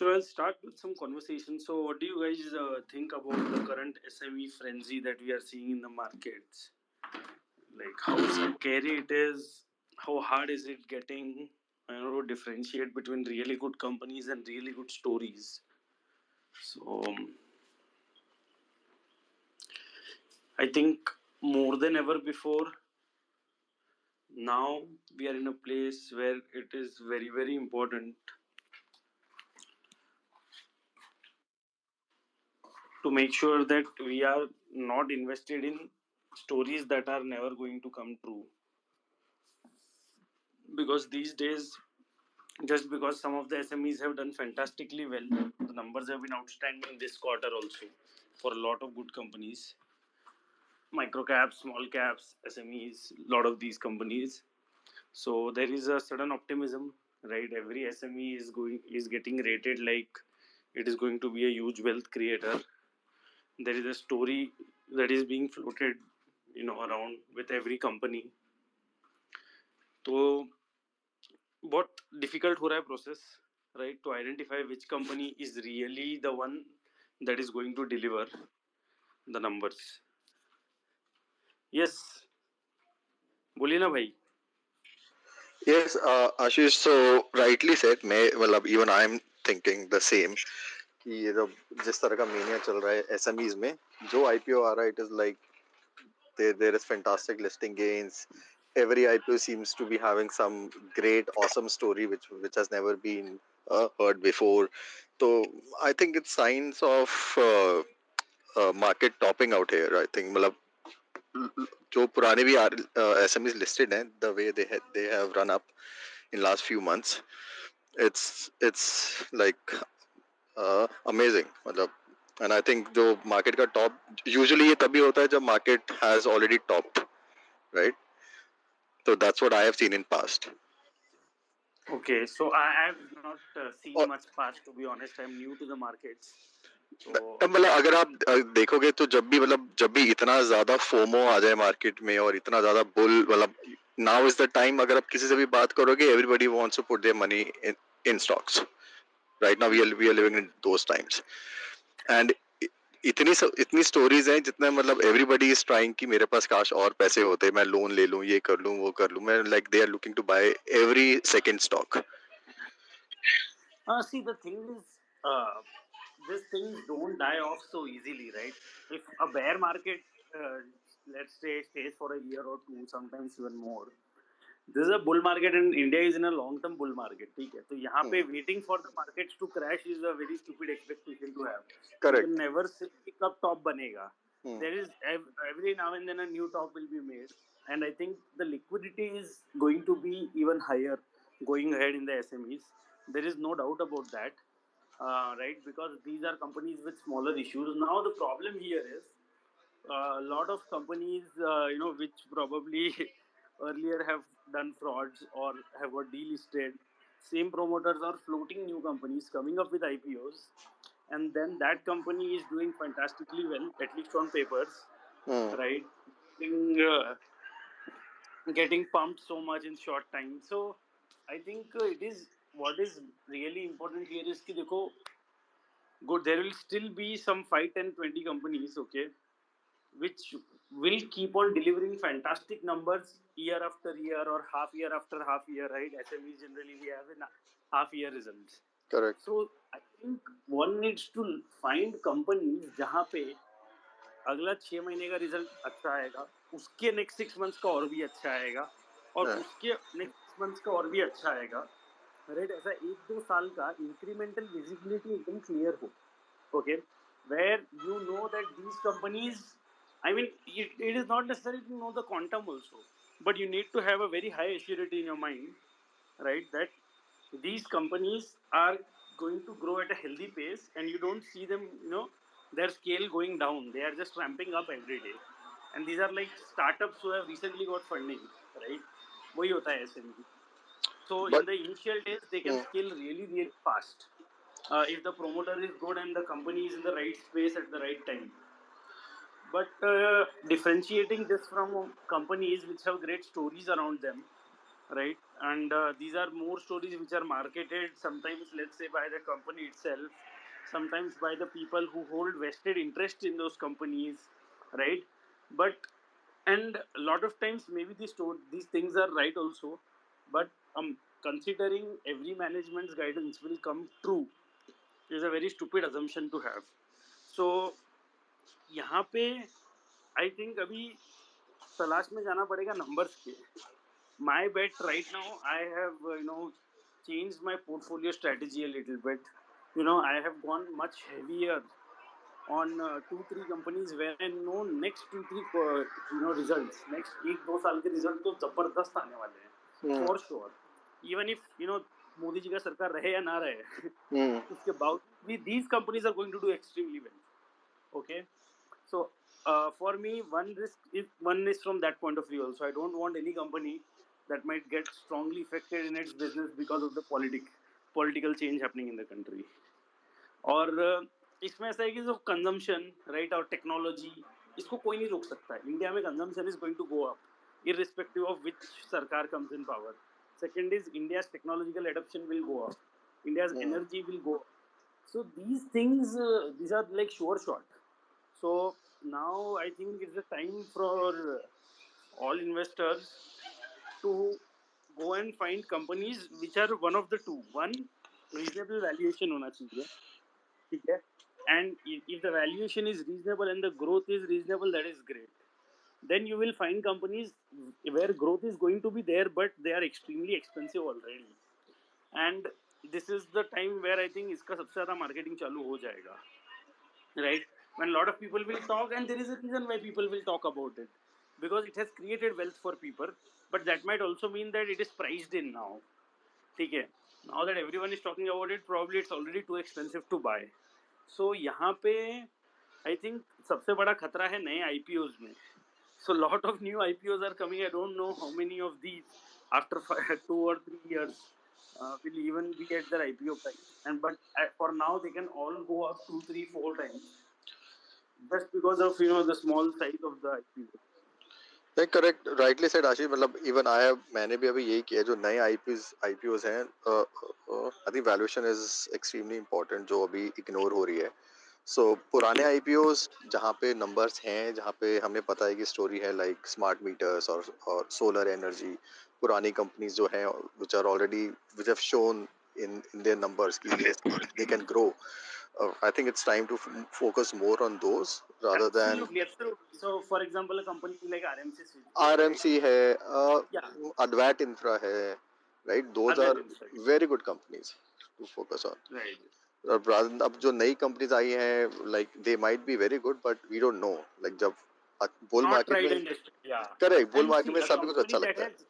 So I'll start with some conversation. So what do you guys think about the current SME frenzy that we are seeing in the markets? Like how scary it is, how hard is it getting? I don't know, to differentiate between really good companies and really good stories. So I think more than ever before, now we are in a place where it is very, very important to make sure that we are not invested in stories that are never going to come true. Because these days, just because some of the SMEs have done fantastically well, the numbers have been outstanding this quarter also for a lot of good companies, micro caps, small caps, SMEs, lot of these companies. So there is a sudden optimism, right? Every SME is getting rated like it is going to be a huge wealth creator. There is a story that is being floated, around with every company. तो बहुत difficult हो रहा है process, right, to identify which company is really the one that is going to deliver the numbers. Yes, बोलिए ना भाई. Yes, Ashish, so rightly said. मतलब even I am thinking the same. कि ये जो जिस तरह का मेनिया चल रहा है SMEs में, जो IPO आ रहा है, it is like there is fantastic listing gains. Every IPO seems to be having some great, awesome story which has never been heard before. So I think it's signs of market topping out here. I think मतलब जो पुराने भी SMEs listed हैं, the way they have run up in last few months, it's like amazing. मतलब and I think जो market का top usually ये तभी होता है जब market has already topped, right? So that's what I have seen in past. Okay, so I have not seen और much past, to be honest. I'm new to the markets. So तब मतलब अगर आप देखोगे तो जब भी इतना ज्यादा फोमो आ जाए मार्केट में और इतना ज्यादा बुल मतलब नाउ इज द टाइम अगर आप किसी से भी बात करोगे everybody wants to put their money in stocks right now we are living in those times and इतनी स्टोरीज हैं जितना मतलब एवरीबडी इज ट्राइंग कि मेरे पास काश और पैसे होते मैं लोन ले लूं ये कर लूं वो कर लूं मैं like they are looking to buy every second stock see, the thing is, these things don't die off so easily, right? If a bear market, let's say, stays for a year or two, sometimes even more, this is a bull market and India is in a long term bull market. ठीक है, तो यहाँ पे waiting for the markets to crash is a very stupid expectation to have. You can correct never say कि कब top बनेगा. There is every now and then a new top will be made, and I think the liquidity is going to be even higher going ahead in the SMEs. There is no doubt about that, right? Because these are companies with smaller issues. Now the problem here is a lot of companies, which probably earlier have done frauds or have got delisted. Same promoters are floating new companies, coming up with IPOs, and then that company is doing fantastically well, at least on papers, right? Getting, getting pumped so much in short time. So I think it is what is really important here is कि देखो, good, there will still be some 5, 10, 20 companies, okay, which will keep on delivering fantastic numbers year after year or half year after half year, right? SMEs generally we have in half year results. Correct So I think one needs to find companies जहाँ पे अगला 6 महीने का result अच्छा आएगा, उसके next 6 months का और भी अच्छा आएगा, और उसके नेक्स्ट 6 मंथ्स का और भी अच्छा आएगा, राइट? ऐसा 1-2 साल का इंक्रीमेंटल विजिबिलिटी एकदम क्लियर हो, okay, where you know that these companies, I mean, it is not necessary to know the quantum also, but you need to have a very high assurity in your mind, right, that these companies are going to grow at a healthy pace and you don't see them, their scale going down. They are just ramping up every day. And these are like startups who have recently got funding, right? वही होता है ऐसे में. So in but the initial days, they can scale really, really fast. If the promoter is good and the company is in the right space at the right time. But differentiating this from companies which have great stories around them, right? And these are more stories which are marketed sometimes, let's say, by the company itself, sometimes by the people who hold vested interest in those companies, right? But and a lot of times maybe these things are right also, but considering every management's guidance will come true is a very stupid assumption to have. So यहाँ पे I think अभी तलाश में जाना पड़ेगा numbers के. My bet right now, I have changed my portfolio strategy a little bit. I have gone much heavier on 2-3 companies where I know next 2-3 results, next 1-2 साल के रिजल्ट तो जबरदस्त आने वाले हैं Hmm. For sure. Even if Modi ji का सरकार रहे या ना रहे, Hmm. उसके बावजूद भी these companies are going to do extremely well. Okay, so for me, one is from that point of view also. I don't want any company that might get strongly affected in its business because of the political change happening in the country. और इसमें ऐसा है कि जो consumption right और technology, इसको कोई नहीं रोक सकता है. इंडिया में consumption is going to go up irrespective of which sarkar comes in power. Second is India's technological adoption will go up. India's Hmm. energy will go up. So these things, these are like sure shot. So now I think it's a time for all investors to go and find companies which are one of the two. One, reasonable valuation होना चाहिए, ठीक है. And if the valuation is reasonable and the growth is reasonable, that is great. Then you will find companies where growth is going to be there, but they are extremely expensive already. And this is the time where I think इसका सबसे ज़्यादा marketing चालू हो जाएगा, right? When a lot of people will talk, and there is a reason why people will talk about it, because it has created wealth for people, but that might also mean that it is priced in now. ठीक है, now that everyone is talking about it, probably it's already too expensive to buy. So यहाँ पे I think सबसे बड़ा खतरा है नए IPOs में. So lot of new IPOs are coming. I don't know how many of these after 2 or 3 years will even be at their IPO price. And but for now they can all go up 2, 3, 4 times just because of the small size of the IPO. नहीं, correct, rightly said आशीष. मतलब even I have, मैंने भी अभी यही किया. जो नए IPOs हैं, I think valuation is extremely important, जो अभी इग्नोर हो रही है. सो पुराने आईपीओज जहाँ पे नंबर्स हैं, जहाँ पे हमें पता है कि स्टोरी है, लाइक स्मार्ट मीटर्स और सोलर एनर्जी, पुरानी कंपनीज जो हैं which are already, which have shown in their numbers कि they can grow. I think it's time to focus more on those rather than Absolutely, absolutely. So for example, a company like RMC Switchgear, right? RMC है, Yeah, Advat Infra है, right? Those other are than right, very good companies to focus on. right. और अब जो नई companies आई हैं, like they might be very good, but we don't know. Like जब bull Not market tried में, and tested. Yeah. Correct, bull And market see, में a सभी कुछ company अच्छा that लगता है. has,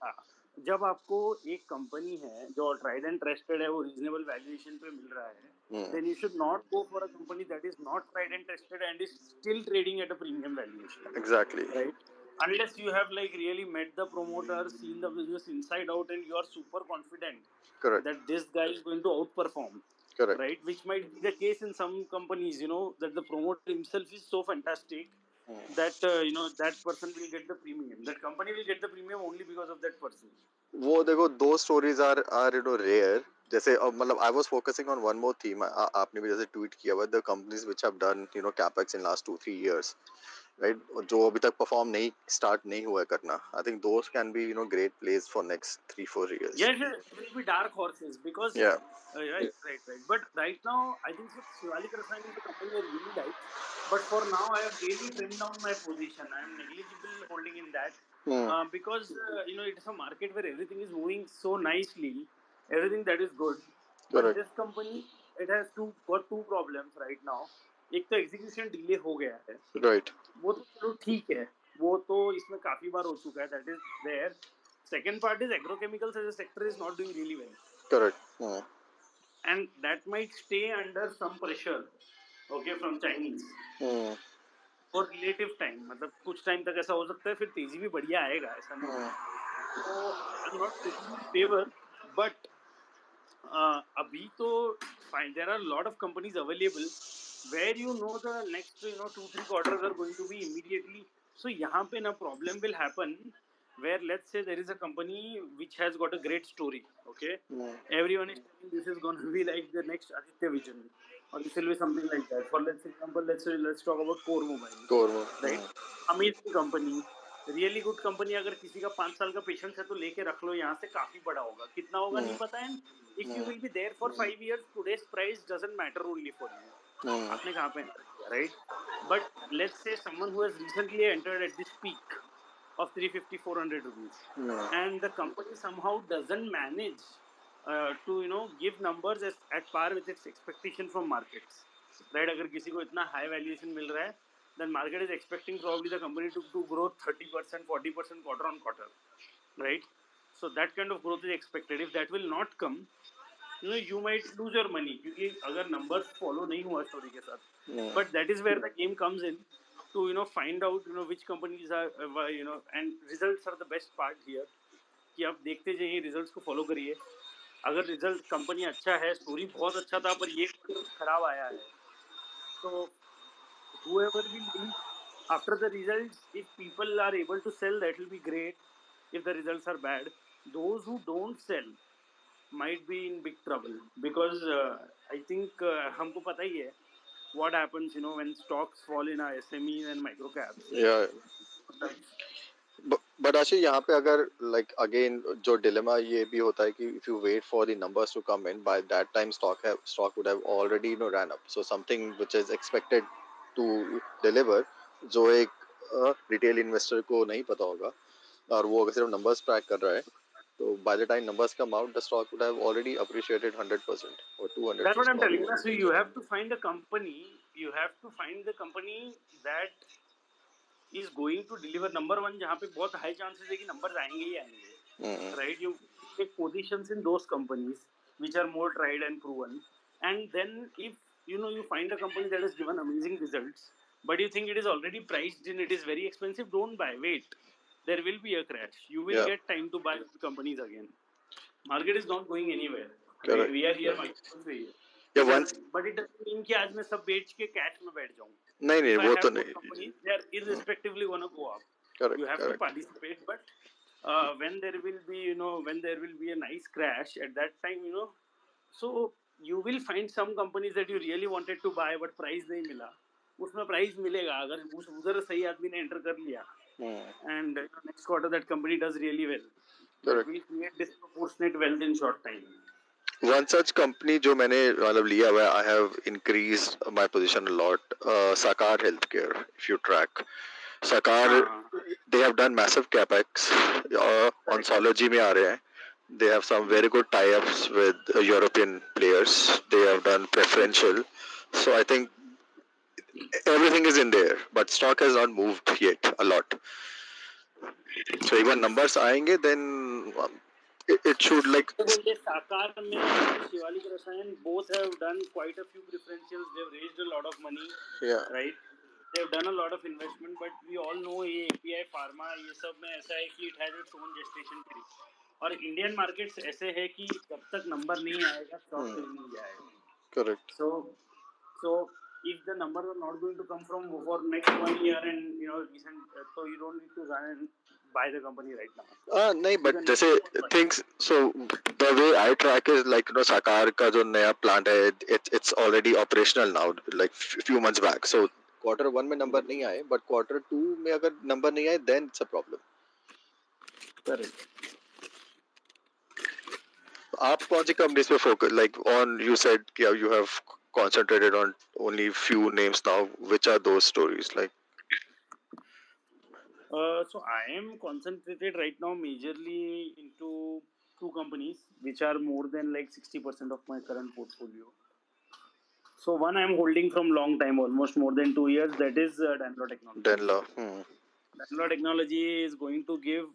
yeah, जब आपको एक कंपनी है जो ट्राइड एंड ट्रस्टेड है, वो रीजनेबल वैल्यूएशन पे मिल रहा है, Hmm. then you should not go for a company that is not tried and tested and is still trading at a premium valuation, Exactly. right? Unless you have like really met the promoter, seen the business inside out, and you are super confident Correct. that this guy is going to outperform, Correct. right? Which might be the case in some companies, that the promoter himself is so fantastic that that person will get the premium. That company will get the premium only because of that person. वो देखो, दो stories are rare. जैसे अब मतलब I was focusing on one more theme. आपने भी जैसे tweet किया हुआ, the companies which have done capex in last 2-3 years, right, जो अभी तक परफॉर्म नहीं, स्टार्ट नहीं हुआ है करना. I think those can be great place for next 3-4 years. Yes, yes, it will be dark horses because या. right, right, right. But right now, I think so. Shivalik Rasayana is a company I really like. But for now, I have really trimmed down my position. I am negligible holding in that Hmm. because it is a market where everything is moving so nicely. Everything that is good. But correct. this company, it has got two problems right now. एक तो execution delay हो गया है, right. वो तो चलो ठीक है, वो तो इसमें काफी बार हो चुका है, that is there. Second part is agrochemicals as a sector is not doing really well, correct. and that might stay under some pressure, okay, from Chinese hmm. for relative time. मतलब कुछ टाइम तक ऐसा हो सकता है, फिर तेजी भी बढ़िया आएगा, ऐसा नहीं है. तो आई am not totally in favour, but अभी तो fine, there are a lot of companies available where the next 2-3 quarters are going to be immediately. So यहाँ पे ना problem will happen where let's say there is a company which has got a great story. Okay, Mm. everyone is telling this is going to be like the next Aditya Vision, or this will be something like that. For let's example, let's talk about Core Mobile, Core. right? Amazing company, really good company. अगर किसी का 5 साल का patience है तो लेके रख लो, यहाँ से काफी बड़ा होगा. कितना होगा नहीं पता है. If you will be there for 5 years, today's price doesn't matter only for you. आपने कहाँ पे enter किया, right? But let's say someone who has recently entered at this peak of 350 400 rupees, and the company somehow doesn't manage to give numbers at par with its expectation from markets, right? अगर किसी को इतना high valuation मिल रहा है, then market is expecting probably the company to grow 30% 40% quarter on quarter, right? So that kind of growth is expected. If that will not come, you might lose your money क्योंकि अगर numbers follow नहीं हुआ story के साथ. But that is where the game comes in to find out which companies are and results are the best part here कि आप देखते जाइए, results को follow करिए. अगर result कंपनी अच्छा है, story बहुत अच्छा था, पर ये खराब आया है, तो whoever will lead after the results, if people are able to sell, that will be great. If the results are bad, those who don't sell might be in big trouble because I think हमको पता ही है what happens when stocks fall in our SMEs and micro caps. Yeah. But actually यहाँ पे अगर like again जो dilemma ये भी होता है कि if you wait for the numbers to come in, by that time stock would have already ran up. So something which is expected to deliver, जो एक retail investor को नहीं पता होगा और वो अगर सिर्फ numbers track कर रहा है, तो by the time numbers come out, the stock would have already appreciated 100% or That's what I'm 200% or telling you. more. So you have to find a company. You have to find the company that is going to deliver. Number one, जहाँ पे बहुत high chances है कि numbers आएंगे ही आएंगे, right? You take positions in those companies which are more tried and proven, and then if you find a company that has given amazing results, but you think it is already priced in, it is very expensive. Don't buy. Wait, there will be a crash. You will Yeah, get time to buy companies again. Market is not going anywhere. correct. We are here. Market is here. Yeah, It does, once but it doesn't mean कि आज मैं सब बेच के cash में बैठ जाऊँ. नहीं नहीं If I वो तो have good नहीं. companies, they are irrespectively gonna go up. You Correct, have to correct. participate, but when there will be when there will be a nice crash at that time, so you will find some companies that you really wanted to buy but price नहीं मिला. उसमें price मिलेगा अगर उधर सही आदमी ने enter कर लिया, and next quarter that company does really well. That Correct. will create disproportionate wealth in short time. One such company जो मैंने मतलब लिया हुआ है, I have increased my position a lot. Sakar Healthcare, if you track. Sakar, हाँ, they have done massive capex. Oncology में आ रहे हैं. They have some very good tie-ups with European players. They have done preferential. So I think everything is in there, but stock has not moved yet a lot. So even numbers आएंगे, then it should like बोलते साकार में और शिवालिक रसायन both have done quite a few preferentials. They've raised a lot of money, yeah. right? They've done a lot of investment, but we all know ये API pharma ये सब में ऐसा है कि it has its own gestation period. और Indian markets ऐसे है कि जब तक नंबर नहीं आएगा स्टॉक मिल नहीं जाएगा. Correct. So if the numbers are not going to come from for next 1 year and recent, so you don't need to run and buy the company right now. नहीं You but can जैसे things, so the way I track is like साकार का जो नया plant है, it's already operational now, like few months back. So quarter 1 में number नहीं आए, but quarter 2 में अगर number नहीं आए, then it's a problem. correct. आप कौन सी companies पे focus, like on, you said yeah, you have concentrated on only few names now. Which are those stories like? So I am concentrated right now majorly into two companies which are more than like 60% of my current portfolio. So one I am holding from long time, almost more than 2 years. That is Danlo Technologies. Denla. Danlo Technology is going to give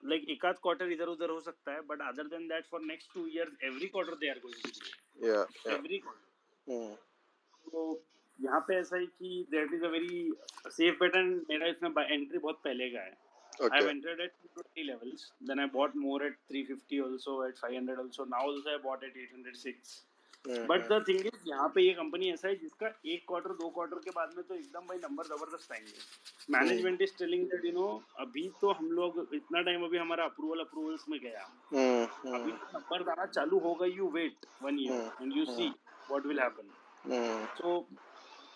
like एकाध quarter इधर उधर हो सकता है, but other than that for next 2 years every quarter they are going to grow. Yeah, yeah. Every quarter. तो यहाँ पे ऐसा है कि that is a very safe bet and मेरा इसमें entry बहुत पहले का है. I have Okay. entered at 220 levels. Then I bought more at 350 also, at 500 also. Now also I bought at 806. But the thing is यहाँ पे ये company ऐसा है जिसका 1 क्वार्टर 2 क्वार्टर के बाद में तो एकदम भाई नंबर जबरदस्त आएंगे. मैनेजमेंट इज टेलिंग दैट अभी तो हम लोग इतना टाइम अभी हमारा अप्रूवल्स में गया, अभी तो नंबर आना चालू होगा. You wait 1 year and you see what will happen. So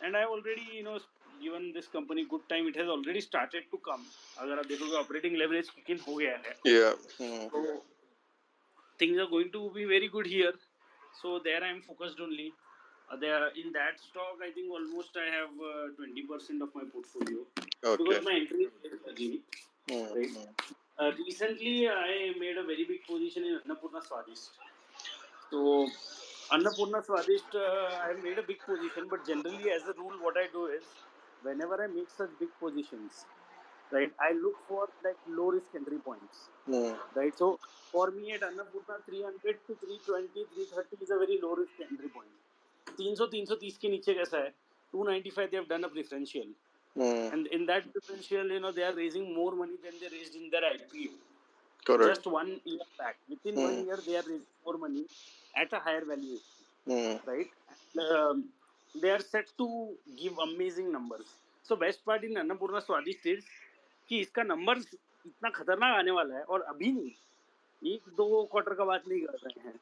and I already given this company good time, it has already started to come. अगर आप देखोगे ऑपरेटिंग लेवरेज किक इन हो गया है. So things are going to be very good here. So there I am focused only. There in that stock, I think almost I have 20% of my portfolio. Because my entry is very early. Right? Recently, I made a very big position in Annapurna Swadhisht. So Annapurna Swadhisht, I have made a big position, but generally, as a rule, what I do is whenever I make such big positions, right, I look for like low risk entry points. Right, so for me at Annapurna 300 to 320 330 is a very low risk entry point. 300 330 के नीचे कैसा है? 295 they have done a preferential, and in that preferential they are raising more money than they raised in their IPO. Correct. Just 1 year back, within 1 year they are raising more money at a higher valuation. Right, and, they are set to give amazing numbers. So best part in Annapurna Swadhisht is कि इसका numbers इतना खतरनाक आने वाला है, और अभी नहीं, 1-2 क्वार्टर का बात नहीं कर रहे हैं.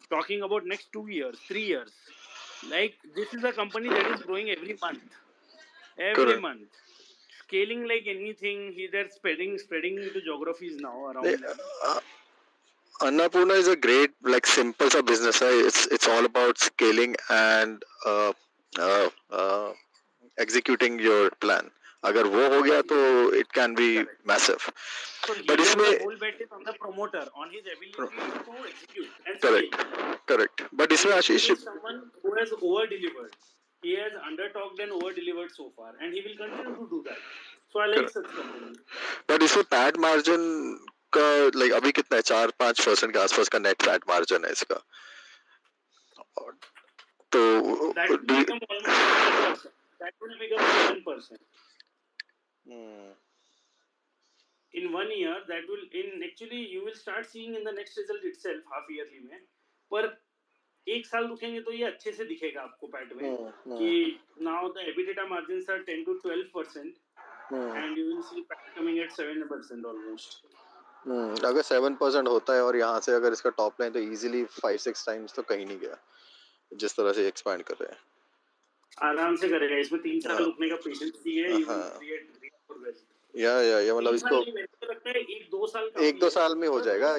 Talking about next 2 years 3 years. Like this is a company that is growing every month, month, scaling like anything. They're spreading into geographies now around them. Annapurna is a great, like, simple सा business है. It's all about scaling and executing your plan. अगर वो हो गया तो it can be massive. So But here इसमें the whole bet is on the promoter, on his ability to execute and scale. Correct. But इसमें And Ashish, he is someone who has over delivered. He has under talked and over delivered so far, and he will continue to do that. So I like such company. But इसमें PAT margin का like अभी कितना है? 4-5% के आसपास का net PAT margin है इसका. तो that will become almost 7%. That will become 7%. In 1 year, that will actually you will start seeing in the next result itself half yearly में. पर एक साल रुकेंगे तो ये अच्छे से दिखेगा आपको पैट में कि now the EBITDA margins are 10 to 12%, and you will see PAT coming at 7% almost. अगर 7% होता है और यहाँ से अगर इसका टॉप लाइन तो इजीली 5-6 टाइम्स तो कहीं नहीं गया, जिस तरह से एक्सपैंड कर रहे हैं. आराम से करेगा. इसमें 3 साल रुकने का पेशेंस चाहिए. You will create good wealth. या मतलब इसको मेरे को लगता है 1-2 साल का 1-2 साल में हो जाएगा.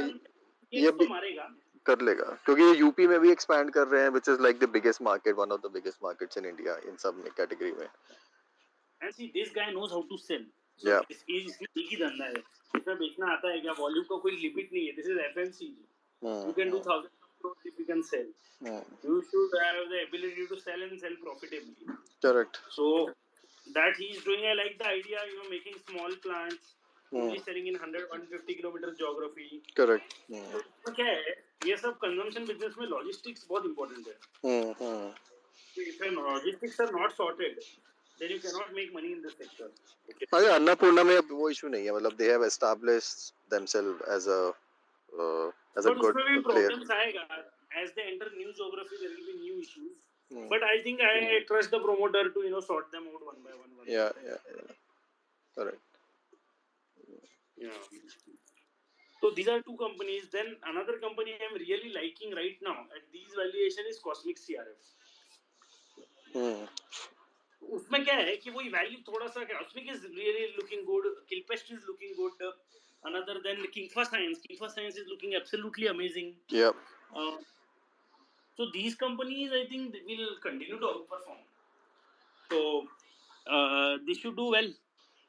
ये भी मारेगा, कर लेगा, क्योंकि ये यूपी में भी एक्सपैंड कर रहे हैं, which is like the biggest market, one of the biggest markets in India इन सब में कैटेगरी में. And see, this guy knows how to sell. So इसमें एक ही धंधा है, इसमें बेचना आता है क्या? वॉल्यूम का कोई लिमिट नहीं है. This is FMCG. You can do thousands of crores if you can sell. You should have the ability to sell and sell profitably. Correct. So that he is doing, I like the idea. Making small plants, only selling in 100-150 kilometers geography. Correct. तो क्या है, ये सब consumption business में logistics बहुत important है. If your logistics are not sorted, then you cannot make money in this sector. अरे अन्नपूर्णा में अब वो इशू नहीं है, मतलब they have established themselves as a good उसमें भी player. problems आएगा. As they enter new geography, there will be new issues. But I think I trust the promoter to sort them out one by one. Yeah. Correct. Yeah. So these are two companies. Then another company I am really liking right now at these valuation is Cosmic CRF. उसमें क्या है कि वही value थोड़ा सा क्या, Cosmic is really looking good. Kilpest is looking good. Another than Kingfa Science is looking absolutely amazing. Yep. So these companies, I think, will continue to outperform. So they should do well,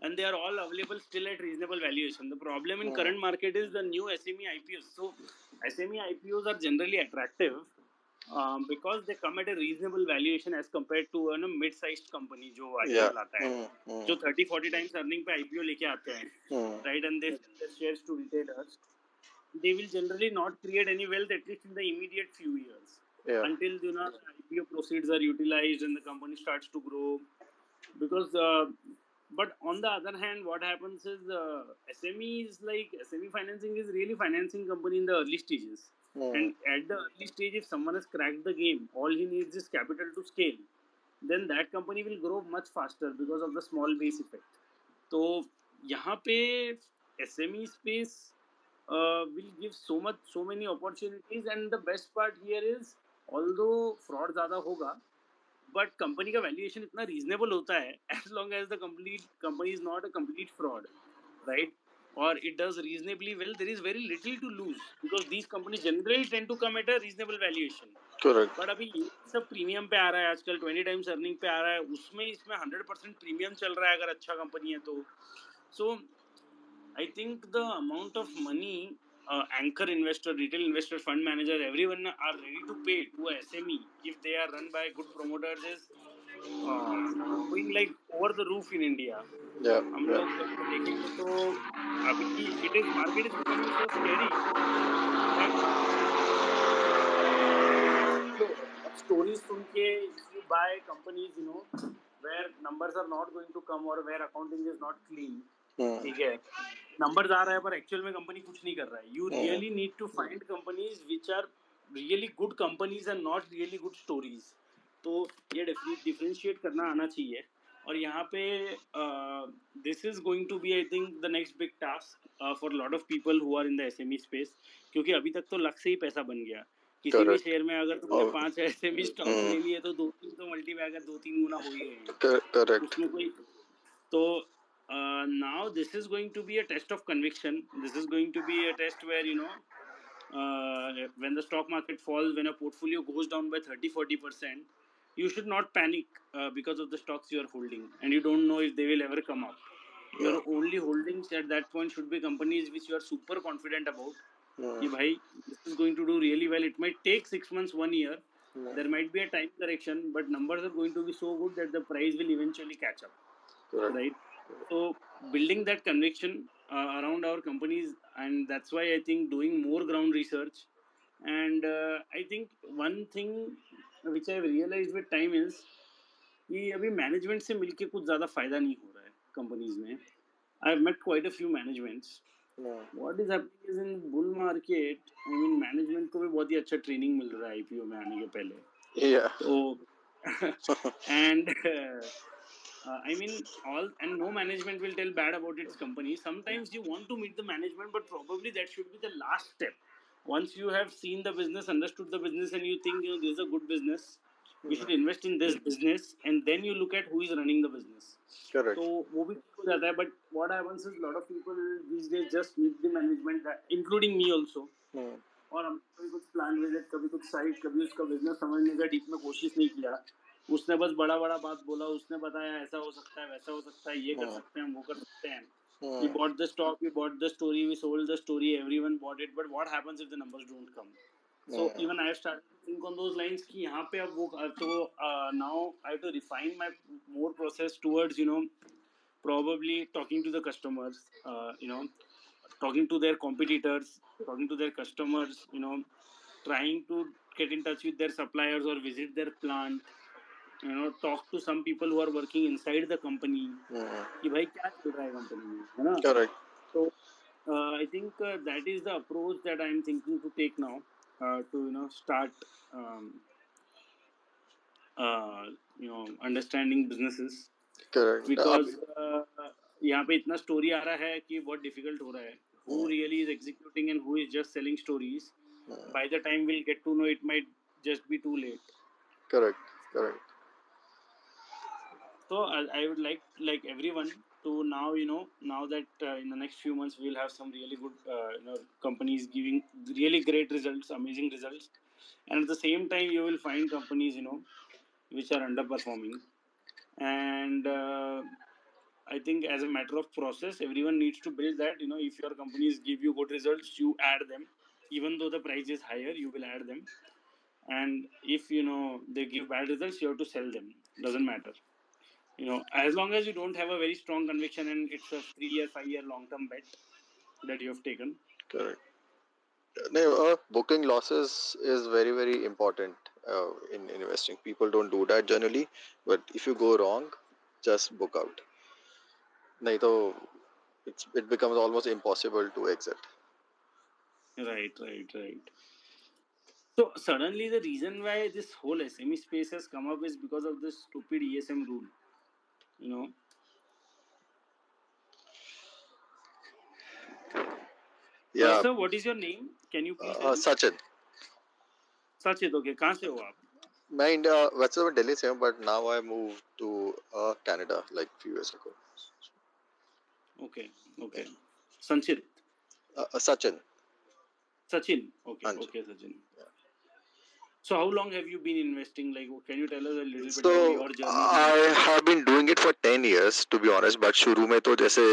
and they are all available still at reasonable valuation. The problem in current market is the new SME IPOs. So SME IPOs are generally attractive because they come at a reasonable valuation as compared to a mid-sized company जो IPO लाता है, जो 30-40 times earning पे IPO लेके आते हैं, right? And they sell their shares to retailers. They will generally not create any wealth, at least in the immediate few years. Until the IPO proceeds are utilized and the company starts to grow. Because but on the other hand, what happens is SME financing is really financing company in the early stages. And at the early stage, if someone has cracked the game, all he needs is capital to scale. Then that company will grow much faster because of the small base effect. तो यहाँ पे SME space will give so many opportunities, and the best part here is, although fraud ज़्यादा होगा, but company का valuation इतना reasonable होता है, as long as the company is not a complete fraud, right, और it does reasonably well, there is very little to lose because these companies generally tend to come at a reasonable valuation. Correct. But अभी ये सब premium पे आ रहा है आजकल, 20 times earning पे आ रहा है, उसमें इसमें 100% प्रीमियम चल रहा है अगर अच्छा कंपनी है तो. सो I think the amount of money anchor investor, retail investor, fund manager, everyone are ready to pay to a SME if they are run by good promoters is going like over the roof in India. Yeah, हम लोग yeah. देखेंगे तो अभी it is market is becoming so scary that stories सुन के if you buy companies, where numbers are not going to come or where accounting is not clean, ठीक है, numbers आ रहा है पर एक्चुअल में कंपनी कुछ नहीं कर रहा है. You really need to find companies which are really good companies and not really good stories. तो ये डिफरेंशिएट करना आना चाहिए. और यहाँ पे this is going to be I think the next big task for lot of people who are in the SME space, क्योंकि अभी तक तो लक से ही पैसा बन गया. किसी भी Correct. शेयर में अगर तुमने Oh, 5 एसएमई स्टॉक्स ले लिए तो 2-3 तो मल्टीबैगर 2-3 गुना हो ही गए हैं. correct. उसमें कोई तो now this is going to be a test of conviction. This is going to be a test where when the stock market falls, when a portfolio goes down by 30-40%, you should not panic because of the stocks you are holding and you don't know if they will ever come up. Yeah. Your only holdings at that point should be companies which you are super confident about. कि भाई, this is going to do really well. It might take 6 months, 1 year. There might be a time correction, but numbers are going to be so good that the price will eventually catch up. Correct. Right. So building that conviction around our companies, and that's why I think doing more ground research. And I think one thing which I've realized with time is कि अभी management से मिलके कुछ ज़्यादा फायदा नहीं हो रहा है कंपनीज में. I have met quite a few managements. What is happening is in bull market, I mean management को भी बहुत ही अच्छा ट्रेनिंग मिल रहा है आईपीओ में आने के पहले. Yeah. तो and I mean, all and no management will tell bad about its company. Sometimes you want to meet the management, but probably that should be the last step. Once you have seen the business, understood the business, and you think this is a good business, we should invest in this business, and then you look at who is running the business. Correct. तो वो भी ठीक हो जाता है. But what happens is, lot of people these days just meet the management, including me also. और हम कभी कुछ प्लान विजिट, कभी कुछ साइट, कभी उसका बिजनेस समझने का डीप में कोशिश नहीं किया. उसने बस बड़ा बड़ा बात बोला, उसने बताया ऐसा हो सकता है, वैसा हो सकता है, ये कर सकते हैं, हम वो कर सकते हैं. We bought the stock, we bought the story, we sold the story, everyone bought it, but what happens if the numbers don't come? So even I have started to think on those lines कि यहाँ पे अब वो तो now I have to refine my more process towards probably talking to the customers, talking to their competitors, talking to their customers, trying to get in touch with their suppliers or visit their plant, talk to some people who are working inside the company कि भाई क्या चल रहा है company में, है ना. Correct. So I think that is the approach that I am thinking to take now to start understanding businesses. Correct. Because यहाँ पे इतना स्टोरी आ रहा है कि बहुत डिफिकल्ट हो रहा है. Who really is executing and who is just selling stories? By the time we'll get to know, it might just be too late. Correct. Correct. So I would like everyone to now now that in the next few months we'll have some really good companies giving really great results, amazing results, and at the same time you will find companies which are underperforming. And I think as a matter of process, everyone needs to build that. If your companies give you good results, you add them. Even though the price is higher, you will add them. And if they give bad results, you have to sell them. Doesn't matter. As long as you don't have a very strong conviction and it's a 3-year, 5-year long-term bet that you have taken. Correct. No, booking losses is very, very important in investing. People don't do that generally, but if you go wrong, just book out. नहीं तो it becomes almost impossible to exit. Right. So suddenly the reason why this whole SME space has come up is because of this stupid ESM rule. You know. Yeah, Sir, what is your name? Can you please tell? Sachin. Sachit, okay. कहाँ से हो आप? मैं India वैसे तो दिल्ली से हूँ but now I move to Canada like few years ago. Okay, okay. Sanchit. Sachin. Sachin. Okay, हाँ जी. okay, Sachin. So how long have you been investing? Like, can you tell us a little bit about So your journey in I investing? have been doing it for 10 years to be honest, but शुरू में तो जैसे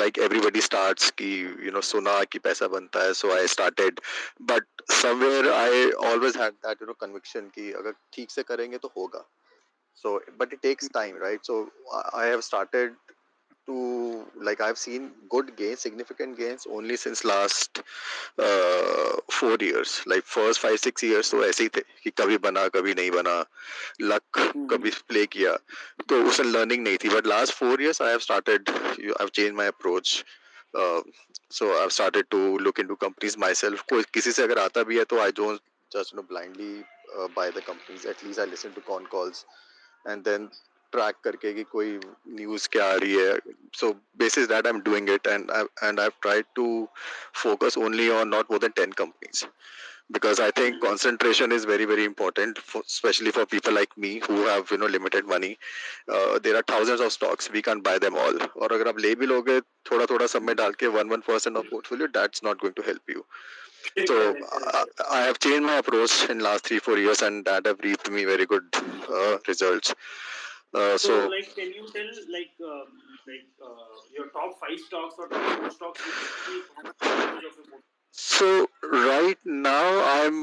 like everybody starts कि सुना कि पैसा बनता है, so I started, but somewhere I always had that conviction कि अगर ठीक से करेंगे तो होगा. So but it takes time, right? So I have started to, like, I've seen good gains, significant gains only since last 4 years. Like first 5 6 years तो ऐसे ही थे कि कभी बना कभी नहीं बना, लक कभी प्ले किया, तो उसमें लर्निंग नहीं थी. But last 4 years I have started, I've changed my approach. uh, so I've started to look into companies myself. कोई किसी से अगर आता भी है तो I don't just blindly buy the companies. At least I listen to con calls and then track करके कि कोई news क्या आ रही है. So basis that I'm doing it, and I've tried to focus only on not more than 10 companies, because I think concentration is very very important, especially for people like me who have limited money. There are thousands of stocks, we can't buy them all. और अगर आप ले भी लोगे थोड़ा थोड़ा सब में डाल के 1% of portfolio, that's not going to help you. So Correct, correct, correct. I have changed my approach in last 3 4 years, and that have reaped me very good results. So, So like, can you tell, your top 5 stocks or top 4 stocks which actually have a percentage of your portfolio? So right now I'm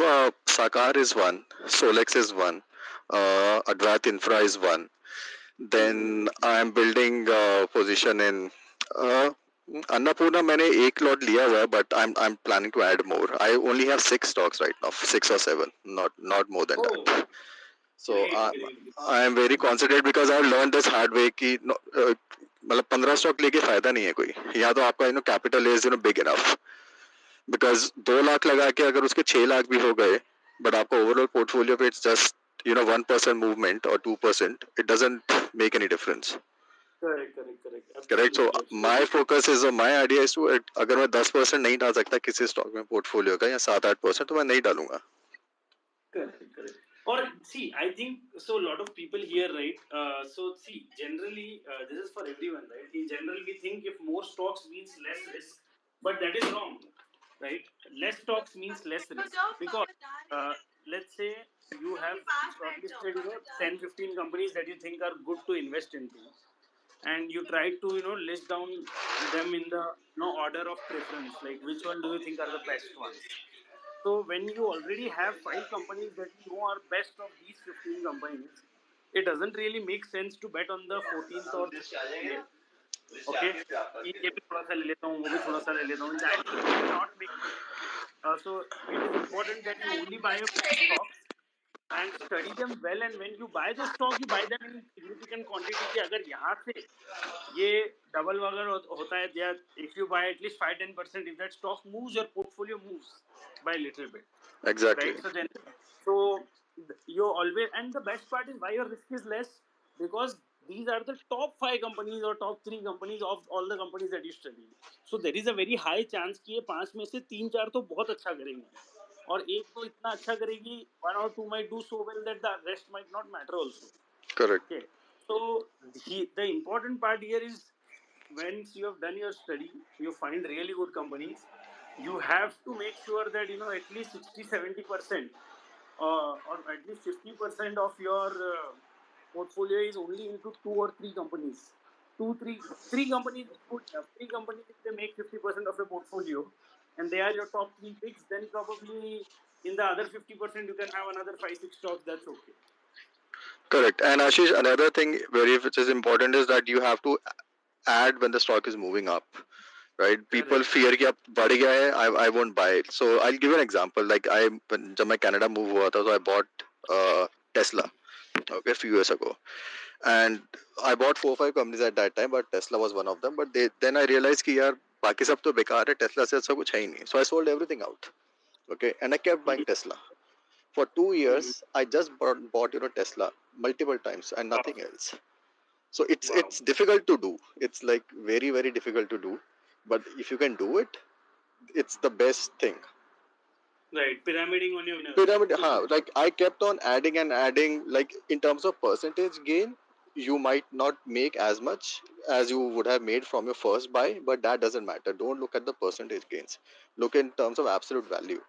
Sakar is one, Solex is one, Advat Infra is one. Then I'm building position in Annapurna. मैंने एक lot लिया हुआ है, but I'm planning to add more. I only have 6 stocks right now, 6 or 7, not more than Oh, that. So great, great, great. I am very concentrated because I've learned this hard way कि मतलब 15 stock लेके फायदा नहीं है कोई. या तो आपका capital is big enough, because 2 lakh लगा के अगर उसके 6 लाख भी हो गए, बट आपका ओवरऑल पोर्टफोलियो पे it's just 1% movement or 2%, it doesn't make any difference. Correct, correct, correct. Correct. So Absolutely, my absolutely. Focus is, my idea is to, अगर मैं 10% नहीं डाल सकता किसी स्टॉक में पोर्टफोलियो का, या 7 8%, तो मैं नहीं डालूंगा. Correct, correct. Or see, I think so. A lot of people here, right? So see, generally, this is for everyone, right? In general, we think if more stocks means less risk, but that is wrong, right? Less stocks means less risk because uh, let's say you have shortlisted, 10, 15 companies that you think are good to invest into, and you try to, list down them in the, order of preference. Like which one do you think are the best ones? So when you already have 5 companies that you know are best of these 15 companies, it doesn't really make sense to bet on the 14th or 13th. Okay, ये भी थोड़ा सा ले लेता हूँ, वो भी थोड़ा सा ले लेता हूँ. That will not make. So it is important that you only buy a few stocks and study them well. And when you buy the stock, you buy them in significant quantity. कि अगर यहाँ से ये double वगैरह होता है, या if you buy at least 5-10%, if that stock moves, your portfolio moves by a little bit. Exactly. Right? So you always, and the best part is why your risk is less, because these are the top 5 companies or top 3 companies of all the companies that you study. So there is a very high chance कि ये 5 में से 3-4 तो बहुत अच्छा करेंगी, और एक तो इतना अच्छा करेगी, 1 or 2 might do so well that the rest might not matter also. Correct. Okay. So the important part here is, once you have done your study, you find really good companies. You have to make sure that at least 60-70%, or at least 50% of your portfolio is only into 2 or 3 companies. Three companies is good enough. 3 companies, if they make 50% of your portfolio, and they are your top 3 picks, then probably in the other 50% you can have another 5-6 stocks. That's okay. Correct. And Ashish, another thing very which is important is that you have to add when the stock is moving up. Right? People Correct. fear कि अब बढ़ गया है, I won't buy it. So I'll give you an example. Like जब मैं Canada move हुआ था, so I bought Tesla, okay, few years ago, and I bought 4 5 companies at that time, but Tesla was one of them. But then I realized कि यार बाकी सब तो बेकार है, Tesla से अच्छा कुछ है ही नहीं. So I sold everything out. Okay, and I kept buying Tesla. For 2 years, I just bought Tesla multiple times and Wow. nothing else. So it's Wow. it's difficult to do. It's like very very difficult to do. But if you can do it, it's the best thing. Right. Pyramiding on your winners. Pyramid, like I kept on adding and adding. Like in terms of percentage gain, you might not make as much as you would have made from your first buy, but that doesn't matter. Don't look at the percentage gains. Look in terms of absolute value.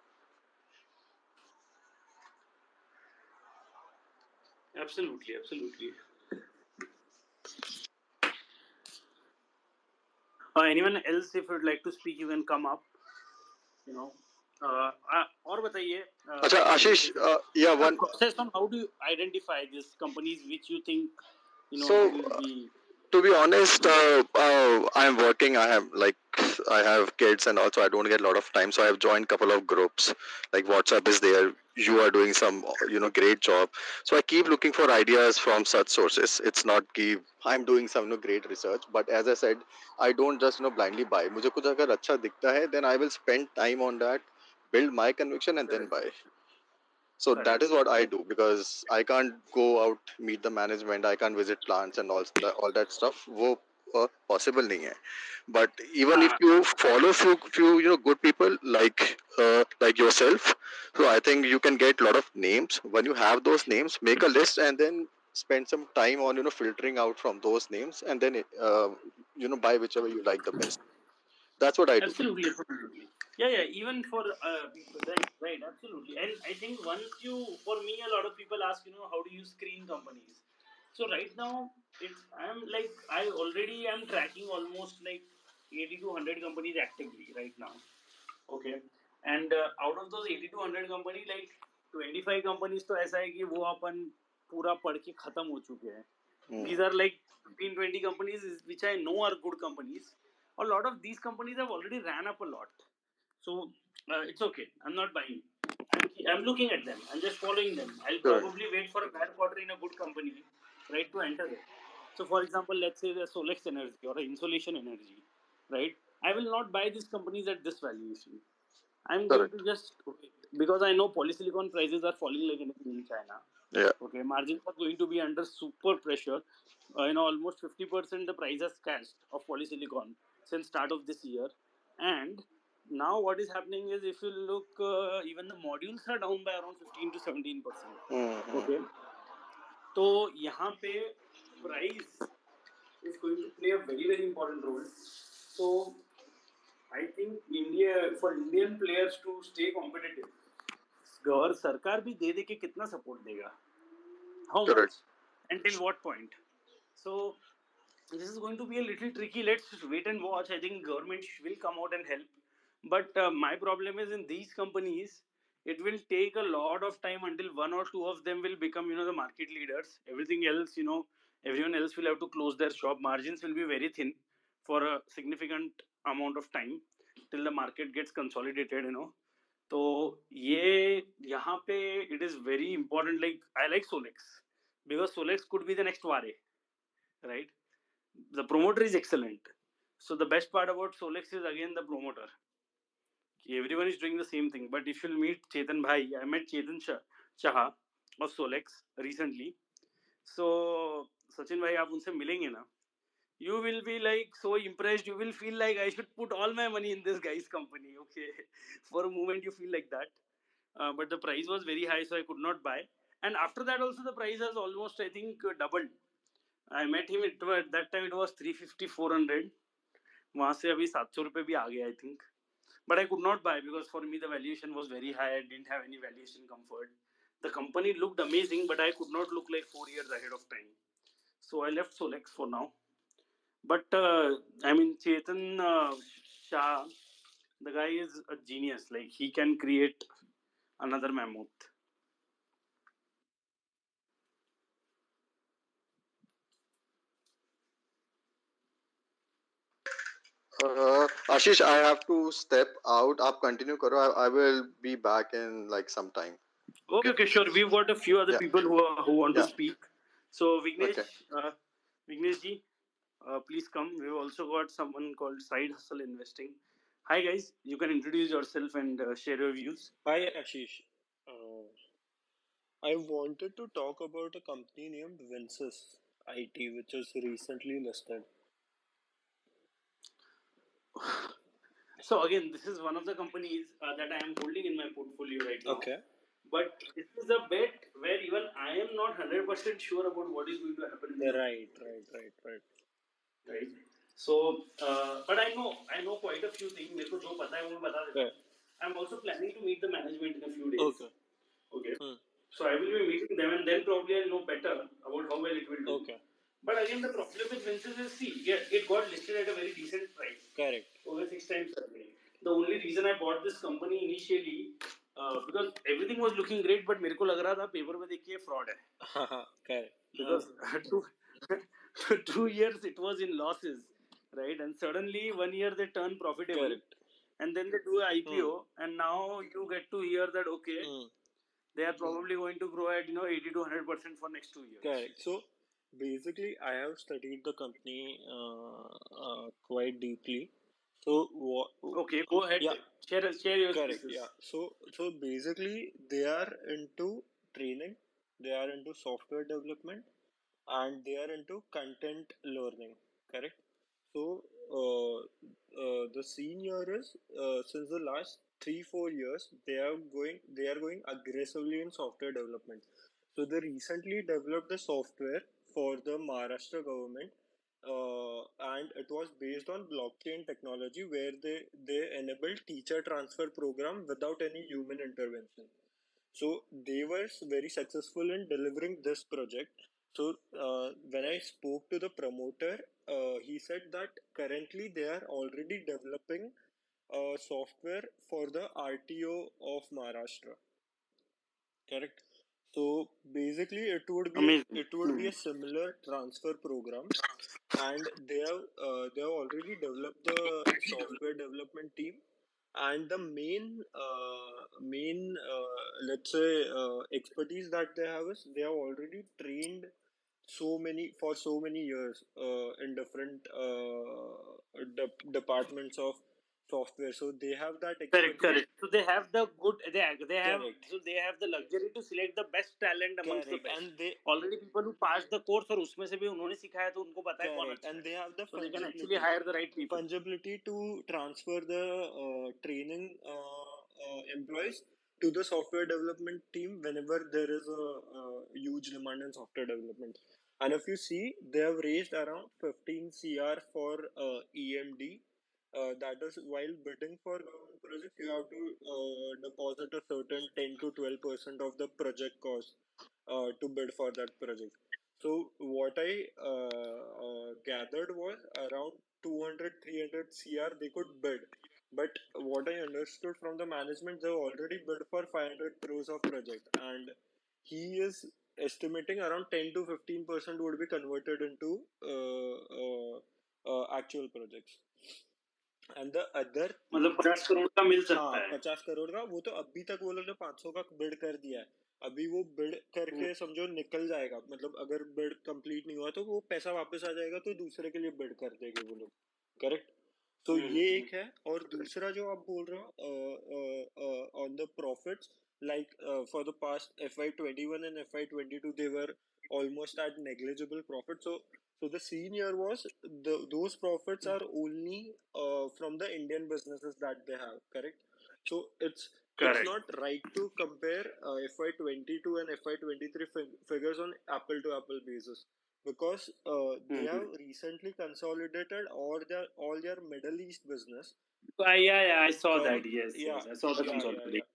Absolutely. Absolutely. Anyone else, if you'd like to speak, you can come up. You know. और बताइए, Acha, like Ashish, yeah, the one. process on how do you identify these companies which you think So will be. to be honest, I'm working. I have kids, and also I don't get a lot of time. So I've joined a couple of groups. Like WhatsApp is there. You are doing some great job. So I keep looking for ideas from such sources. It's not keep I'm doing some great research, but as I said, I don't just blindly buy. मुझे कुछ अगर अच्छा दिखता है, then I will spend time on that, build my conviction, and then Correct. buy. So that Correct. is what I Correct. do because I can't go out meet the management. I can't visit plants and all that stuff. वो possible नहीं है. But even if हाँ. you follow few good people like yourself, so I think you can get a lot of names. When you have those names, make a list and then spend some time on filtering out from those names and then buy whichever you like the best. That's what I do. Absolutely, absolutely. Yeah, yeah. Even for people, right, right, absolutely. And I think once for me, a lot of people ask, how do you screen companies? So right now, I'm like, I already am tracking almost like 80 to 100 companies actively right now. Okay, and out of those 80 to 100 company, like 25 companies तो ऐसा है कि वो अपन पूरा पढ़ के खत्म हो चुके हैं. These Hmm. are like 15 20 companies which I know are good companies. A lot of these companies have already ran up a lot, so it's okay. I'm not buying. I'm looking at them. I'm just following them. I'll Correct. probably wait for a bad quarter in a good company, right, to enter it. So, for example, let's say the Solex Energy or Insulation Energy, right? I will not buy these companies at this valuation. I'm going to Correct. just wait because I know polysilicon prices are falling like anything in China. Yeah. Okay, margins are going to be under super pressure. Almost 50% the price has crashed of polysilicon since start of this year, and now what is happening is if you look, even the modules are down by around 15 to 17%. Okay, Hmm. तो यहाँ पे price is going to play a very very important role. So I think for Indian players to stay competitive, सरकार भी दे दे के कितना support देगा, how Correct. much, until what point? So this is going to be a little tricky. Let's wait and watch. I think government will come out and help, but my problem is in these companies it will take a lot of time until one or two of them will become the market leaders. Everything else, everyone else will have to close their shop. Margins will be very thin for a significant amount of time till the market gets consolidated. तो ये यहाँ पे it is very important. Like I like Solex because Solex could be the next Vare, right? The promoter is excellent. So the best part about Solex is again the promoter. Everyone is doing the same thing. But if you'll meet Chetan Bhai, I met Chetan Shah of Solex recently. So Sachin Bhai, आप उनसे मिलेंगे ना, you will be like so impressed. You will feel like I should put all my money in this guy's company. Okay, for a moment you feel like that. But the price was very high, so I could not buy. And after that, also the price has almost, I think, doubled. I met him at that time. It was 350, 400. वहाँ से अभी 700 रुपये भी आ गया, I think. But I could not buy because for me the valuation was very high. I didn't have any valuation comfort. The company looked amazing, but I could not look like 4 years ahead of time. So I left Solex for now. But I mean, Chetan Shah, the guy is a genius. Like he can create another mammoth. Ashish, I have to step out. आप continue करो. I will be back in like some time. Okay, Okay. okay, sure. We've got a few other Yeah. people who want to Yeah. speak. So Okay. Vignesh ji, please come. We've also got someone called Side Hustle Investing. Hi guys, you can introduce yourself and share your views. Hi Ashish. Uh, I wanted to talk about a company named Vinsys IT, which is recently listed. So again, this is one of the companies that I am holding in my portfolio right now. Okay. But this is a bet where even I am not 100% sure about what is going to happen in the right. So, but I know quite a few things. मेरे को जो पता है वो मैं बता देता हूँ. I'm also planning to meet the management in a few days. Okay. So I will be meeting them, and then probably I'll know better about how well it will do. Okay. But again, the problem with Vinsys is, see, yeah, it got listed at a very decent price. Correct. Over 6 times earning. The only reason I bought this company initially, because everything was looking great, but मेरे को लग रहा था paper में देख के fraud है. Correct. Because 2 years it was in losses, right? And suddenly 1 year they turn profitable. Correct. And then they do an IPO, and now you get to hear that okay, they are probably going to grow at 80 to 100% for next 2 years. Correct. So basically, I have studied the company quite deeply. So Okay, go ahead. Yeah. Share your Correct. thesis. Yeah. So basically, they are into training. They are into software development, and they are into content learning. Correct. So the scene here is since the last 3-4 years they are going aggressively in software development. So they recently developed the software for the Maharashtra government, and it was based on blockchain technology where they enabled teacher transfer program without any human intervention. So they were very successful in delivering this project. So when I spoke to the promoter, he said that currently they are already developing software for the RTO of Maharashtra. Correct. So basically, it would be a similar transfer program, and they have already developed the software development team, and the main let's say expertise that they have is they have already trained so many years in different departments of software, so they have that expertise. Correct. So they have the good. Correct. So they have the luxury to select the best talent amongst the Correct. best. And they Already people who passed the course और उसमें से भी उन्होंने सिखाया तो उनको पता है कौन correct, अच्छा and है. they have the So they can actually hire the right people. fungibility to transfer the training employees to the software development team whenever there is a huge demand in software development. And if you see, they have raised around 15 CR for EMD. That is, while bidding for government projects, you have to deposit a certain 10 to 12% of the project cost to bid for that project. So what I gathered was around 200, 300 CR they could bid. But what I understood from the management, they already bid for 500 crores of project, and he is estimating around 10 to 15% would be converted into actual projects. And the other मतलब 50 करोड़ का मिल सकता हाँ है. 50 करोड़ का वो तो अभी तक वो लोग ने 500 का बिड कर दिया है. अभी वो बिड करके समझो निकल जाएगा, मतलब अगर बिड कंप्लीट नहीं हुआ तो वो पैसा वापस आ जाएगा, तो दूसरे के लिए बिड कर देंगे वो लोग. करेक्ट. तो ये एक है. और दूसरा जो आप बोल रहे हो on the profits, like for the past FY21 and FY22 they were almost at negligible profit. So the scene here was those profits are only from the Indian businesses that they have. Correct. So it's not right to compare FY22 and FY23 figures on apple to apple basis, because they have recently consolidated all their Middle East business. Yeah, I saw Correct. that. Yes, Yeah. I saw the consolidation.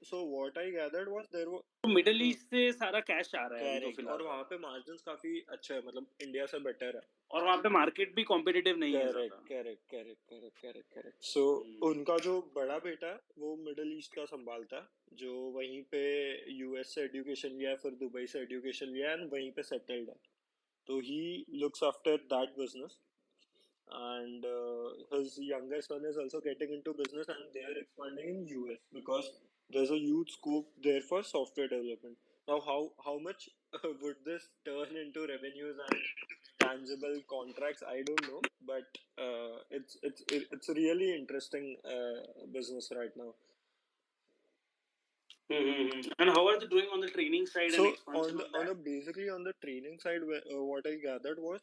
So what I gathered was there were तो middle east से सारा cash आ रहा है अभी तो correct, फिलहाल. और वहाँ पे मार्जिन्स काफी अच्छे है, मतलब इंडिया से बेटर है. और वहाँ पे मार्केट भी कॉम्पिटिटिव नहीं है करेक्ट ज्यादा. करेक्ट. सो उनका जो बड़ा बेटा है वो मिडिल ईस्ट का संभालता है, जो वहीं पे यूएस से एजुकेशन लिया है, फिर दुबई से एजुकेशन लिया है, एंड वहीं पे सेटल्ड है. तो he looks after that business, and his younger son is also getting into business, and they are expanding in US because there's a huge scope there for software development. Now how much would this turn into revenues and tangible contracts, I don't know, but it's a really interesting business right now. And how are they doing on the training side and So expansion on that? basically on the training side, what I gathered was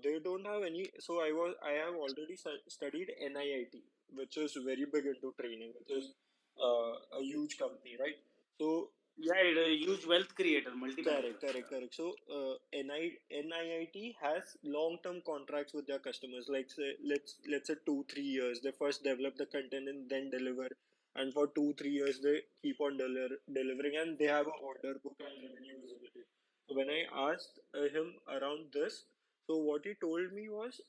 they don't have any. So I have already studied NIIT, which is very big into training, which is a huge company, right? So Yeah, it's a huge wealth creator, multiplier. correct. So NIIT has long-term contracts with their customers. Like say, let's say 2-3 years. They first develop the content and then deliver, and for 2-3 years they keep on delivering, and they have an order book and revenue visibility. So when I asked him around this, so what he told me was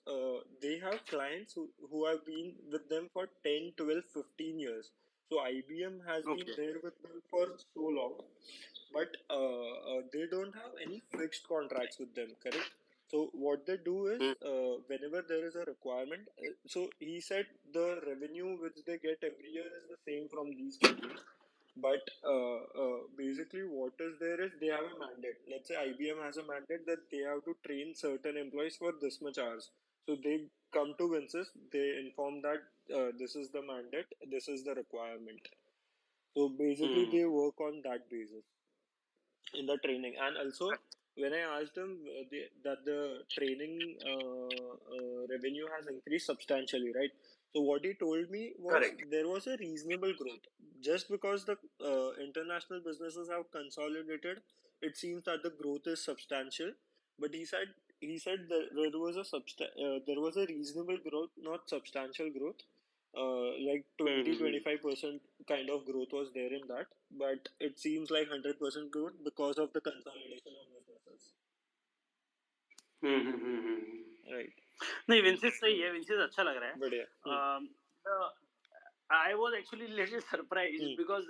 they have clients who have been with them for 10, 12, 15 years. So IBM has been Okay. there with them for so long, but they don't have any fixed contracts with them, correct? So what they do is whenever there is a requirement, so he said the revenue which they get every year is the same from these companies, but basically what is there is they have a mandate. Let's say IBM has a mandate that they have to train certain employees for this much hours. So they come to Vinces, they inform that this is the mandate, this is the requirement. So basically they work on that basis in the training. And also when I asked them that the training revenue has increased substantially, right? So what he told me was Correct. there was a reasonable growth just because the international businesses have consolidated. It seems that the growth is substantial, but he said that there was a reasonable growth, not substantial growth. Like 20-25% kind of growth was there in that, but it seems like 100% growth because of the consolidation of businesses. Right. नहीं विंसेस सही है, विंसेस अच्छा लग रहा है. बढ़िया. I was actually little surprised because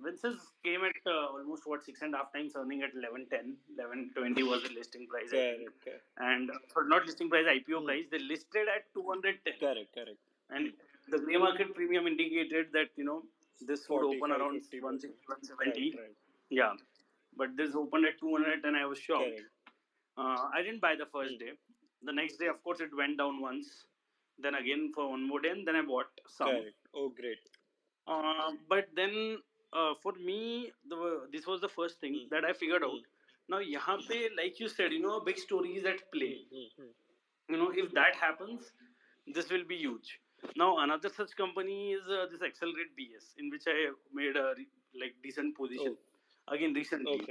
Vince's came at almost 6.5 times earning at 11.10, 11.20 was the listing price, I think. Correct. And not listing price, IPO price, they listed at 210. Correct. And the grey market premium indicated that, this would open 45, around 50%. 160, 170. Right. Yeah. But this opened at 200 and I was shocked. Correct. I didn't buy the first day. The next day, of course, it went down once. Then again for one more day, and then I bought some. Correct. Oh, great. But then for me, this was the first thing that I figured out. Now, यहाँ पे, like you said, a big story is at play. If that happens, this will be huge. Now, another such company is this Accelerate BS, in which I made a decent position. Again, recently.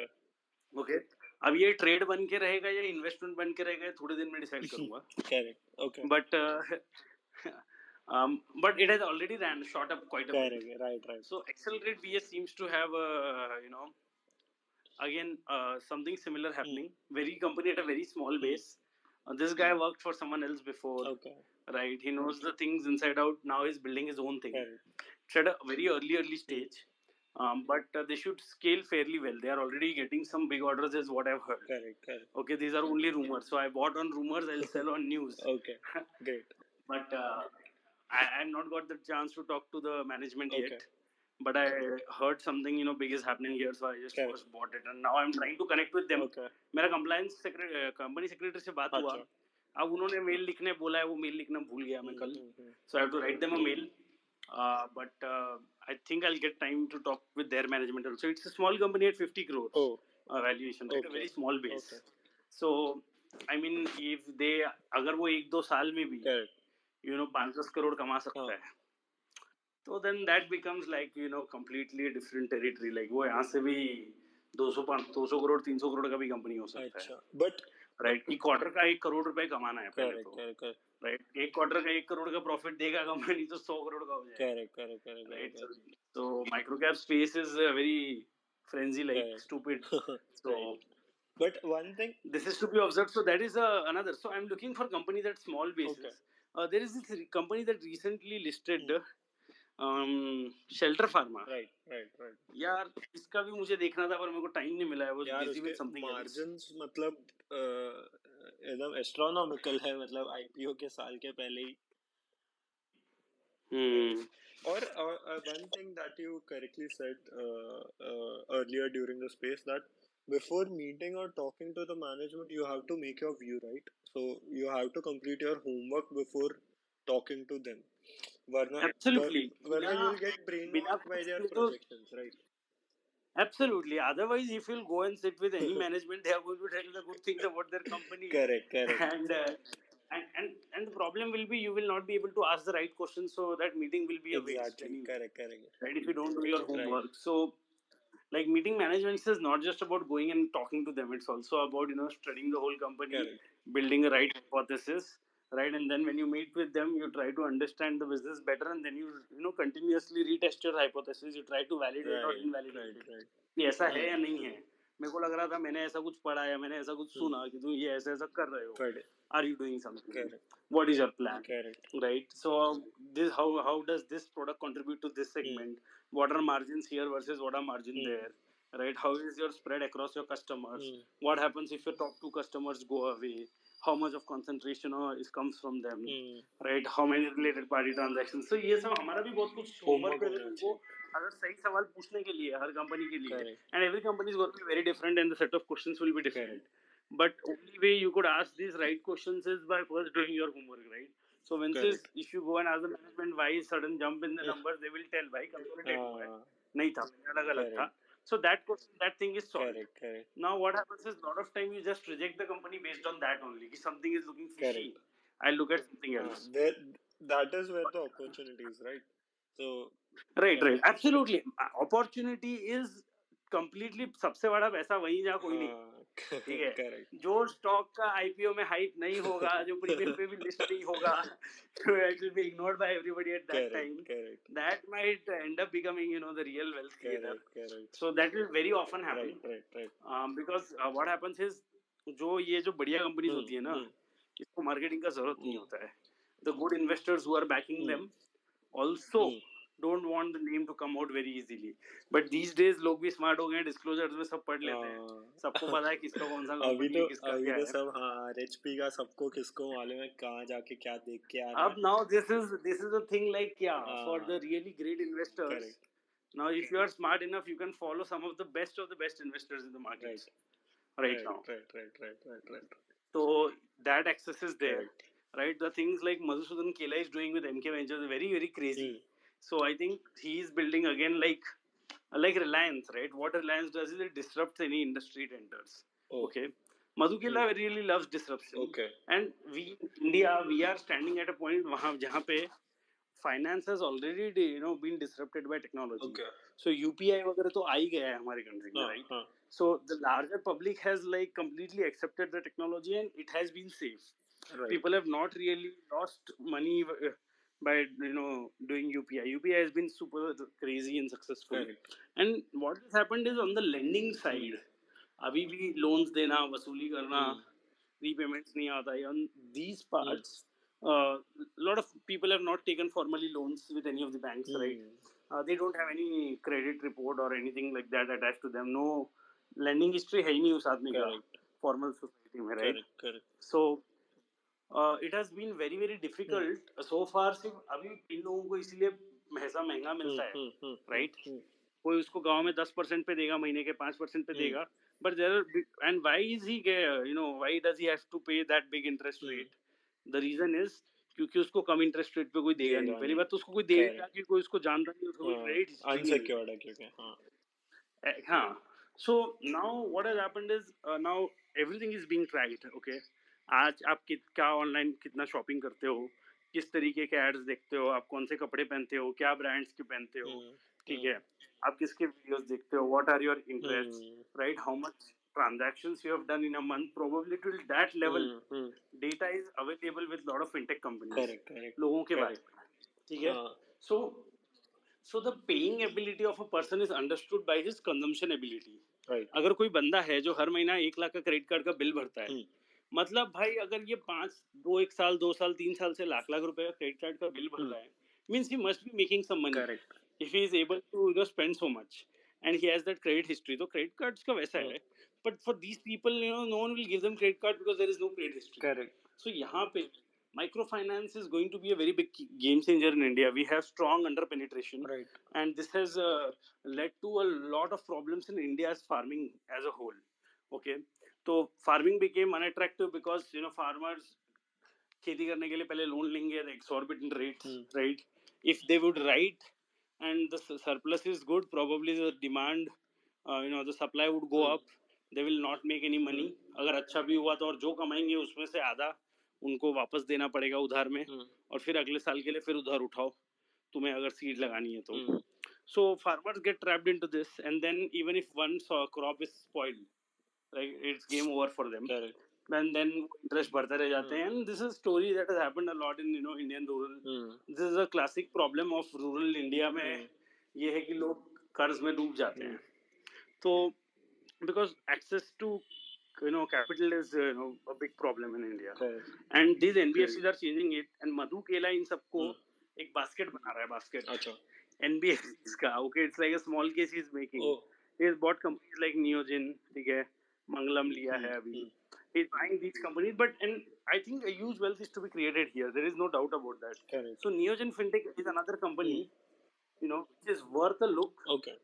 Okay. अब ये trade बन के रहेगा या investment बन के रहेगा, ये थोड़े दिन में डिसाइड करूंगा. Correct. Okay. But it has already shot up quite a bit. Right. So Accelerate BS seems to have again something similar happening. Very company at a very small base. This guy worked for someone else before. Okay. Right. He knows the things inside out. Now he's building his own thing. Correct. It's at a very early stage. But they should scale fairly well. They are already getting some big orders, is what I've heard. Correct. Okay, these are only rumors. So I bought on rumors, I'll sell on news. Okay. Great. But I have not got the chance to talk to the management yet. But I heard something, big is happening here, so I just first bought it. And now I'm trying to connect with them. Okay. मेरा compliance company secretary से बात हुआ. अब उन्होंने mail लिखने बोला है, वो मेल लिखना भूल गया मैं कल. So I have to write them a mail. But I think I'll get time to talk with their management also. It's a small company at 50 crores valuation, right? A very small base. So, I mean, if they, अगर वो 1-2 साल में भी, 5-10 करोड़ कमा सकता है, तो then that becomes like, completely different territory. Like वो यहाँ से भी 200 करोड़ 300 करोड़ का भी कंपनी हो सकता है. But राइट कि क्वार्टर का 1 करोड़ रुपए कमाना है पहले तो. राइट, एक क्वार्टर का 1 करोड़ का प्रॉफिट देगा कंपनी तो 100 करोड़ का हो जाएगा. correct. So micro cap space is very frenzy like stupid. So but one thing, this is to be observed. So that is another. So I'm looking for companies at small basis. There is this company that recently listed Shelter Pharma. Right. यार इसका भी मुझे देखना था पर मेरे को time नहीं मिला है. वो यार busy with उसके something else. मार्जिन्स मतलब एकदम एस्ट्रोनॉमिकल है, मतलब आईपीओ के साल के पहले ही. Or one thing that you correctly said earlier during the space, that before meeting or talking to the management, you have to make your view, right? So you have to complete your homework before talking to them. Absolutely. Varna you'll get बिना brainwashed by कुछ their भी तो projections, right? absolutely. Otherwise, if you'll go and sit with any management, they are going to tell you the good things about their company, Correct, and and the problem will be you will not be able to ask the right questions, so that meeting will be a waste exactly. anyway, Correct. right? If you don't do your Right. homework, so like meeting management is not just about going and talking to them. It's also about studying the whole company, Correct. building a right hypothesis, right? And then when you meet with them, you try to understand the business better, and then you continuously retest your hypothesis. You try to validate or invalidate it Right. कि ऐसा है या नहीं है. मेरे को लग रहा था मैंने ऐसा कुछ पढ़ा या मैंने ऐसा कुछ सुना कि तुम ये ऐसा ऐसा कर रहे हो. Are you doing something? Correct. What is your plan? Correct. Right. So this how does this product contribute to this segment? What are margins here versus what are margin there? Right. How is your spread across your customers? What happens if your top two customers go away? How much of concentration is comes from them? Right. How many related party transactions? So ये सब हमारा भी बहुत कुछ homework है उनको अगर सही सवाल पूछने के लिए हर कंपनी के लिए. And every company is going to be very different and the set of questions will be different. But only way you could ask these right questions is by first doing your homework, right? So when if you go and ask the management why sudden jump in the numbers, they will tell why consolidate हुआ है. नहीं था, अलग अलग था. So that question, that thing is solved. Correct. Now what happens is lot of time you just reject the company based on that only. If something is looking fishy, I'll look at something else. That is where the opportunity is, right? So right. Absolutely. Opportunity is completely सबसे बड़ा पैसा वहीं जहाँ कोई नहीं. ठीक है. जो स्टॉक का आईपीओ में हाइप नहीं होगा, जो प्रीमियम पे भी लिस्ट नहीं होगा, it will be ignored by everybody at that time. That might end up becoming the real wealth creator. So that will very often happen. Right. Because what happens is ये जो बढ़िया companies होती है ना, इसको marketing का जरूरत नहीं होता है. The good investors who are backing them also don't want the name to come out very easily. But these days लोग भी स्मार्ट हो गए हैं, डिस्क्लोजर्स में सब पढ़ लेते हैं, सबको पता है किसका कौन सा कंपनी है, किसका क्या है. सब एचपी का सबको किसको मालूम है कहाँ जाके क्या देख के आ रहा है. अब now this is a thing like for the really great investors. Now if you are smart enough, you can follow some of the best investors in the market right now. Right. So that access is there. Right, the things like Madhusudan Kela is doing with MK Ventures are very very crazy. So I think he is building again like Reliance, right? What Reliance does is it disrupts any industry it enters. Okay. Madhu Kela really loves disruption. And we in India, we are standing at a point जहाँ पे finance has already been disrupted by technology. So UPI वगैरह तो आ ही गया है हमारे country में, right? So the larger public has like completely accepted the technology and it has been safe. People have not really lost money by doing UPI. UPI has been super crazy and successful. And what has happened is on the lending side, अभी भी loans देना, वसूली करना, repayments नहीं आता है. On these parts, a lot of people have not taken formally loans with any of the banks, right? They don't have any credit report or anything like that attached to them. No lending history है ही नहीं उस आदमी का formal society में, right? So it has been very very difficult so far. सिर्फ अभी इन लोगों को इसलिए ऐसा महंगा मिलता है, right? कोई उसको गांव में 10% पे देगा, महीने के 5% पे देगा, but there are and why is he why does he have to pay that big interest rate? The reason is क्योंकि उसको कम इंटरेस्ट रेट पे कोई देगा नहीं. पहली बात तो उसको कोई देगा कि कोई उसको जानता नहीं, उसको कोई क्रेडिट हिस्ट्री नहीं अनसिक्योर्ड है क्योंकि हाँ. So now what has happened is now everything is being tracked. Okay, आज आप क्या ऑनलाइन कितना शॉपिंग करते हो, किस तरीके के एड्स देखते हो, आप कौन से कपड़े पहनते हो, क्या ब्रांड्स के पहनते हो, ठीक है, आप किसके वीडियोस देखते हो, what are your interest, right, how much transactions you have done in a month, probably till that level data is available with lot of fintech companies. Correct. लोगों के बारे में, ठीक है. So the paying ability of a person is understood by his consumption ability. अगर कोई बंदा है जो हर महीना 1 लाख का क्रेडिट कार्ड का बिल भरता है, मतलब भाई अगर ये 1 साल 2 साल 3 साल से लाख रुपए का क्रेडिट कार्ड का बिल भर रहा है, means he must be making some money. If he is able to spend so much and he has that credit history, तो credit cards का वैसा है. But for these people, no one will give them credit card because there is no credit history. So यहाँ पे microfinance is going to be a very big game changer in India. We have strong under penetration, and this has led to a lot of problems in India's farming as a whole. Okay, so farming became unattractive because farmers खेती करने के लिए पहले loan लेंगे at exorbitant rates, right? if they would write and the surplus is good, probably the demand, the supply would go up. They will not make any money. अगर अच्छा भी हुआ तो और जो कमाएंगे उसमें से आधा उनको वापस देना पड़ेगा उधार में, और फिर अगले साल के लिए फिर उधार उठाओ तुम्हें अगर सीड लगानी है तो. So farmers get trapped into this, and then even if one crop is spoiled, like it's game over for them. Correct. And then interest बढ़ते रह जाते हैं. And this is a story that has happened a lot in Indian rural. This is a classic problem of rural India में. ये है कि लोग कर्ज में डूब जाते हैं. तो because access to capital is a big problem in India. Correct. And these NBFCs are changing it. And Madhu Kela इन सबको एक basket बना रहा है. Basket. अच्छा. NBFCs का. Okay, it's like a small case he's making. Oh. He's bought companies like Neogen, ठीक है, Mangalam लिया है अभी. He's buying these companies, and I think a huge wealth is to be created here. There is no doubt about that. Correct. So Neogen Fintech is another company, which is worth a look. Okay.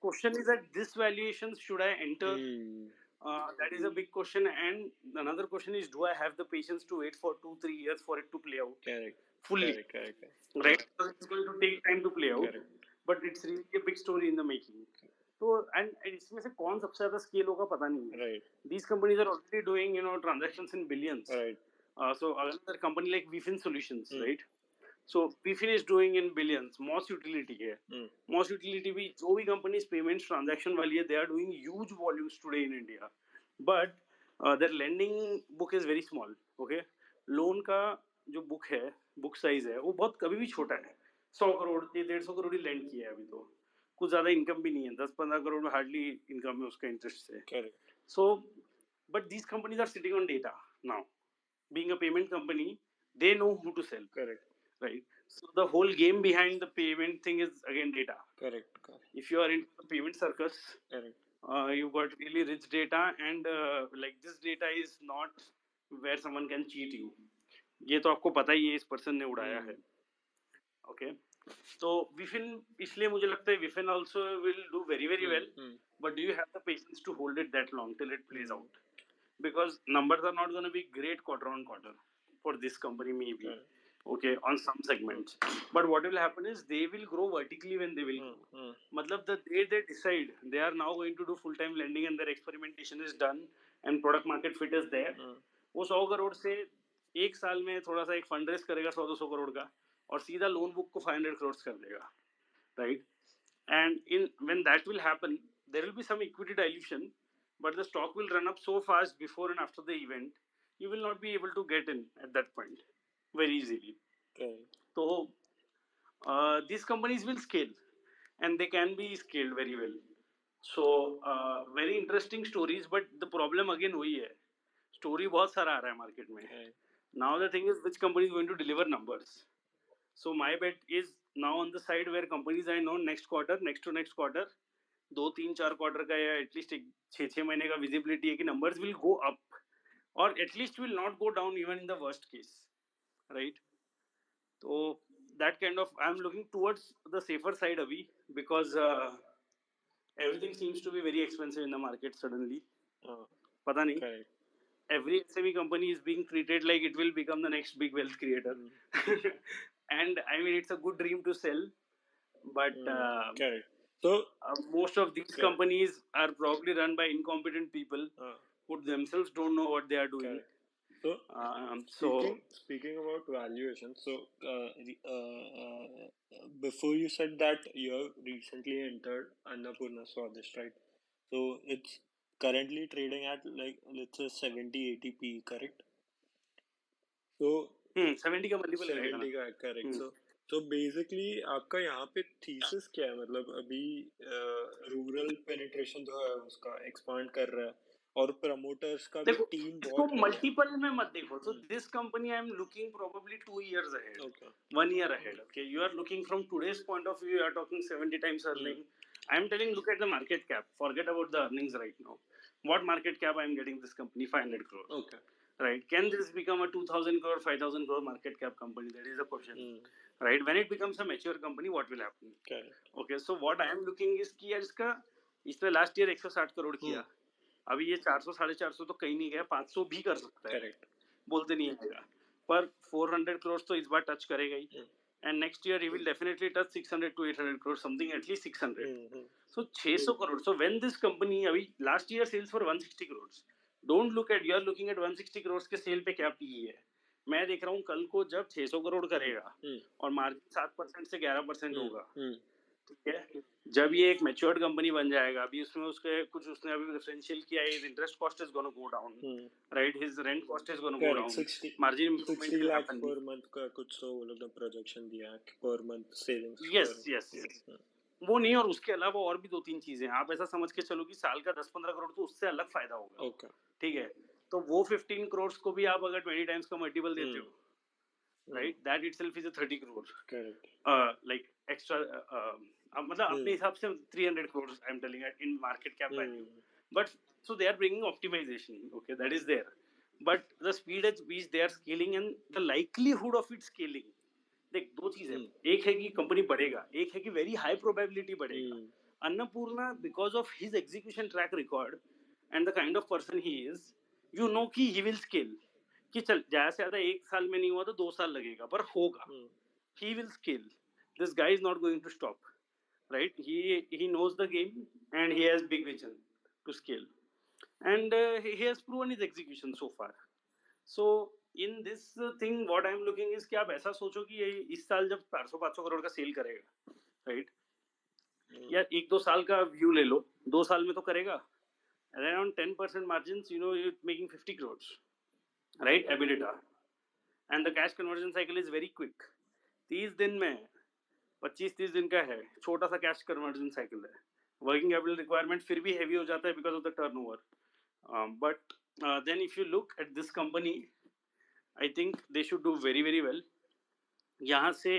Question is at this valuations, should I enter? That is a big question. And another question is, do I have the patience to wait for 2-3 years for it to play out? Correct. Fully. Correct. Right? So it's going to take time to play out. Correct. But it's really a big story in the making. तो and इसमें से कौन सबसे ज़्यादा scale होगा पता नहीं है. Right. These companies are already doing transactions in billions. Right. So another company like Wifin Solutions, right? So Wifin is doing in billions. Moss Utility है. Moss Utility भी जो भी companies payments transaction वाली है, they are doing huge volumes today in India. But their lending book is very small. Okay, loan का जो book है, book size है, वो बहुत कभी भी छोटा है. 100 करोड़ 150 करोड़ ही lend किया है अभी तो. कुछ ज्यादा इनकम भी नहीं है. 10-15 करोड़ में हार्डली इनकम है उसका इंटरेस्ट से. Correct. So but these companies are sitting on data now. Being a payment company, they know who to sell. Correct. Right. So the whole game behind the payment thing is again data. Correct. If you are into the payment circus, Correct. You got really rich data, and like this data is not where someone can cheat you. ये तो आपको पता ही है, इस person ने उड़ाया है. Okay. So Wifin, इसलिए मुझे लगता है Wifin also will do very very well. But do you have the patience to hold it that long till it plays out? Because numbers are not going to be great quarter on quarter for this company maybe. Okay, on some segments. But what will happen is they will grow vertically when they will grow. मतलब the day they decide they are now going to do full time lending and their experimentation is done and product market fit is there. वो 100 करोड़ से एक साल में थोड़ा सा एक fund raise करेगा 100-200 करोड़ का और सीधा लोन बुक को 500 करोड़ कर देगा. Right? And when that will happen, there will be some equity dilution, but the stock will run up so fast before and after the event, you will not be able to get in at that point very easily. Okay. So these companies will scale, and they can be scaled very well. So very interesting stories, but the problem again वही है, story बहुत सारा आ रहा है market में. Now the thing is, which company is going to deliver numbers? So my bet is now on the side where companies I know next to next quarter, 2-3-4 quarter का या at least 6 महीने का visibility है कि numbers will go up or at least will not go down even in the worst case, right? So that kind of, I'm looking towards the safer side abhi, because everything seems to be very expensive in the market suddenly. पता नहीं. Correct. Every SME company is being treated like it will become the next big wealth creator. And I mean, it's a good dream to sell, but Correct. So most of these companies are probably run by incompetent people who themselves don't know what they are doing. Correct. So speaking about valuation, so before you said that you have recently entered Annapurna Swadhisht, right? So it's currently trading at like let's say 70-80 P, correct? So 70 का multiple 70 का correct. So basically आपका यहाँ पे thesis क्या है? मतलब अभी rural penetration जो है उसका expand कर रहा है और promoters का भी team बहुत है. multiple में मत देखो. So this company I am looking probably 2 years ahead. Okay. 1 year ahead. Okay, you are looking from today's point of view. You are talking 70 times earning. I am telling, look at the market cap. Forget about the earnings right now. What market cap I am getting this company? 500 crore. Okay. Right? Can this become a 2,000 crore, 5,000 crore market cap company? That is the question. Right? When it becomes a mature company, what will happen? Okay. So what I am looking is कि इसका इसने last year 160 crore किया. अभी ये 400-450 तो कहीं नहीं गया, 500 भी कर सकता है. बोलते नहीं आएगा, पर 400 करोड़ तो इस बार टच करेगा ही. and next year he will definitely touch 600 to 800 crores, something at least 600. So 600 crores. So when this company, अभी last year sales for 160 crores. Don't look at, you are looking at 160 crores के cell पे क्या PE है. मैं देख रहा हूँ कल को जब 600 करोड़ करेगा और मार्जिन 7% से 11% होगा, ठीक है, जब ये एक मैच्योर्ड कंपनी बन जाएगा, अभी उसमें उसके कुछ उसने अभी डिफरेंशियल किया है, interest cost is gonna go down, right, his rent cost is gonna go down, margin improvement 60 lakh per month का कुछ तो वो लोग ने प्रोजेक्शन दिया है per month savings. Yes yes yes, वो नहीं, और उसके अलावा और भी 2-3 चीजें आप ऐसा समझ के चलो कि साल का 10-15 करोड़ तो उससे अलग फायदा होगा. ओके, ठीक है, तो वो 15 करोड़ को भी आप अगर 20 टाइम्स का मल्टीपल देते हो, right, that itself is a 30 crore. Correct. Like extra, मतलब अपने हिसाब से 300 crore I am telling in market cap value, but so they are bringing optimisation, okay, that is there, but the speed at which they are scaling and the likelihood of it scaling. देख, दो चीजें, एक है कि company बढ़ेगा, एक है कि वेरी हाई प्रोबेबिलिटी बढ़ेगा. Annapurna, because of his execution track record and the kind of person he is, you know कि ही विल स्केल, कि चल ज्यादा से ज्यादा 1 साल में नहीं हुआ तो 2 साल लगेगा, पर होगा. He will scale. This guy is not going to stop, right? He knows the game and he has big vision to scale, and he has proven his execution so far. So in this thing, what I am looking is कि आप ऐसा सोचो कि ये इस साल जब 400-500 करोड़ का सेल करेगा, right? यार 1-2 साल का व्यू ले लो, 2 साल में तो करेगा around 10% margins, you know, you're making 50 crores, right, EBITDA, and the cash conversion cycle is very quick. 30 दिन में 25-30 दिन का है, छोटा सा कैश कन्वर्जन साइकिल है. वर्किंग कैपिटल रिक्वायरमेंट फिर भी हैवी हो जाता है because of the turnover, but then if you look at this company, I think they should do very very well. यहाँ से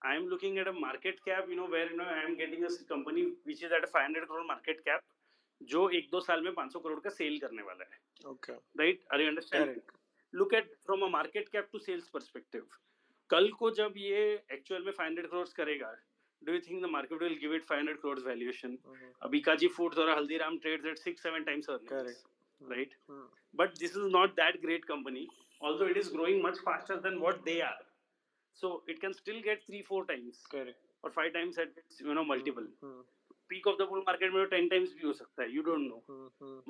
I am looking at a market cap, you know, where, you know, I am getting a company which is at 500 crore market cap, जो 1-2 साल में 500 करोड़ का cell करने वाला है. Okay, right, are you understand? Look at from a market cap to sales perspective. कल को जब ये एक्चुअल में 500 करोड़ करेगा, do you think the market will give it 500 crore valuation? अभी काजी फूड्स और Haldiram trades at 6-7 times earnings, right? But this is not that great company, although it is growing much faster than what they are. So it can still get 3-4 times, correct, or 5 times at its, you know, multiple. Peak of the bull market में 10 times भी हो सकता है, you don't know.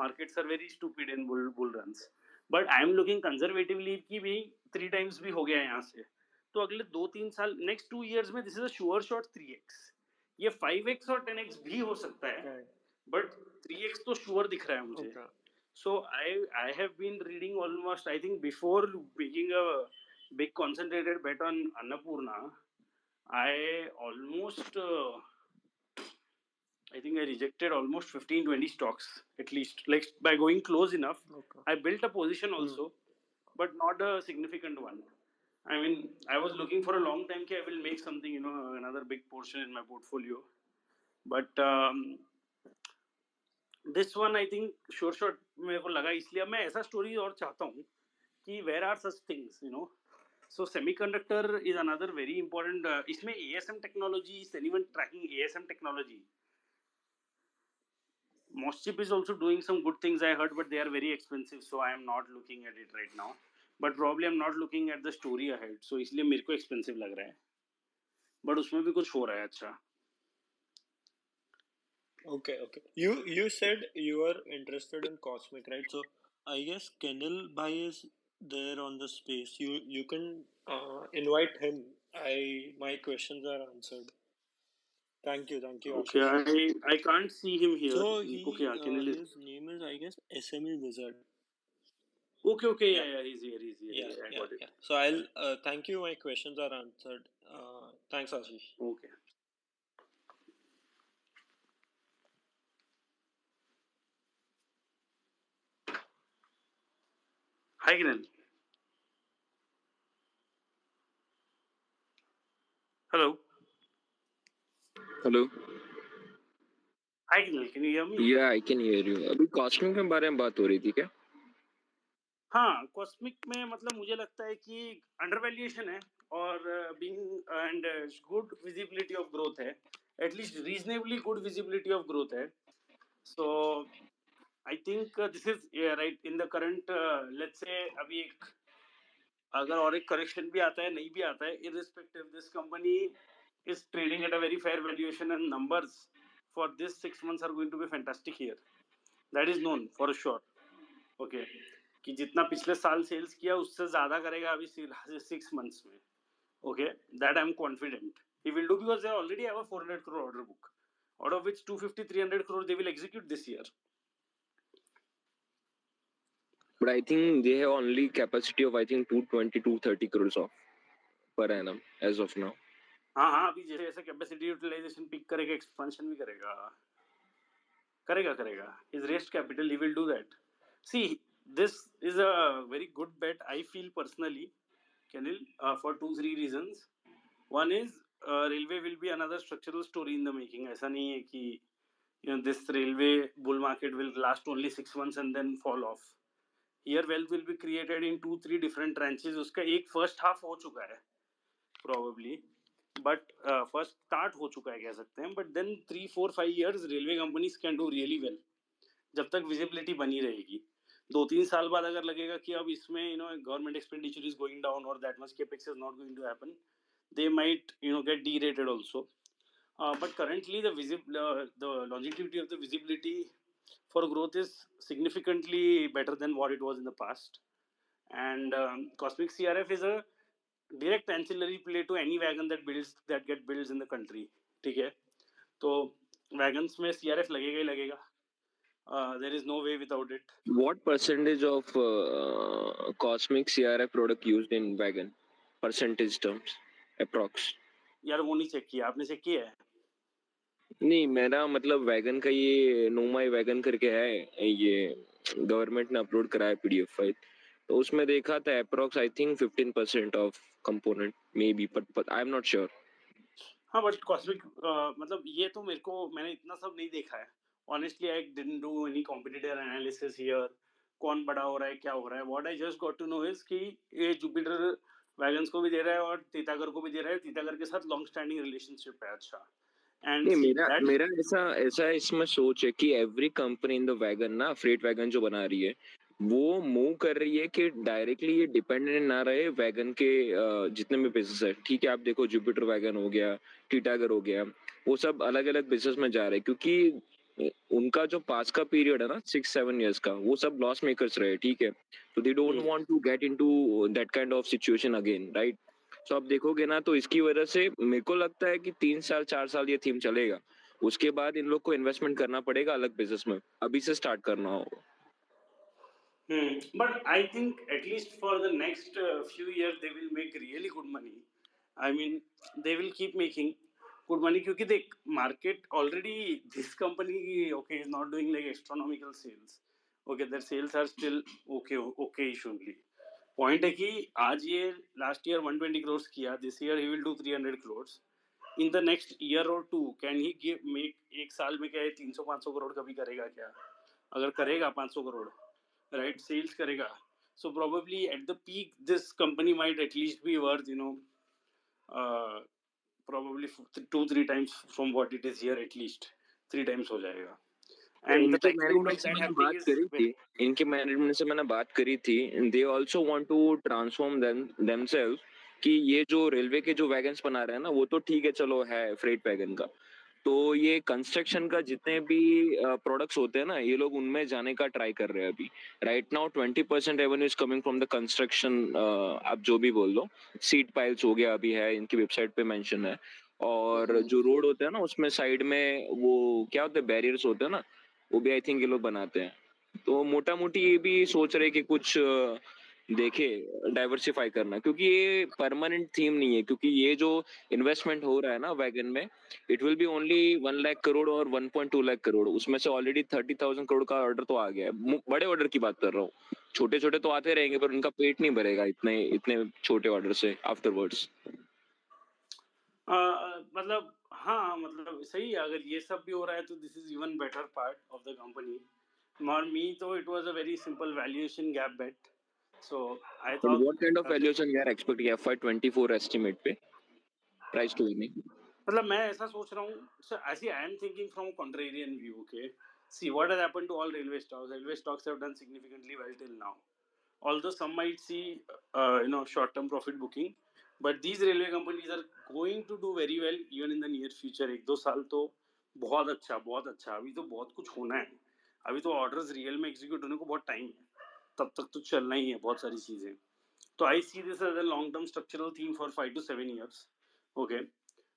Markets are very stupid in bull runs. But I am looking conservatively कि भी 3 times भी हो गया यहाँ से, तो अगले 2-3 साल, next 2 years में this is a sure shot 3x. ये 5x और 10x भी हो सकता है, but 3x तो sure दिख रहा है मुझे. So I have been reading almost, I think before making a big concentrated bet on Annapurna, I almost I think I rejected almost 15-20 stocks at least, like by going close enough. I built a position also, but not a significant one. I mean, I was looking for a long time कि I will make something, you know, another big portion in my portfolio. But this one I think sure shot मेरे को लगा, इसलिए मैं ऐसा story और चाहता हूँ कि where are such things, you know. So semiconductor is another very important. इसमें ASM technology, is anyone tracking ASM technology? Moschip is also doing some good things I heard, but they are very expensive, so I am not looking at it right now. But probably I'm not looking at the story ahead, so इसलिए मेरे को expensive लग रहा है. But उसमें भी कुछ हो रहा है अच्छा. Okay. You said you are interested in Cosmic, right? So I guess Kenil Bhai is there on the space. You can invite him. My questions are answered. Thank you, Okay, Ashish. I can't see him here. So Okay, Kenil is. his name is, I guess, SME Wizard. Okay, yeah, he's here. Yeah, I got it. So I'll thank you. My questions are answered. Thanks, Ashish. Okay. Hi, Kenil. Hello. Hello. Hi, Kenil. Can you hear me? या I can hear you. अभी cosmic के बारे में बात हो रही थी क्या? हाँ, कॉस्मिक में मतलब मुझे लगता है कि अंडर वैल्यूएशन है और being and good visibility of growth है, at least reasonably good visibility of growth है. So I think this is right in the current, let's say अभी एक अगर और एक करेक्शन भी आता है नहीं भी आता है, irrespective, this company is trading at a very fair valuation and numbers for this 6 months are going to be fantastic here. That is known for sure. Okay, कि जितना पिछले साल सेल्स किया उससे ज्यादा करेगा अभी 6 months में. Okay, that I'm confident he will do, because they already have a 400 crore order book, out of which 250-300 crore they will execute this year. But I think they have only capacity of I think 220-230 crores of per annum as of now. हाँ, अभी जैसे ऐसे capacity utilisation pick करेगा, expansion भी करेगा. His raised capital, he will do that. See, this is a very good bet, I feel personally, Kenil, for 2-3 reasons. One is railway will be another structural story in the making. ऐसा नहीं है कि this railway bull market will last only 6 months and then fall off. Here wealth will be created in 2-3 different tranches. उसका एक first half हो चुका है probably, but first start हो चुका है कह सकते हैं, but then 3-4-5 years railway companies can do really well जब तक विजिबिलिटी बनी रहेगी. 2-3 साल बाद अगर लगेगा कि अब इसमें government expenditure is going down और that much capex is not going to happen, they might get derated also. But currently the longevity of the visibility for growth is significantly better than what it was in the past. And Cosmic CRF is a direct ancillary play to any wagon that get built in the country. ठीक है, तो wagons में CRF लगेगा ही लगेगा. There is no way without it. What percentage of Cosmic CRF product used in wagon? Percentage terms, approx. यार वो नहीं check किया, आपने चेक किया है? नहीं, मेरा मतलब वैगन का ये नो माई वैगन करके है, ये गवर्नमेंट ने अपलोड कराया पीडीएफ फाइल, तो उसमें देखा था approx I think 15% of component may be, but I am not sure. हाँ, बट कॉस्मिक मतलब ये तो मैंने इतना सब नहीं देखा है honestly. I didn't do any competitor analysis here, कौन बड़ा हो रहा है क्या हो रहा है. What I just got to know is कि ये जुपिटर वैगन्स को भी दे रहा है और तीतागर को भी दे रहा है. तीतागर के साथ लॉन्ग स्टैंडिंग रिलेशनशिप है. अच्छा, एंड नहीं, सी मेरा दैट. मेरा ऐसा ऐसा इसमें सोच है कि every company in the wagon ना, फ्रेट वैगन जो बना रही है वो मूव कर रही है कि डायरेक्टली ये डिपेंडेंट ना रहे वैगन के जितने भी बिजनेस है. ठीक है, आप देखो जुपिटर वैगन हो गया, टीटागर हो गया, वो सब अलग अलग बिजनेस में जा रहे हैं क्योंकि उनका जो पास का पीरियड है ना 6-7 years का, वो सब लॉस मेकर्स रहे. ठीक है, तो they don't want to get into that kind of situation again, right? तो आप देखोगे ना, तो इसकी वजह से मेरे को लगता है कि 3-4 साल ये थीम चलेगा. उसके बाद इन लोग को इन्वेस्टमेंट करना पड़ेगा अलग बिजनेस में, अभी से स्टार्ट करना होगा. But I think at least for the next few years they will make really good money. I mean, they will keep making good money क्योंकि देख market already this company okay is not doing like astronomical sales. Okay, their sales are still okay-ish only. Point है कि आज ये last year 120 crores किया, this year he will do 300 crores. In the next year or two, can he make एक साल में क्या है 300-500 करोड़ कभी करेगा क्या? अगर करेगा 500 crore, right, sales karega, so probably at the peak this company might at least be worth uh, probably 2-3 times from what it is here. At least 3 times ho jayega, and the इनके likelihood मैनेजमेंट of से that मैंने happening बात is करी थी, इनके management से मैंने बात करी थी. They also want to transform themselves कि ये जो रेलवे के जो वैगन्स बना रहे हैं ना, वो तो ठीक है, चलो है फ्रेट वैगन का, तो ये कंस्ट्रक्शन का जितने भी प्रोडक्ट्स होते हैं ना, ये लोग उनमें जाने का ट्राई कर रहे हैं अभी. Right now 20% revenue is coming from the construction. आप जो भी बोल लो, सीट पाइल्स हो गया, अभी है इनकी वेबसाइट पे मेंशन है. और जो रोड होते हैं ना, उसमें साइड में वो क्या होते हैं, बैरियर्स होते हैं ना, वो भी आई थिंक ये लोग बनाते हैं. तो मोटा मोटी ये भी सोच रहे कि कुछ देखे डाइवर्सिफाई करना, क्योंकि ये परमानेंट थीम नहीं है. क्योंकि ये जो इन्वेस्टमेंट हो रहा है ना वैगन में, it will be only 1 lakh crore और 1.2 लाख करोड़. उसमें से ऑलरेडी 30,000 करोड़ का ऑर्डर तो आ गया है. बड़े ऑर्डर की बात कर रहा हूँ, छोटे छोटे तो आते रहेंगे पर उनका पेट नहीं भरेगा इतने इतने छोटे ऑर्डर से आफ्टरवर्ड्स. मतलब हाँ, मतलब सही है. अगर ये सब भी हो रहा है तो this is even better part of the company. For me तो it was a very simple valuation gap bet, so I But thought. what kind of valuation you are expecting FY24 estimate पे price to earning? मतलब मैं ऐसा सोच रहा हूँ, ऐसी I am thinking from contrarian view. Okay, see what has happened to all railway stocks. Railway stocks have done significantly well till now. although some might see short term profit booking, but these railway companies are going to do very well even in the near future. एक दो साल तो बहुत अच्छा, बहुत अच्छा। अभी तो बहुत कुछ होना है, अभी तो ऑर्डर्स रियल में एग्जीक्यूट होने को बहुत टाइम है, तब तक तो चलना ही है बहुत सारी चीजें। तो I see this as a long term structural theme for 5 to 7 years। Okay,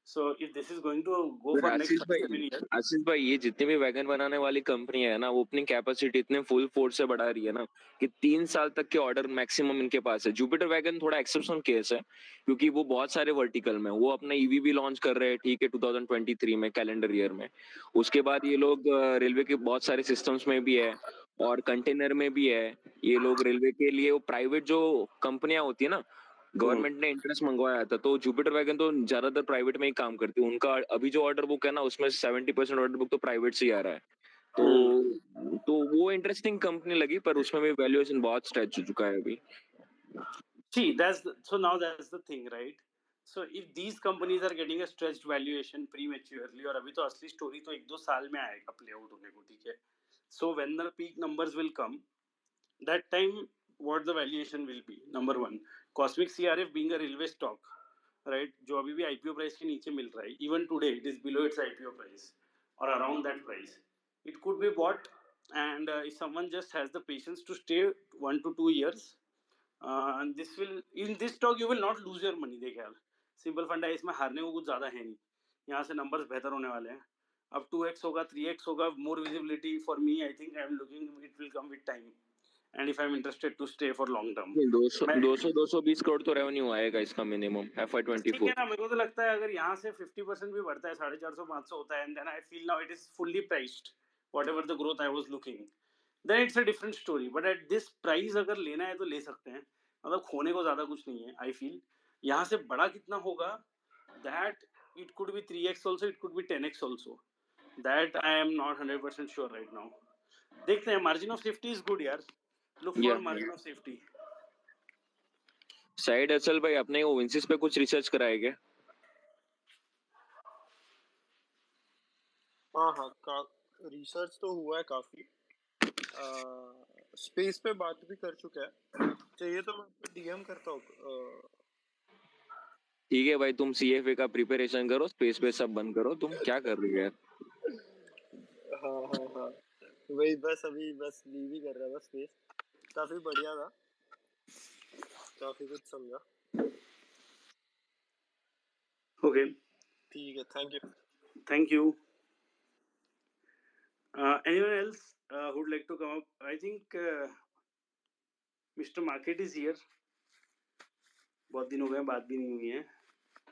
so if this is going to go पर for next 5 to 7 years। Ashish भाई ये जितनी भी वैगन बनाने वाली कंपनी है ना, वो अपनी कैपेसिटी इतने फुल फोर्स से बढ़ा रही है ना कि 3 साल तक के ऑर्डर मैक्सिमम इनके पास है। जुपिटर वैगन थोड़ा एक्सेप्शनल केस है क्योंकि वो बहुत सारे वर्टिकल में, वो अपना ईवी भी लॉन्च कर रहे हैं, ठीक है, 2023 में, कैलेंडर ईयर में। उसके बाद ये लोग रेलवे के बहुत सारे सिस्टम्स में भी है और कंटेनर में भी है। ये लोग रेलवे के लिए वो प्राइवेट जो कंपनियां होती है ना, गवर्नमेंट ने इंटरेस्ट मंगवाया था, तो जुपिटर वैगन तो ज्यादातर प्राइवेट में ही काम करती है। उनका अभी जो ऑर्डर बुक है ना, उसमें 70% ऑर्डर बुक तो प्राइवेट से ही आ रहा है। तो वो इंटरेस्टिंग कंपनी लगी, पर उसमें भी वैल्यूएशन बहुत स्ट्रेच हो चुका है अभी। See, now that's the thing, right? So if these companies are getting a stretched valuation prematurely, और अभी तो असली स्टोरी तो एक दो साल में आएगा प्ले आउट होने को, ठीक है? So when the peak numbers will come, that time what the valuation will be? Number one, Cosmic CRF being a railway stock, right? जो अभी भी IPO प्राइस के नीचे मिल रहा है, even today it is below its IPO price or around that price. It could be bought, and if someone just has the patience to stay 1 to 2 years, and this will, in this stock you will not lose your money। देख यार, simple फंडा है, इसमें हारने को कुछ ज़्यादा है नहीं, यहाँ से नंबर्स बेहतर होने वाले हैं। अब 2x होगा, 3x होगा, more visibility for me. I think I am looking it will come with time, and if I am interested to stay for long term. 220 crore तो रेवेन्यू आएगा इसका मिनिमम ठीक है FY24। ना, मेरे को तो लगता है अगर यहाँ से 50% भी बढ़ता है, 450-500 होता है, and then I feel now it is fully priced, whatever the growth I was looking, then it's a different story. But at this price अगर लेना है तो ले सकते हैं, मतलब खोने को ज्यादा कुछ नहीं है। आई फील यहाँ से बड़ा कितना होगा, that it could be 3x also, it could be 10x also, that I am not 100% sure right now. देखते हैं, margin of safety is good यार, लुक या for margin of safety. Side असल भाई, अपने वो विंसिस पे कुछ रिसर्च कराएगा? हाँ हाँ, रिसर्च तो हुआ है काफी। स्पेस पे बात भी कर चुका है, चाहिए तो मैं आपको DM करता हूँ। ठीक है भाई, तुम CFA का प्रिपरेशन करो, स्पेस पे सब बंद करो, तुम क्या कर रही हो यार? हाँ हाँ हाँ, वही बस अभी बस लीव ही कर रहा था स्पेस। काफी बढ़िया था, काफी कुछ समझा। ओके, ठीक है, thank you. Thank you. Anyone else who would like to come up? I think Mr. Market is here. बहुत दिन हो गए, बात भी नहीं हुई है।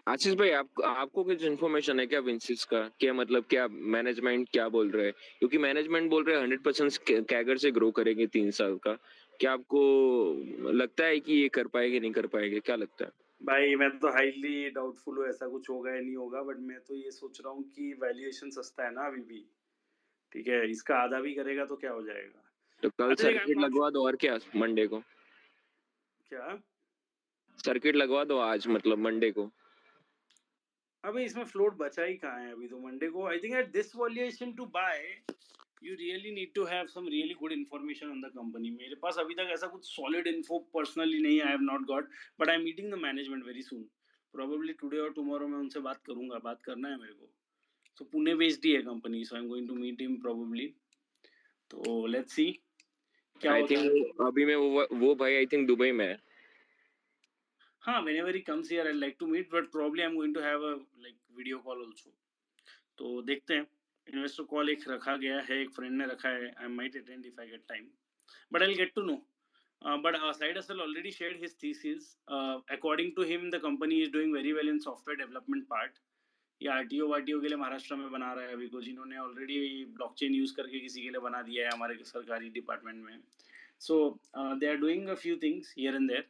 आशीष भाई, आपको कुछ इन्फॉर्मेशन है क्या विंसिस का? क्या मतलब, क्या मैनेजमेंट क्या बोल रहे हैं? क्योंकि मैनेजमेंट बोल रहे हैं 100% कैगर से ग्रो करेंगे 3 साल का। क्या आपको लगता है कि ये कर पाएंगे, नहीं कर पाएंगे? क्या लगता है भाई मैं तो हाईली डाउटफुल हूँ ऐसा कुछ होगा या नहीं होगा, बट मैं तो ये सोच रहा हूँ कि वैल्यूएशन सस्ता है ना अभी भी, ठीक है, इसका आधा भी करेगा तो क्या हो जाएगा। तो कल अच्छा देख, आई सर्किट एम नॉट, लगवा दो, और क्या मंडे को क्या सर्किट लगवा दो आज, मतलब मंडे को। अबे इसमें फ्लोट बचा ही कहाँ है अभी तो मंडे को। I think at this valuation to buy you really need to have some really good information on the company. मेरे पास अभी तक ऐसा कुछ सॉलिड इन्फो पर्सनली नहीं, I have not got, but I am meeting the management very soon, probably today और tomorrow मैं उनसे बात करूंगा, बात करना है मेरे को। तो पुणे बेस्ड ही है company, so I am going to meet him probably. तो लेट्स सी क्या आई होता है। थिंक अभी में वो भाई आई थिंक दुबई में है। हाँ, whenever he comes here I'd like to meet, but probably I'm going to have a like video call also। तो देखते हैं, इन्वेस्टर कॉल एक रखा गया है, एक फ्रेंड ने रखा है, I might attend if I get time, but I will get to know. But Said Asal already shared his thesis. According to him, the company is doing very well in software development part। या RTO वारटीओ के लिए महाराष्ट्र में बना रहा है अभी कुछ, इन्होंने ऑलरेडी ब्लॉकचेन यूज करके किसी के लिए बना दिया है हमारे सरकारी डिपार्टमेंट में। So they are doing a few things here and there,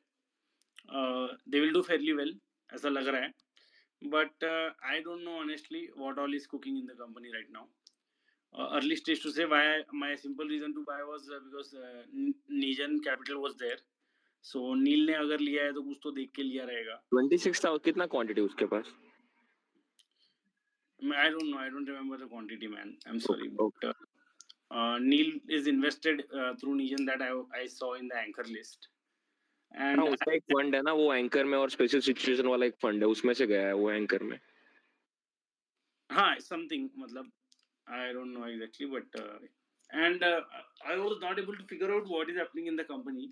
they will do fairly well ऐसा लग रहा है, but I don't know honestly what all is cooking in the company right now। Early stage to say why, my simple reason to buy was because Nijan capital was there, so नील ने अगर लिया है तो कुछ तो देख के लिया रहेगा। 26,000 कितना क्वांटिटी उसके पास? I don't know, I don't remember the quantity man, I'm sorry, Okay. but Neil is invested through Nijan that I saw in the anchor list। And उसका एक फंड है ना, वो एंकर में, और स्पेशल सिचुएशन वाला एक फंड है, उसमें से गया है वो एंकर में. हाँ, समथिंग, मतलब I don't know exactly, but and I was not able to figure out what is happening in the company,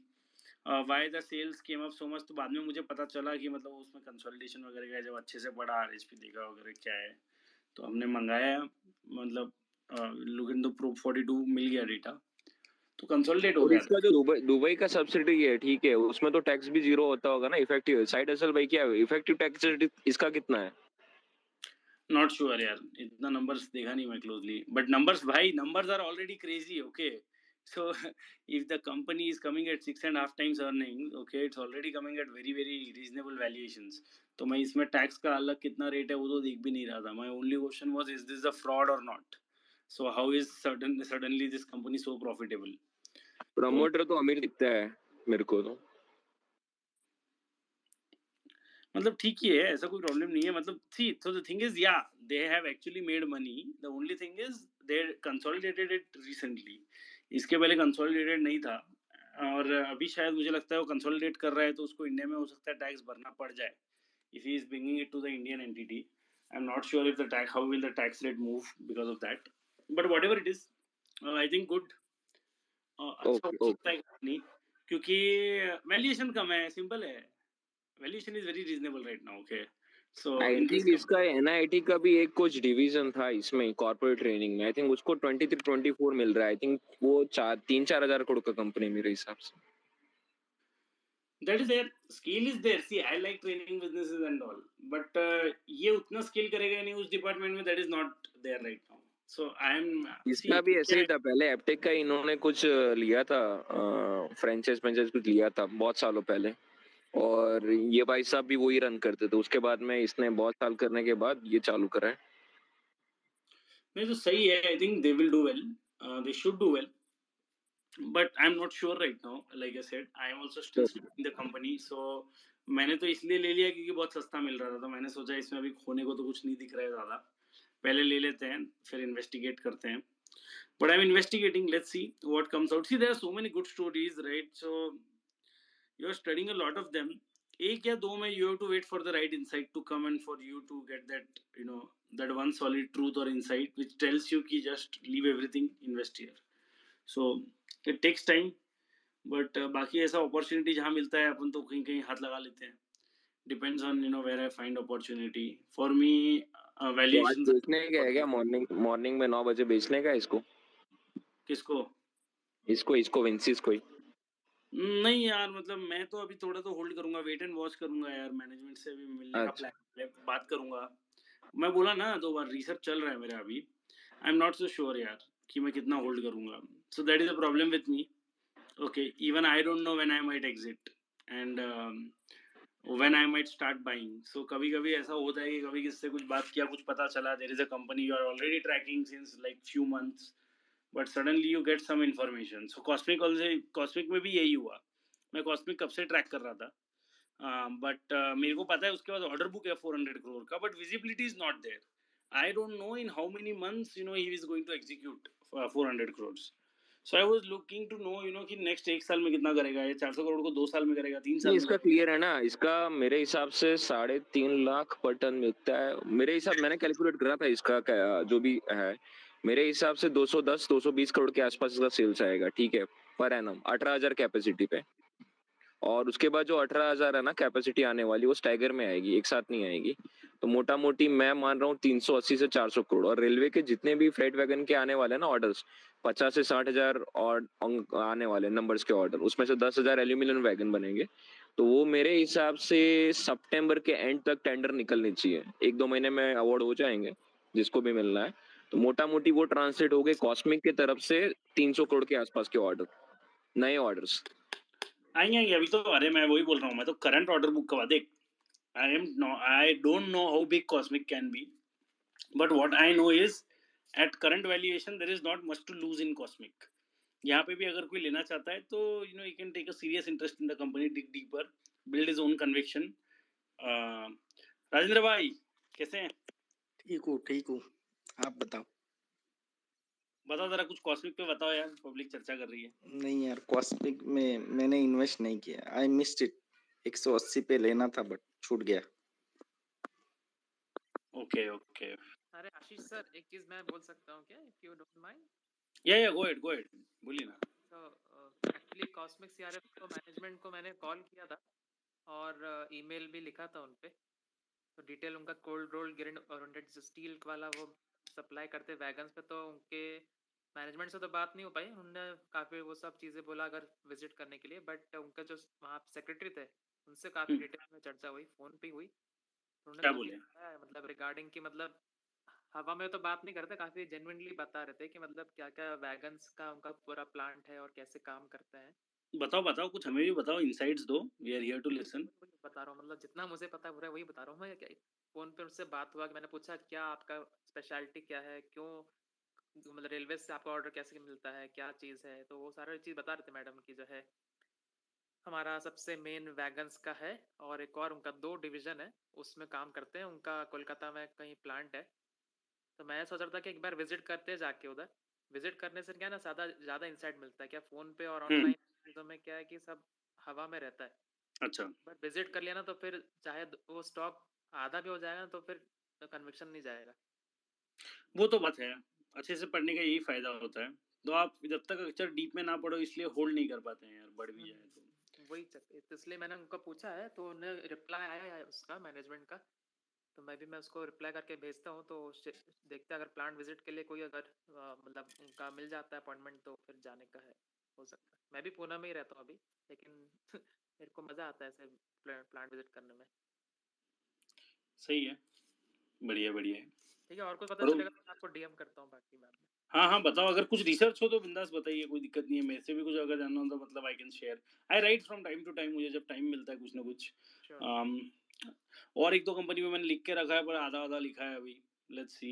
why the sales came up so much. तो बाद में मुझे पता चला कि मतलब उसमें कंसोलिडेशन वगैरह का, जब अच्छे से पढ़ा आरएचपी देखा वगैरह क्या है, तो हमने मंगाया, मतलब लुक इन द प्रूफ 42 मिल गया डेटा, तो कंसोलिडेट हो और गया इसका था. जो दुबई का सब्सिडी है, ठीक है, उसमें तो टैक्स भी जीरो होता होगा ना इफेक्टिव. साइड हसल भाई क्या है इफेक्टिव टैक्स इसका कितना है? नॉट श्योर यार, इतना नंबर्स देखा नहीं मैं क्लोजली, बट नंबर्स भाई, numbers are already crazy. Okay, so if the company is coming at 6.5 times earnings, okay, it's already coming at very very reasonable valuations. तो मैं इसमें टैक्स का अलग कितना रेट है वो तो देख भी नहीं रहा था. my only question was, is this a fraud or not? so how is suddenly this company so profitable? तो प्रमोटर तो अमीर दिखता है मेरे को तो. मतलब ठीक ही है, ऐसा कोई प्रॉब्लम नहीं है. मतलब सी, सो द थिंग इज, या they have actually made money. The only thing is they consolidated it recently. इसके पहले कंसोलिडेटेड नहीं था, और अभी शायद मुझे लगता है वो कंसोलिडेट कर रहा है, तो उसको इंडिया में हो सकता है टैक्स भरना पड़ जाए if he is bringing it to the Indian entity. I am not sure if the tax, how will the tax rate move because of that, but whatever it is, I think good. अच्छा हो okay सकता okay. है company, क्योंकि valuation कम है, simple है. valuation is very reasonable right now. Okay, so I in this think इसका NIT का भी एक कुछ डिवीजन था इसमें कॉर्पोरेट ट्रेनिंग में. आई थिंक उसको 23-24 मिल रहा है. आई थिंक वो 3-4 हजार करोड़ का कंपनी मेरे हिसाब से. that is there, skill is there. See, I like training businesses and all, but ये उतना स्किल करेगा नहीं उस डिपार्टमेंट में, that is not there right now. so I am, see इसका भी ऐसे क्या ही था पहले. एप्टेक का इन्होंने कुछ लिया था, फ्रेंचाइज कुछ लिया था बहुत सालों पहले, और ये भाई साहब भी वही रन करते थे. उसके बाद में इसने बहुत साल करने के बाद ये चालू करा है. नहीं तो सही है. I think they will do well, they should do well, but I'm not sure right now. Like I said, I am also still studying the company, so मैंने तो इसलिए ले लिया क्योंकि बहुत सस्ता मिल रहा था, तो मैंने सोचा इसमें अभी खोने को तो कुछ नहीं दिख रहा है ज़्यादा, पहले ले लेते हैं फिर इन्वेस्टिगेट करते हैं. But I'm investigating. Let's see what comes out. See, there are so many good stories, right? So you're studying a lot of them. एक या दो में you have to wait for the right insight to come and for you to get that, that one solid truth or insight which tells you कि just leave everything, invest here. So it takes time, but बाकी ऐसा opportunity जहाँ मिलता है अपन तो कहीं कहीं हाथ लगा लेते हैं. Depends on where I find opportunity. For me, तो आज valuations. बेचने का है क्या? मॉर्निंग मॉर्निंग में 9 बजे बेचने का है इसको? किसको? इसको विंसिस को ही? नहीं यार, मतलब मैं तो अभी थोड़ा तो होल्ड करूंगा, वेट एंड वॉच करूंगा यार. मैनेजमेंट से अभी मिलने का अच्छा. प्लान है, बात करूंगा. मैं बोला ना 2 बार, रिसर्च चल रहा है मेरा अभी. I am not so sure यार कि मैं कितना होल्ड करूंगा. So that is a problem with me. Okay, even I don't know when I might exit and when I might start buying. सो कभी कभी ऐसा होता है कि कभी किससे कुछ बात किया, कुछ पता चला, there is a company you are already tracking since like few months, but suddenly you get some information. So Cosmic में भी यही हुआ. मैं कॉस्मिक कब से ट्रैक कर रहा था, बट मेरे को पता है उसके बाद ऑर्डर बुक है 400 करोड़ का, but visibility is not there. I don't know in how many months he is going to execute 400 crore. So I was looking to know कि नेक्स्ट 1 साल में कितना करेगा ये. 400 करोड़ को 2 साल में करेगा, 3 साल नहीं, में इसका करेगा. क्लियर है ना. इसका मेरे हिसाब से 3.5 लाख पर टन मिलता है मेरे हिसाब. मैंने कैलकुलेट करा था इसका जो भी है. मेरे हिसाब से 210-220 करोड़ के आसपास इसका सेल्स आएगा, ठीक है, पर एनम 18,000 कैपेसिटी पे. और उसके बाद जो 18,000 है ना कैपेसिटी आने वाली, वो स्टैगर में आएगी, एक साथ नहीं आएगी. तो मोटा मोटी मैं मान रहा हूँ 380 से 400 करोड़. और रेलवे के जितने भी फ्रेट वैगन के आने वाले ना ऑर्डर्स, 50 से 60 हजार और आने वाले नंबर्स के ऑर्डर, उसमें से 10,000 एल्यूमिनियम वैगन बनेंगे. तो वो मेरे हिसाब से सितंबर के एंड तक टेंडर निकलनी चाहिए. 1-2 महीने में अवार्ड हो जाएंगे जिसको भी मिलना है. तो मोटा मोटी वो ट्रांसलेट हो गए कॉस्मिक की तरफ से 300 करोड़ के आसपास के ऑर्डर, नए ऑर्डर्स. आएंगे अभी तो. अरे मैं वही बोल रहा हूँ, मैं तो करंट ऑर्डर बुक का देख. I don't know how big Cosmic can be, but what I know is at current valuation there is not much to lose in Cosmic. यहाँ पे भी अगर कोई लेना चाहता है तो he can take a serious interest in the company, dig deeper, build his own conviction. Rajendra भाई कैसे हैं? ठीक हूँ. आप बताओ. बताओ जरा कुछ कॉस्मिक पे बताओ यार, पब्लिक चर्चा कर रही है। नहीं यार, कॉस्मिक में मैंने इन्वेस्ट नहीं किया, आई मिस्ड इट। 180 पे लेना था बट छूट गया। Okay okay. अरे आशीष सर, एक चीज मैं बोल सकता हूँ क्या, इफ यू डोंट माइंड? या गो अहेड बोलिए ना। तो एक्चुअली कॉस्मिक सीआरएफ को मैनेजमेंट को मैंने कॉल किया था और ईमेल भी लिखा था उनपे। तो डिटेल उनका कोल्ड रोल ग्रेड स्टील वाला वो सप्लाई करते वैगन्स पे, तो उनके मैनेजमेंट से तो बात नहीं हो पाई। उन्होंने काफ़ी वो सब चीज़ें बोला अगर विजिट करने के लिए, बट उनका जो वहाँ सेक्रेटरी थे उनसे काफ़ी डिटेल में चर्चा हुई, फ़ोन पे हुई। तो उन्होंने क्या काफ़ी बोले? बताया है, मतलब रिगार्डिंग की, मतलब हवा में तो बात नहीं करते, काफ़ी जेन्युइनली बता रहे थे कि मतलब क्या क्या वैगन्स का उनका पूरा प्लांट है और कैसे काम करते हैं। बताओ कुछ हमें भी बताओ, इनसाइट्स दो, we are here to listen. वही बता रहा हूँ, मतलब जितना मुझे पता है पूरा वही बता रहा हूँ मैं। क्या फोन पे उससे बात हुआ कि मैंने पूछा क्या आपका स्पेशलिटी क्या है, क्यों मतलब रेलवे से आपका ऑर्डर कैसे मिलता है, क्या चीज़ है, तो वो सारी चीज़ बता रहे थे मैडम की जो है हमारा सबसे मेन वैगन्स का है, और एक और उनका 2 डिवीज़न है उसमें काम करते हैं, उनका कोलकाता में कहीं प्लांट है। तो मैं सोच रहा था कि एक बार विजिट करते हैं जाके उधर। विजिट करने से क्या ना ज़्यादा इंसाइट मिलता है, क्या फ़ोन पे और ऑनलाइन चीज़ों में क्या है कि सब हवा में रहता है। अच्छा, बट विजिट कर लिया ना तो फिर चाहे वो स्टॉक आधा भी हो जाएगा ना तो फिर कन्विक्शन नहीं जाएगा। वो तो बात है, अच्छे से पढ़ने का यही फायदा होता है। तो आप जब तक अक्षर डीप में ना पढ़ो इसलिए होल्ड नहीं कर पाते हैं यार, बढ़ भी जाए तो। वही तो इसलिए मैंने उनको पूछा है, तो उन्हें रिप्लाई आया है उसका मैनेजमेंट का। तो मैं उसको रिप्लाई करके भेजता हूँ, तो देखते हैं अगर प्लांट विजिट के लिए कोई अगर मतलब उनका मिल जाता है अपॉइंटमेंट तो फिर जाने का है, हो सकता है। मैं भी पुणे में ही रहता हूँ अभी, लेकिन मेरे को मज़ा आता है ऐसे प्लांट विजिट करने में। सही है, बढ़िया है। ठीक है, और कुछ पता और चलेगा तो मैं आपको डीएम करता हूँ बाकी बाद में। हाँ बताओ, अगर कुछ रिसर्च हो तो बिंदास बताइए, कोई दिक्कत नहीं है। मेरे से भी कुछ अगर जानना हो तो मतलब I can share, I write from time to time, मुझे जब टाइम मिलता है कुछ ना कुछ। श्योर। और एक दो कंपनी में मैंने लिख के रखा है पर आधा लिखा है अभी, let's see.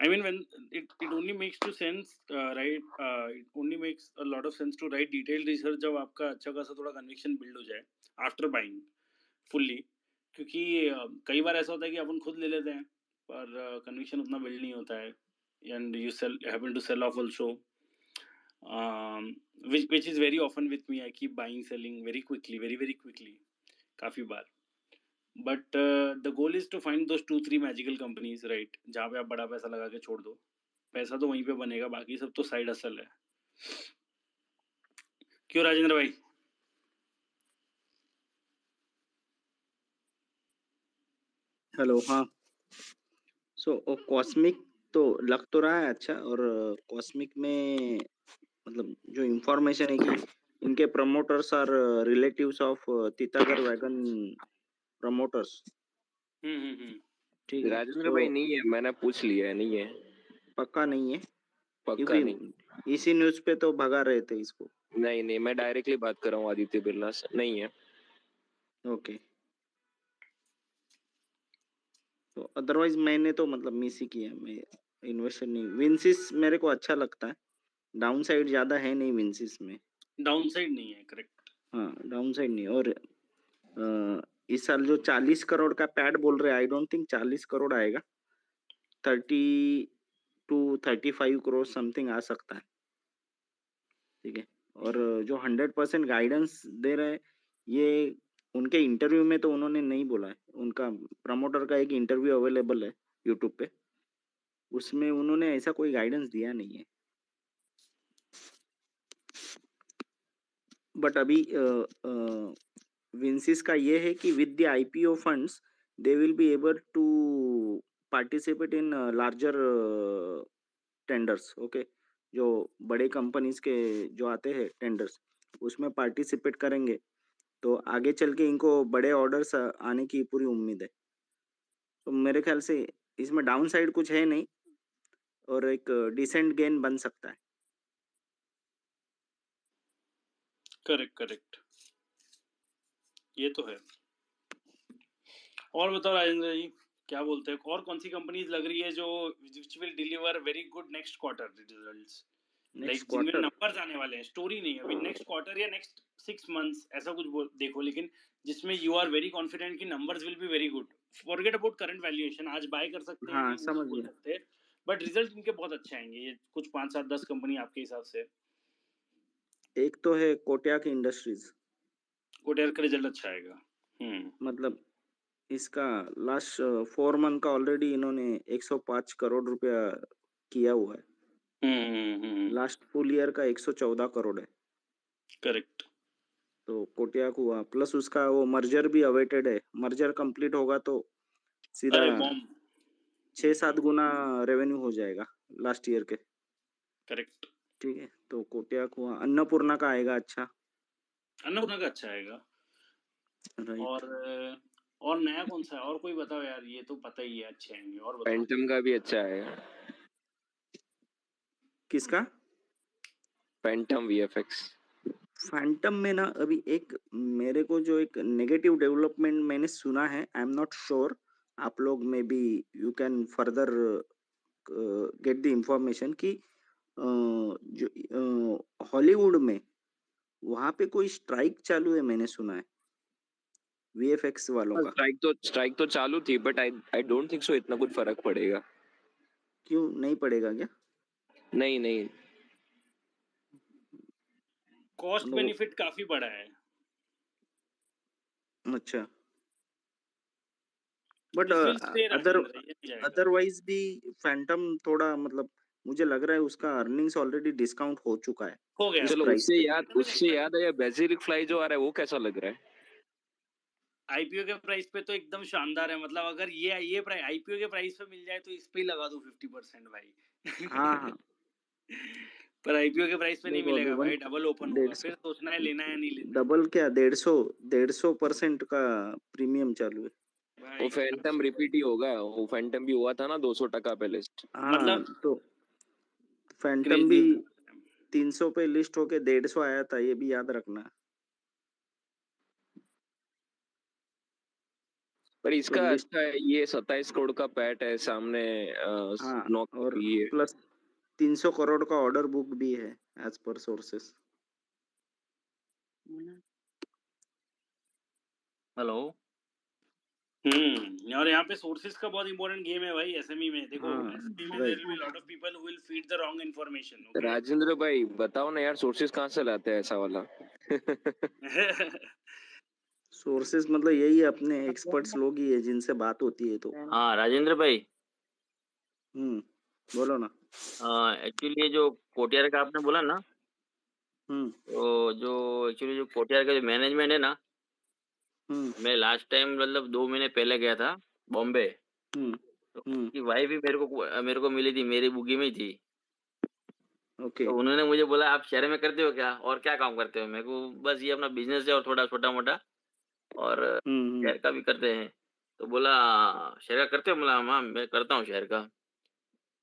I mean, when it only makes to sense, right? It only makes a lot of sense to write detailed research जब आपका अच्छा खासा थोड़ा conviction build हो जाए after buying fully, क्योंकि कई बार ऐसा होता है कि अपन खुद ले लेते हैं पर conviction उतना build नहीं होता है, and you happen to sell off also, which is very often with me. I keep buying selling very quickly, very quickly, काफी बार। But the goal is to find those 2-3 magical companies, right, जहाँ पे आप बड़ा पैसा लगा के छोड़ दो। पैसा तो वहीं पे बनेगा, बाकी सब तो साइड हसल है। क्यों राजेंद्र भाई? हेलो, हाँ। सो कॉस्मिक तो लग तो रहा है अच्छा, और कॉस्मिक में मतलब जो इंफॉर्मेशन है कि इनके promoters are relatives of Titagarh wagon promoters. ठीक है, राजेंद्र भाई नहीं है, मैंने पूछ लिया है, नहीं है, पक्का नहीं है, पक्का नहीं। क्योंकि इसी न्यूज़ पे तो भगा रहे थे इसको। नहीं, मैं डायरेक्टली बात कर रहा हूँ आदित्य बिरला से, नहीं है। ओके, तो अदरवाइज मैंने तो मतलब मिस ही किया, मैं इन्वेस्टर नहीं। विंसिस मेरे को अच्छा लगता है, डाउन साइड ज्यादा है नहीं विंसिस में। डाउन साइड नहीं है, करेक्ट। हाँ, डाउन साइड नहीं। और इस साल जो 40 करोड़ का पैड बोल रहे हैं, आई डोंट थिंक 40 करोड़ आएगा, 30 to 35 करोड़ समथिंग आ सकता है। ठीक है, और जो 100% गाइडेंस दे रहे हैं, ये उनके इंटरव्यू में तो उन्होंने नहीं बोला है। उनका प्रमोटर का एक इंटरव्यू अवेलेबल है यूट्यूब पे, उसमें उन्होंने ऐसा कोई गाइडेंस दिया नहीं है। बट अभी विंसिस का ये है कि with the IPO funds they will be able to participate in larger tenders. Okay, जो बड़े कंपनीज के जो आते हैं टेंडर्स, उसमें पार्टिसिपेट करेंगे, तो आगे चल के इनको बड़े ऑर्डर्स आने की पूरी उम्मीद है। तो मेरे ख्याल से इसमें डाउन साइड कुछ है नहीं, और एक डिसेंट गेन बन सकता है। करेक्ट, ये तो है। और बताओ राजेंद्र जी, क्या बोलते हैं, और कौन सी कंपनीज लग रही है जो which will deliver very good next quarter results, like जिनमें नंबर्स आने वाले हैं, स्टोरी नहीं है अभी, नेक्स्ट क्वार्टर या नेक्स्ट 6 मंथ्स ऐसा कुछ देखो, लेकिन जिसमें यू आर वेरी कॉन्फिडेंट कि numbers will be very good. Forget about current valuation, आज बाय कर सकते हैं हाँ, नहीं वो समझ बोल गया। सकते हैं, बट रिजल्ट इनके बहुत अच्छे आएंगे, ये कुछ 5 7 10 कंपनी आपके हिसाब से? एक तो है कोटक इंडस्ट्रीज, कोटियर का रिजल्ट अच्छा आएगा। मतलब इसका लास्ट 4 मंथ का ऑलरेडी इन्होंने 105 करोड़ रुपया किया हुआ है। लास्ट फुल ईयर का 114 करोड़ है। करेक्ट। तो कोटियाक हुआ, प्लस उसका वो मर्जर भी अवेटेड है। मर्जर कंप्लीट होगा तो सीधा अरे बॉम्ब 6-7 गुना रेवेन्यू हो जाएगा लास्ट ईयर के। करेक्ट। ठीक है, तो कोटियाक हुआ। अन्नपूर्णा का आएगा अच्छा। अन्नपूर्णा का अच्छा आएगा। राइट। और नया कौन सा है? और कोई बताओ यार, ये तो पता ही है अच्छे आएंगे। और बताओ। पेंटम का भी अच्छा है। किसका? Phantom VFX. फैंटम में ना अभी एक मेरे को जो एक नेगेटिव डेवलपमेंट मैंने सुना है, आई एम नॉट श्योर, आप लोग maybe you can further get the information कि जो हॉलीवुड में वहां पे कोई स्ट्राइक चालू है, मैंने सुना है वीएफएक्स वालों का। स्ट्राइक तो चालू थी, but I don't think so इतना कुछ फर्क पड़ेगा। क्यों नहीं पड़ेगा क्या? नहीं कॉस्ट बेनिफिट काफी बड़ा है। अच्छा, but This will stay, Rajendra, ये नहीं जाएगा। अदरवाइज भी फैंटम थोड़ा, मतलब मुझे लग रहा है उसका अर्निंग्स ऑलरेडी डिस्काउंट हो चुका है। हो गया। चलो, प्राइस पे उससे याद है बेसिलिक फ्लाई जो आ रहा है वो कैसा लग रहा है? आईपीओ के प्राइस पे तो एकदम शानदार है। मतलब अगर ये प्राइस आईपीओ के प्राइस पे मिल जाए तो इस पे ही लगा दो 50% भाई। हाँ पर आईपीओ के प्राइस पे नहीं देखो, मिलेगा अभी भाई, डबल ओपन होगा, फिर सोचना है लेना है या नहीं लेना। डबल क्या, 150% का प्रीमियम चालू है भाई वो फैंटम रिपीट ही होगा। वो फैंटम भी हुआ था ना 200% पे लिस्ट। हाँ, मतलब तो फैंटम क्रेजी भी है। 300 पे लिस्ट होके 150 आया था, ये भी याद रखना। पर तो इसका लिस्ट, अच्छा है, ये 27 करोड़ का पैट है सामने। हाँ, नॉक और भी है। प्लस 300 करोड़ का ऑर्डर बुक भी है एज पर सोर्सेस। हेलो। और यहाँ पे सोर्सेज का बहुत इंपॉर्टेंट गेम है भाई एसएमई में। देखो हाँ, एसएमई में there right. Will be lot of people who will feed the wrong information. Okay Rajendra भाई बताओ ना यार, सोर्सेस कहाँ से लाते हैं ऐसा वाला? सोर्सेस मतलब यही अपने एक्सपर्ट्स लोग ही है जिनसे बात होती है। तो हाँ राजेंद्र भाई, बोलो ना। एक्चुअली ये जो कोटियार का आपने बोला ना, हम्म तो जो एक्चुअली जो कोटियार का जो मैनेजमेंट है ना, मैं लास्ट टाइम मतलब 2 महीने पहले गया था बॉम्बे। तो उसकी वाइफ भी मेरे को मिली थी, मेरी बुगी में ही थी। ओके। तो उन्होंने मुझे बोला आप शहर में करते हो क्या और क्या काम करते हो? मेरे को बस ये अपना बिजनेस है और थोड़ा छोटा मोटा, और शहर का भी करते हैं। तो बोला शहर का करते हो? बोला हाँ मैं करता हूँ शहर का।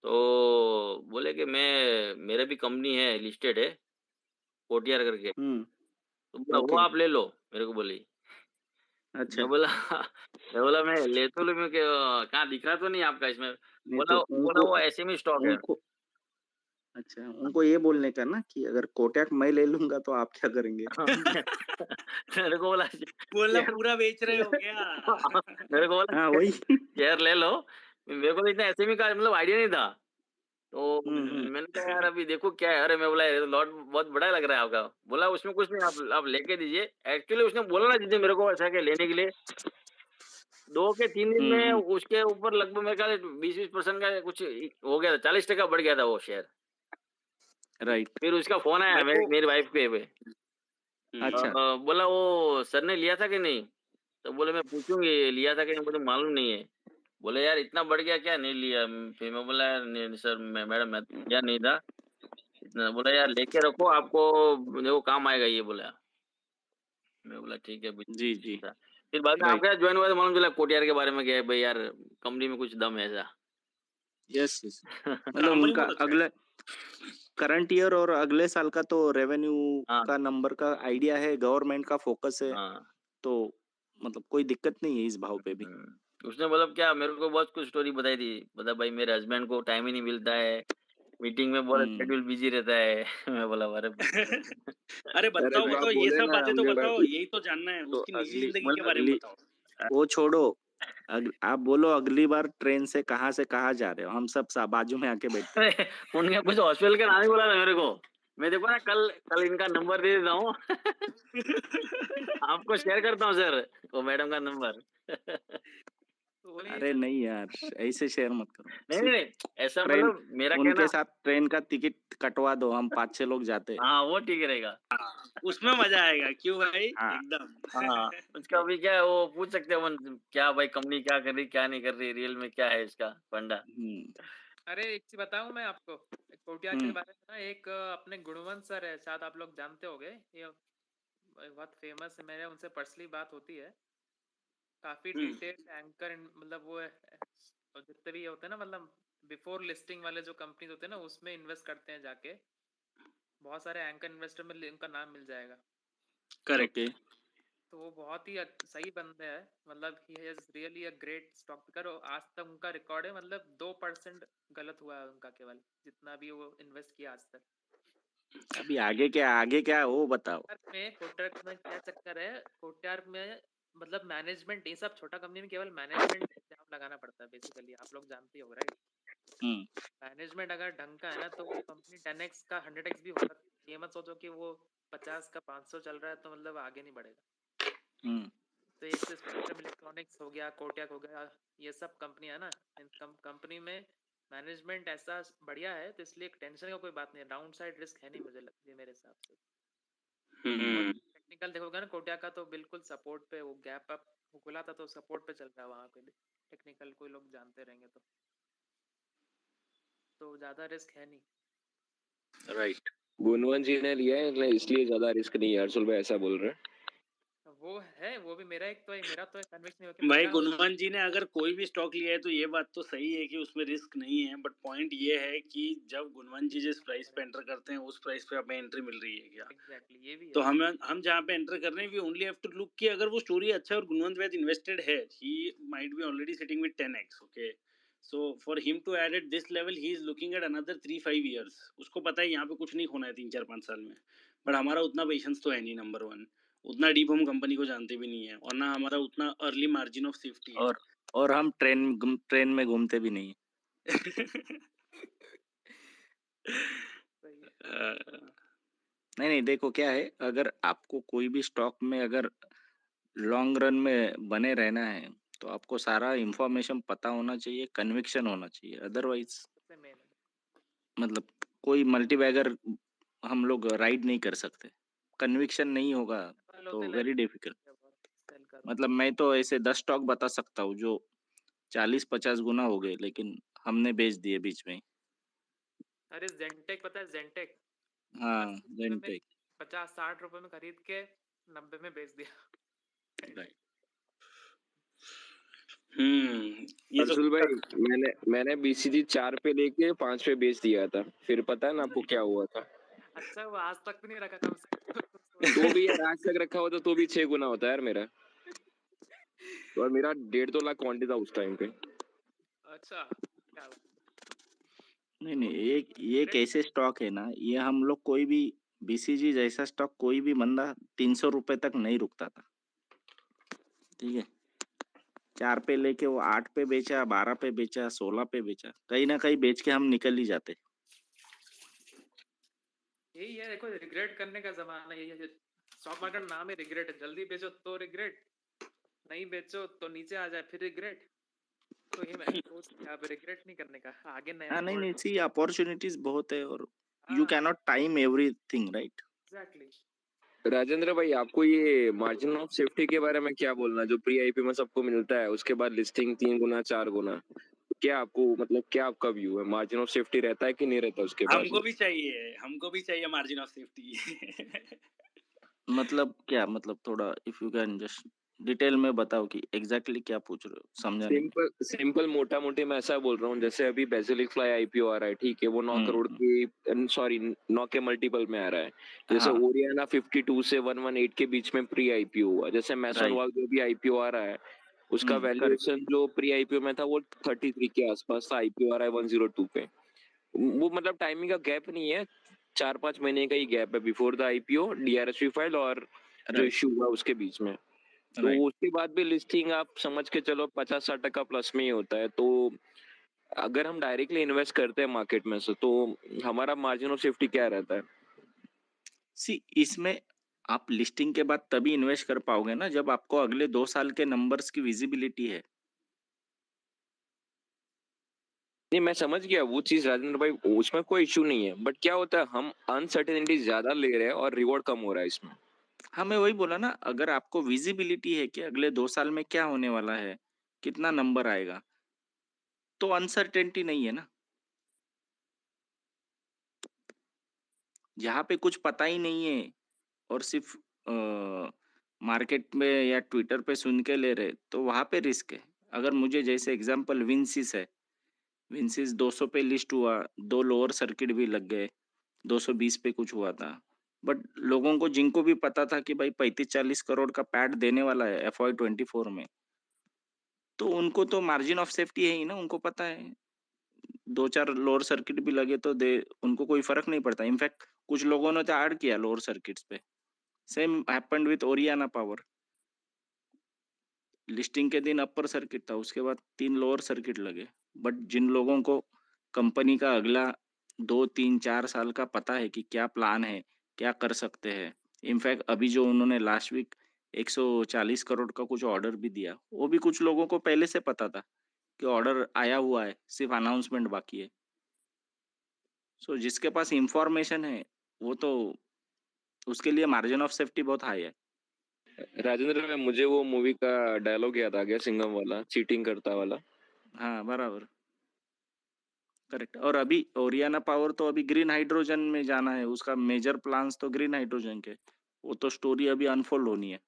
तो बोले कि मेरे भी कंपनी है, लिस्टेड है कोटियार करके। तो बोला वो ओके। आप ले लो, मेरे को बोली। अच्छा, मैं बोला मैं ले तो लो, मैं कहाँ दिख रहा तो नहीं आपका इसमें? नहीं बोला तो बोला वो ऐसे में स्टॉक है। उनको अच्छा, उनको ये बोलने का ना कि अगर कोटक मैं ले लूंगा तो आप क्या करेंगे? मेरे को बोला बोला शेयर पूरा बेच रहे हो क्या? मेरे को बोला हाँ, वही। शेयर ले लो। मेरे को तो इतना ऐसे में का मतलब आइडिया नहीं था। तो हम्म मैंने कहा यार अभी देखो क्या है। अरे मैं बोला ये तो लॉट बहुत बड़ा लग रहा है आपका। बोला उसमें कुछ नहीं, आप लेके दीजिए। एक्चुअली उसने बोला ना जिसे मेरे को ऐसा के लेने के लिए 2 के 3 दिन में उसके ऊपर लगभग मेरे ख्याल 20% का कुछ हो गया था, 40% बढ़ गया था वो शेयर। राइट। फिर उसका फोन आया देखो मेरी वाइफ पे। अच्छा। बोला वो सर ने लिया था कि नहीं? तो बोले मैं पूछूंगी लिया था कि नहीं, मुझे मालूम नहीं है। बोले यार इतना बढ़ गया क्या? नहीं लिया। फिर मैं बोला यार नहीं सर, मैडम मैं तो लिया नहीं था इतना। बोला यार लेके रखो, आपको देखो काम आएगा ये बोला। मैं बोला ठीक है जी जी। था। फिर बाद में राइट। आपका ज्वाइन हुआ तो मालूम चला कोटियार के बारे में क्या है भाई यार, कंपनी में कुछ दम है ऐसा। Yes yes. मतलब कंपनी उनका बहुत अच्छा है। अगले करंट ईयर और अगले साल का तो रेवेन्यू हाँ का नंबर का आइडिया है, गवर्नमेंट का फोकस है, हाँ। तो मतलब कोई दिक्कत नहीं है इस भाव पे भी। उसने मतलब क्या मेरे को बहुत कुछ स्टोरी बताई थी। बता भाई मेरे हस्बैंड को टाइम ही नहीं मिलता है, मीटिंग में बहुत शेड्यूल बिजी रहता है। मैं बोला अरे अरे अरे बताओ तो आप बताओ, ये बोले सब ना बातें तो हमने बताओ, यही तो जानना है तो उसकी निजी अगली जिंदगी के बारे में अगली बताओ। वो छोड़ो, आप बोलो अगली बार ट्रेन से कहाँ जा रहे हो, हम सब बाजू में आके बैठते हैं। अरे उनका कुछ हॉस्पिटल का नाम ही बोला था मेरे को। मैं देखो ना कल इनका नंबर दे देता हूँ। आपको शेयर करता हूँ सर वो मैडम का नंबर। अरे नहीं यार, ऐसे शेयर मत करो। नहीं नहीं नहीं, ऐसा ट्रेन, मतलब मेरा उनके कहना। साथ ट्रेन का टिकट कटवा दो, हम 5-6 लोग जाते हैं। हाँ वो ठीक रहेगा। उसमें मजा आएगा, क्यों भाई? हाँ एकदम। हाँ उसका अभी क्या है, वो पूछ सकते हैं अपन क्या भाई कंपनी क्या कर रही क्या नहीं कर रही, रियल में क्या है इसका फंडा। अरे एक चीज बताऊं मैं आपको, कोटियार के बारे में ना, एक अपने गुणवंत सर है, शायद आप लोग जानते होंगे, ये बहुत फेमस है, मेरे उनसे पर्सनली बात होती है, काफी डिटेल्ड एंकर, मतलब वो जितने भी होते हैं ना, मतलब बिफोर लिस्टिंग वाले जो कंपनीज होते हैं ना, उसमें इन्वेस्ट करते हैं जाके, बहुत सारे एंकर इन्वेस्टर में उनका नाम मिल जाएगा। करेक्ट। तो वो बहुत ही सही बंदे हैं, मतलब he has really a great stock picker. आज तक उनका रिकॉर्ड है, मतलब 2% गलत हुआ है उनका, केवल जितना भी वो इन्वेस्ट किया आज तक। अभी आगे क्या है वो बताओ। कोटियार में क्या चक्कर है, कोटियार में मतलब मैनेजमेंट, ये सब छोटा कंपनी में केवल मैनेजमेंट एग्जाम लगाना पड़ता है बेसिकली, आप लोग जानते हो राइट। मैनेजमेंट अगर ढंग का है ना, तो वो कंपनी 10x का 100x भी हो सकती है। ये मत सोचो कि वो 50 का 500 चल रहा है तो मतलब आगे नहीं बढ़ेगा। तो एक स्पेक्ट्रम इलेक्ट्रॉनिक्स हो गया, कोटियाक हो गया, ये सब कंपनी है ना, इन कंपनी में मैनेजमेंट ऐसा बढ़िया है, तो इसलिए टेंशन का कोई बात नहीं है, डाउन साइड रिस्क है नहीं मुझे लगती है मेरे हिसाब से। टेक्निकल देखोगे ना कोटिया का, तो बिल्कुल सपोर्ट पे, वो गैप अप खुला था तो सपोर्ट पे चल रहा है वहां पे भी, टेक्निकल कोई लोग जानते रहेंगे तो ज्यादा रिस्क है नहीं। राइट, गुणवंत जी ने लिया है इसलिए ज्यादा रिस्क नहीं है, हर्षुल भाई ऐसा बोल रहे हैं। वो है, वो भी मेरा तो कन्विक्शन नहीं हो कि भाई गुणवंत जी ने अगर कोई भी स्टॉक लिया है तो ये बात तो सही है कि उसमें रिस्क नहीं है, बट पॉइंट ये है कि जब गुणवंत जी जिस प्राइस पे एंटर करते हैं उस प्राइस पे हमें एंट्री मिल रही है क्या? एग्जैक्टली, ये भी तो है। हम जहाँ पे एंटर कर रहे हैं, we only have to look कि अगर वो स्टोरी अच्छा है और गुणवंत वैद इन्वेस्टेड है, he might be already sitting with 10x, okay. So for him to add at this level, he is looking at another 3-5 years। उसको पता है यहाँ पे कुछ नहीं होना है 3-4-5 साल में, बट हमारा उतना पेशेंस तो है नहीं, नंबर 1। उतना डीप हम कंपनी को जानते भी नहीं है, और ना हमारा उतना अर्ली मार्जिन ऑफ सेफ्टी है। और हम ट्रेन में घूमते भी नहीं नहीं, देखो क्या है, अगर आपको कोई भी स्टॉक में अगर लॉन्ग रन में बने रहना है, तो आपको सारा इंफॉर्मेशन पता होना चाहिए, कन्विक्शन होना चाहिए, अदरवाइज मतलब कोई मल्टीबैगर हम लोग राइड नहीं कर सकते, कन्विक्शन नहीं होगा तो वेरी डिफिकल्ट। मतलब मैं तो ऐसे 10 स्टॉक बता सकता हूँ जो 40-50 गुना हो गए, लेकिन हमने बेच दिए बीच में। अरे जेंटेक, पता है जेंटेक? हाँ, जेंटेक 50-60 रुपए में खरीद के 90 में बेच दिया। अर्जुल भाई, मैंने बीसीजी 4 पे लेके 5 पे बेच दिया था, फिर पता है ना आपको क्या हुआ था? अच्छा, वो आज तक भी नहीं रखा कम से तो भी यार आज तक रखा होता तो भी 6 गुना होता है यार मेरा, और मेरा 1.5-2 लाख क्वांटिटी था उस टाइम पे। अच्छा, क्या नहीं, ये कैसे स्टॉक है ना, ये हम लोग कोई भी बीसीजी जैसा स्टॉक कोई भी बंदा 300 रुपए तक नहीं रुकता था, ठीक है। 4 पे लेके वो 8 पे बेचा, 12 पे बेचा, 16 पे बेचा, कहीं ना कहीं बेच के हम निकल ही जाते। यही है, देखो रिग्रेट करने का जमाना यही है, स्टॉक मार्केट नाम है रिग्रेट है, जल्दी बेचो तो रिग्रेट, नहीं बेचो तो नीचे आ जाए फिर रिग्रेट। तो ये मैं सोच आप रिग्रेट नहीं करने का, आगे नया नहीं, सी अपॉर्चुनिटीज बहुत है, और you can not time everything, right? Exactly. Rajendra भाई, आपको ये मार्जिन ऑफ सेफ्टी के बारे में क्या बोलना, जो प्री आईपी में सबको मिलता है, उसके बाद लिस्टिंग 3 गुना 4 गुना, क्या आपको मतलब क्या आपका व्यू है, मार्जिन ऑफ सेफ्टी रहता है कि नहीं रहता उसके बाद? हमको भी चाहिए मार्जिन ऑफ सेफ्टी। मतलब क्या, मतलब थोड़ा if you can just detail में बताओ कि एग्जैक्टली क्या पूछ रहे हो, समझा नहीं। सिंपल मोटा मोटी मैं ऐसा बोल रहा हूँ, जैसे अभी बेसिलिक फ्लाई आईपीओ आ रहा है, ठीक है, वो 9 करोड़ की, सॉरी 9 के मल्टीपल में आ रहा है। जैसे ओरियाना 52 से 118 के बीच में प्री आईपीओ हुआ, जैसे मैसन वाल जो भी आईपीओ आ रहा है, उसका वैल्यूएशन जो प्री आईपीओ में था वो 33 के आसपास था, आईपीओ आ रहा है 102 पे। वो मतलब टाइमिंग का गैप नहीं है, 4-5 महीने का ही गैप है बिफोर द आईपीओ, डीआरएसवी फाइल और जो इश्यू हुआ उसके बीच में। तो उसके बाद भी लिस्टिंग आप समझ के चलो 50-60% प्लस में ही होता है। तो अगर हम डायरेक्टली इन्वेस्ट करते हैं मार्केट में से तो हमारा मार्जिन ऑफ सेफ्टी क्या रहता है? सी इसमें आप लिस्टिंग के बाद तभी इन्वेस्ट कर पाओगे ना जब आपको अगले 2 साल के नंबर्स की विजिबिलिटी है। नहीं, मैं समझ गया वो चीज राजेंद्र भाई, उसमें कोई इशू नहीं है, बट क्या होता है हम अनसर्टेनिटी ज्यादा ले रहे हैं और रिवॉर्ड कम हो रहा है इसमें। हाँ, मैं वही बोला ना, अगर आपको विजिबिलिटी है कि अगले 2 साल में क्या होने वाला है, कितना नंबर आएगा, तो अनसर्टेनिटी नहीं है ना। जहाँ पे कुछ पता ही नहीं है और सिर्फ मार्केट में या ट्विटर पे सुन के ले रहे, तो वहाँ पे रिस्क है। अगर मुझे जैसे एग्जांपल विंसिस है, विंसिस 200 पे लिस्ट हुआ, 2 लोअर सर्किट भी लग गए, 220 पे कुछ हुआ था। बट लोगों को, जिनको भी पता था कि भाई 35-40 करोड़ का पैड देने वाला है FY 24 में, तो उनको तो मार्जिन ऑफ सेफ्टी है ही ना, उनको पता है। 2-4 लोअर सर्किट भी लगे तो दे उनको कोई फर्क नहीं पड़ता। इनफैक्ट कुछ लोगों ने तो ऐड किया लोअर सर्किट्स पे। Same happened with Oriana power. Listing के दिन अपर सर्किट था, उसके बाद 3 लोअर सर्किट लगे। बट जिन लोगों को कंपनी का अगला 2-3-4 साल का पता है कि क्या प्लान है, क्या कर सकते हैं। इनफैक्ट अभी जो उन्होंने लास्ट वीक 140 करोड़ का कुछ ऑर्डर भी दिया, वो भी कुछ लोगों को पहले से पता था कि ऑर्डर आया हुआ है, सिर्फ अनाउंसमेंट बाकी है। सो जिसके पास इंफॉर्मेशन है, वो तो उसके लिए मार्जिन ऑफ सेफ्टी बहुत हाई है। राजेंद्र भाई, मुझे वो मूवी का डायलॉग याद आ गया, सिंघम वाला, चीटिंग करता वाला। हाँ, बराबर, करेक्ट। और अभी ओरियाना पावर तो अभी ग्रीन हाइड्रोजन में जाना है, उसका मेजर प्लान्स तो ग्रीन हाइड्रोजन के। वो तो स्टोरी अभी अनफोल्ड होनी है।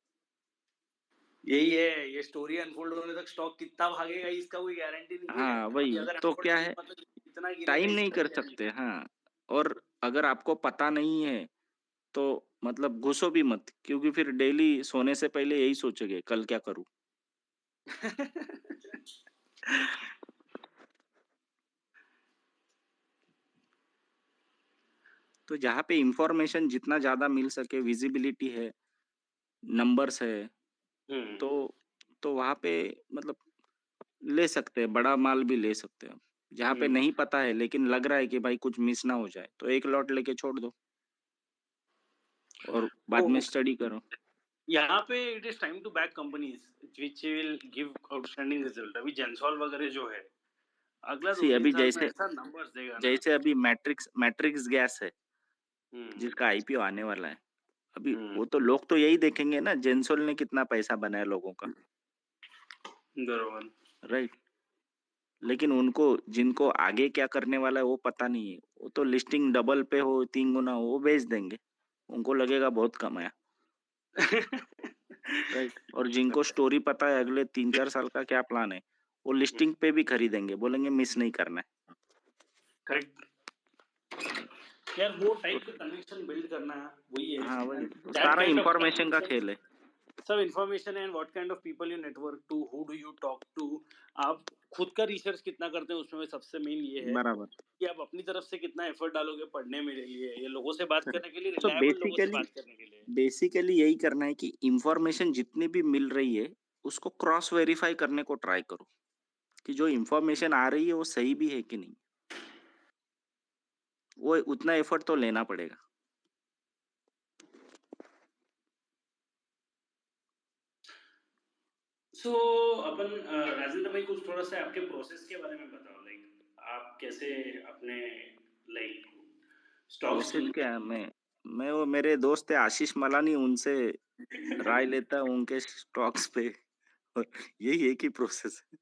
यही है, ये स्टोरी अनफोल्ड होने तक स्टॉक कितना भागेगा इसका कोई गारंटी नहीं है। हाँ, अभी वही अगर तो अनफोल्ड क्या नहीं है, हुआ तो इतना गिरेगा टाइम नहीं इसका कर भी गारंटी सकते। नहीं हाँ, और अगर आपको पता नहीं है तो मतलब घुसो भी मत, क्योंकि फिर डेली सोने से पहले यही सोचोगे कल क्या करूं। तो जहाँ पे इंफॉर्मेशन जितना ज्यादा मिल सके, विजिबिलिटी है, नंबर्स है, हम्म। तो वहाँ पे मतलब ले सकते हैं, बड़ा माल भी ले सकते हैं। जहाँ पे नहीं पता है लेकिन लग रहा है कि भाई कुछ मिस ना हो जाए, तो एक लॉट लेके छोड़ दो और बाद में तो स्टडी करो। यहाँ पे it is time to back companies which will give outstanding result. अभी जेंसॉल वगैरह जो है, अगला सी 2-3 अभी साल में जैसे ऐसा नंबर्स देगा ना। जैसे अभी मैट्रिक्स गैस है, हम्म। जिसका IPO आने वाला है। अभी हम्म। वो तो लोग तो यही देखेंगे ना, जेंसोल ने कितना पैसा बनाया लोगों का, बरोबर। राइट। लेकिन उनको, जिनको आगे क्या करने वाला है वो पता नहीं है। वो तो लिस्टिंग डबल पे हो, 3 गुना हो, वो बेच देंगे। उनको लगेगा बहुत कमाया, राइट। और जिनको स्टोरी पता है अगले 3-4 साल का क्या प्लान है, वो लिस्टिंग पे भी खरीदेंगे, बोलेंगे मिस नहीं करना करेक्ट है। यार, वो टाइप का कनेक्शन बिल्ड करना है, वही है। हाँ, वही एंड तो दैट सारा काइंड ऑफ इंफॉर्मेशन का कनेक्शन, खेल है। सब information and what kind of people you network to, who do you talk to. आप खुद का रिसर्च कितना करते हैं उसमें सबसे मेन ये है बराबर, कि आप अपनी तरफ से कितना एफर्ट डालोगे पढ़ने मेरे लिए, ये लोगों से बात करेक्ट। करने के लिए, सो रिलायबल लोगों से बात करने के लिए। बेसिकली यही करना है कि इंफॉर्मेशन जितनी भी मिल रही है, उसको क्रॉस वेरीफाई करने को ट्राई करो कि जो इंफॉर्मेशन आ रही है वो सही भी है कि नहीं। वो उतना एफर्ट तो लेना पड़ेगा। सो अपन राजेंद्र भाई, कुछ थोड़ा सा आपके प्रोसेस के बारे में बताओ। लाइक आप कैसे अपने लाइक स्टॉक्स प्रोसेस चुनते क्या है, मैं वो मेरे दोस्त है आशीष मलानी, उनसे राय लेता हूँ उनके स्टॉक्स पे। और यही एक ही प्रोसेस है।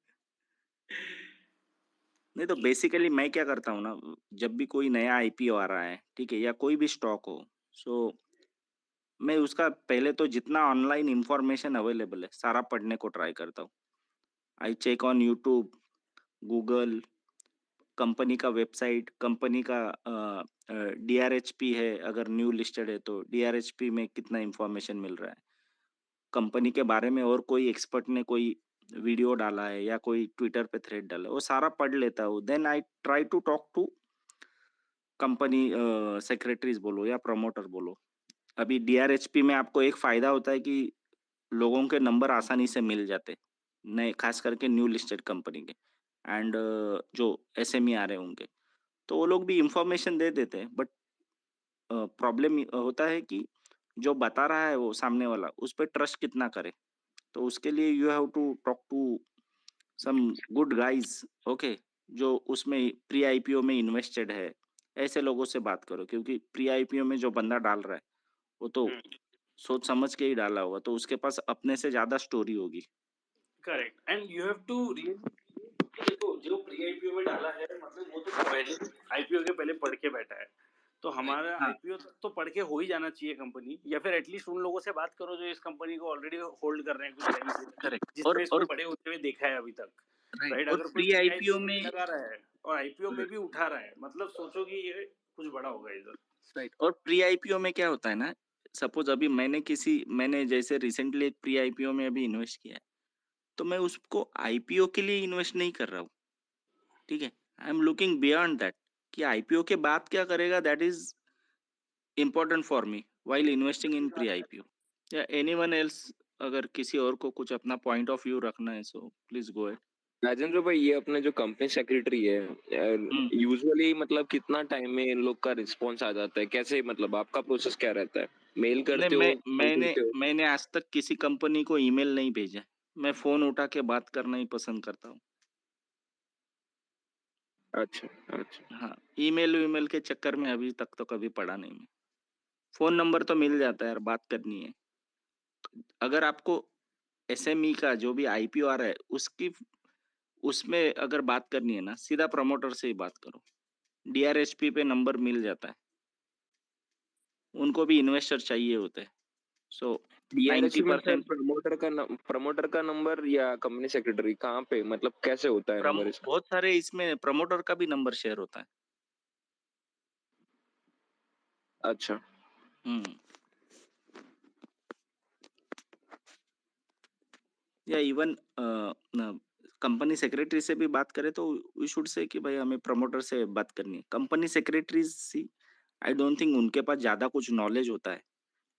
नहीं तो बेसिकली मैं क्या करता हूँ ना, जब भी कोई नया IPO आ रहा है, ठीक है, या कोई भी स्टॉक हो, सो मैं उसका पहले तो जितना ऑनलाइन इंफॉर्मेशन अवेलेबल है सारा पढ़ने को ट्राई करता हूँ। I check on YouTube, Google, company का वेबसाइट, कंपनी का DRHP है, अगर न्यू लिस्टेड है तो DRHP में कितना इंफॉर्मेशन मिल रहा है, कंपनी के बारे में और कोई एक्सपर्ट ने कोई वीडियो डाला है या कोई ट्विटर पे थ्रेड डाला है, वो सारा पढ़ लेता हूँ। Then I try to talk to company secretaries बोलो या प्रमोटर बोलो। अभी DRHP में आपको एक फायदा होता है कि लोगों के नंबर आसानी से मिल जाते, नए खास करके न्यू लिस्टेड कंपनी के, एंड जो एसएमई आ रहे होंगे, तो वो लोग भी इंफॉर्मेशन दे देते हैं, बट प्रॉब्लम होता है कि जो बता रहा है वो सामने वाला, उस पे ट्रस्ट कितना करे। तो उसके लिए you have to talk to some good guys, okay, जो उसमें प्री आईपीओ में इन्वेस्टेड है, ऐसे लोगों से बात करो, क्योंकि प्री आईपीओ में जो बंदा डाल रहा है वो तो सोच समझ के ही डाला होगा, तो उसके पास अपने से ज्यादा स्टोरी होगी। Correct, and you have to देखो, जो प्री आईपीओ में डाला है, मतलब वो तो पहले आईपीओ के पहले पढ़ के बैठा है, तो हमारा हाँ, आईपीओ तक तो पढ़ के हो ही जाना चाहिए कंपनी, या फिर एटलीस्ट उन लोगों से बात करो जो इस कंपनी को ऑलरेडी होल्ड कर रहे हैं कुछ टाइम से, करेक्ट। जिसने इसको और बड़े होते हुए देखा है अभी तक। राइट, राइट, और अगर कोई प्री प्री आईपीओ आईपीओ में में, भी लगा रहा है और आईपीओ में भी उठा रहा है, मतलब सोचो कि ये कुछ बड़ा होगा इधर। राइट, और प्री आईपीओ में क्या होता है ना, सपोज अभी मैंने जैसे रिसेंटली एक प्री आईपीओ में अभी इन्वेस्ट किया है, तो मैं उसको आईपीओ के लिए इन्वेस्ट नहीं कर रहा हूँ, ठीक है। आई एम लुकिंग बियॉन्ड दैट, कि आईपीओ के बाद क्या करेगा, that is important for me while investing in pre IPO. या एनीवन एल्स, अगर किसी और को कुछ अपना पॉइंट ऑफ व्यू रखना है, so please go ahead. Rajendra भाई, ये अपने जो कंपनी सेक्रेटरी है, यूजुअली मतलब कितना टाइम में इन लोग का रिस्पॉन्स आ जाता है? कैसे, मतलब आपका प्रोसेस क्या रहता है? मेल नहीं, करते हो, कॉल मैंने करते हो? मैंने आज तक किसी कंपनी को ईमेल नहीं भेजा, मैं फोन उठा के बात करना ही पसंद करता हूँ। अच्छा अच्छा। हाँ, ईमेल के चक्कर में अभी तक तो कभी पड़ा नहीं मैं। फोन नंबर तो मिल जाता है यार, बात करनी है। अगर आपको एसएमई का जो भी आईपीओ आ रहा है उसमें अगर बात करनी है ना, सीधा प्रमोटर से ही बात करो, डीआरएसपी पे नंबर मिल जाता है, उनको भी इन्वेस्टर चाहिए होते हैं। सो डीआरएस में सर 90% प्रमोटर का नंबर या कंपनी सेक्रेटरी कहाँ पे, मतलब कैसे होता है नंबर इसका? बहुत सारे इसमें प्रमोटर का भी नंबर शेयर होता है। अच्छा। या इवन कंपनी सेक्रेटरी से भी बात करें तो वी शुड से कि भाई हमें प्रमोटर से बात करनी है। Company secretary see, I don't think उनके पास ज्यादा कुछ नॉलेज होता है,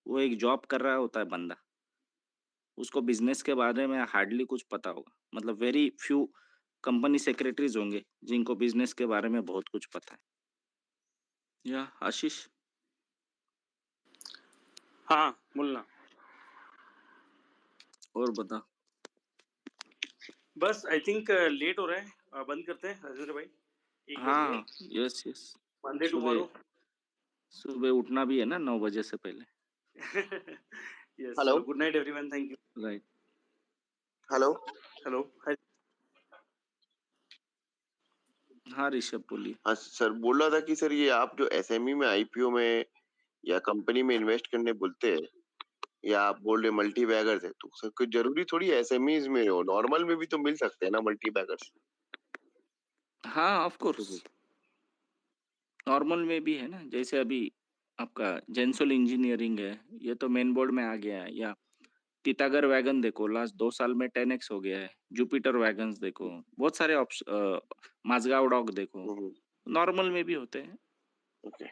वो एक जॉब कर रहा होता है बंदा, उसको बिजनेस के बारे में हार्डली कुछ पता होगा, मतलब वेरी फ्यू कंपनी सेक्रेटरीज होंगे जिनको बिजनेस के बारे में बहुत कुछ पता है। या आशीष, हाँ बोलना। और बता। बस आई थिंक लेट हो रहा है, बंद करते हैं राजेंद्र भाई, 1 बज हाँ, गए। यस यस, मंडे सुबह टुमारो। सुबह उठना भी है ना 9 बजे से पहले। Yes, hello good night everyone, thank you. Right. Hello. Hello. हाँ ऋषभ, बोलिए। हाँ सर, बोल रहा था कि सर ये आप जो एसएमई में आईपीओ में या कंपनी में इन्वेस्ट करने बोलते हैं, या आप बोल रहे मल्टी बैगर्स है, तो सर कोई जरूरी थोड़ी एसएमईज में हो, नॉर्मल में भी तो मिल सकते हैं ना मल्टी बैगर्स। हाँ ऑफ कोर्स, नॉर्मल में भी है ना, जैसे अभी आपका जेंसोल इंजीनियरिंग है, ये तो मेन बोर्ड में आ गया है। या टीटागर वैगन देखो, लास्ट 2 साल में 10x हो गया है। जुपिटर वैगन्स देखो, बहुत सारे ऑप्शन, माजगाव डॉग देखो, नॉर्मल में भी होते हैं। ओके।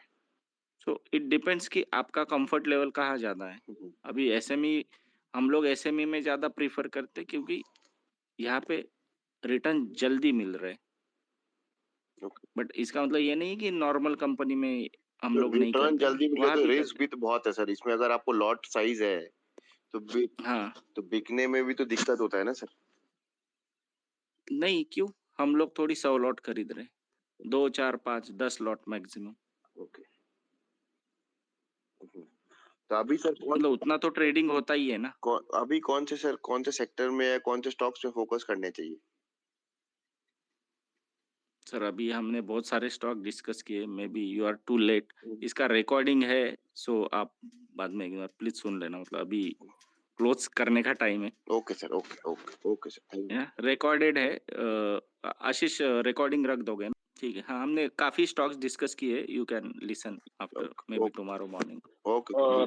सो इट डिपेंड्स कि आपका कंफर्ट लेवल कहाँ ज्यादा है। अभी एसएमई, हम लोग एसएमई में ज्यादा प्रीफर करते हैं, क्योंकि यहाँ पे रिटर्न जल्दी मिल रहे हैं। बट इसका मतलब ये नहीं कि नॉर्मल कंपनी में हम लोग नहीं रिटर्न करते हैं, जल्दी मिल वहां जाए तो भी रिस्क करते भी तो बहुत है सर इसमें, अगर आपको लॉट साइज है तो हैं। हाँ, तो बिकने में भी तो दिक्कत होता है ना सर। नहीं क्यों, हम लोग थोड़ी 100 लॉट खरीद रहे हैं, 2 4 5 10 लॉट मैक्सिमम। ओके। तो अभी सर मतलब उतना तो ट्रेडिंग होता ही है ना। अभी कौन से सेक्टर में या कौन से स्टॉक्स में फोकस करने चाहिए? सर अभी हमने बहुत सारे स्टॉक डिस्कस किए, maybe you are too late. इसका रिकॉर्डिंग है, सो आप बाद में एक बार प्लीज सुन लेना, मतलब अभी क्लोज करने का टाइम है। Okay sir, okay sir, thank you. Recorded है, आशीष रिकॉर्डिंग रख दोगे ना? ठीक है, हाँ हमने काफी स्टॉक्स डिस्कस किए, you can listen after maybe tomorrow morning.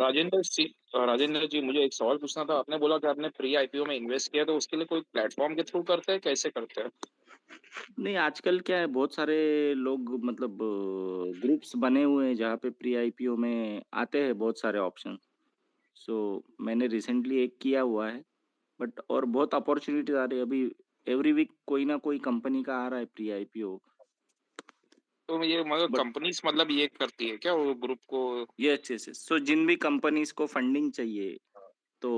Rajendra ji, मुझे एक सवाल पूछना था। आपने बोला कि आपने प्री आईपीओ में इन्वेस्ट किया, तो उसके लिए कोई प्लेटफॉर्म के थ्रू करते हैं, कैसे करते हैं? नहीं, आजकल क्या है, बहुत सारे लोग मतलब ग्रुप्स बने हुए हैं जहाँ पे प्री आईपीओ में आते हैं बहुत सारे ऑप्शन। सो मैंने रिसेंटली एक किया हुआ है, बट और बहुत अपॉर्चुनिटीज आ रही है अभी। एवरी वीक कोई ना कोई कंपनी का आ रहा है प्री आईपीओ। तो ये मतलब बट कंपनीज मतलब ये करती है क्या वो ग्रुप को? ये अच्छे से, सो जिन भी कंपनीज को फंडिंग चाहिए तो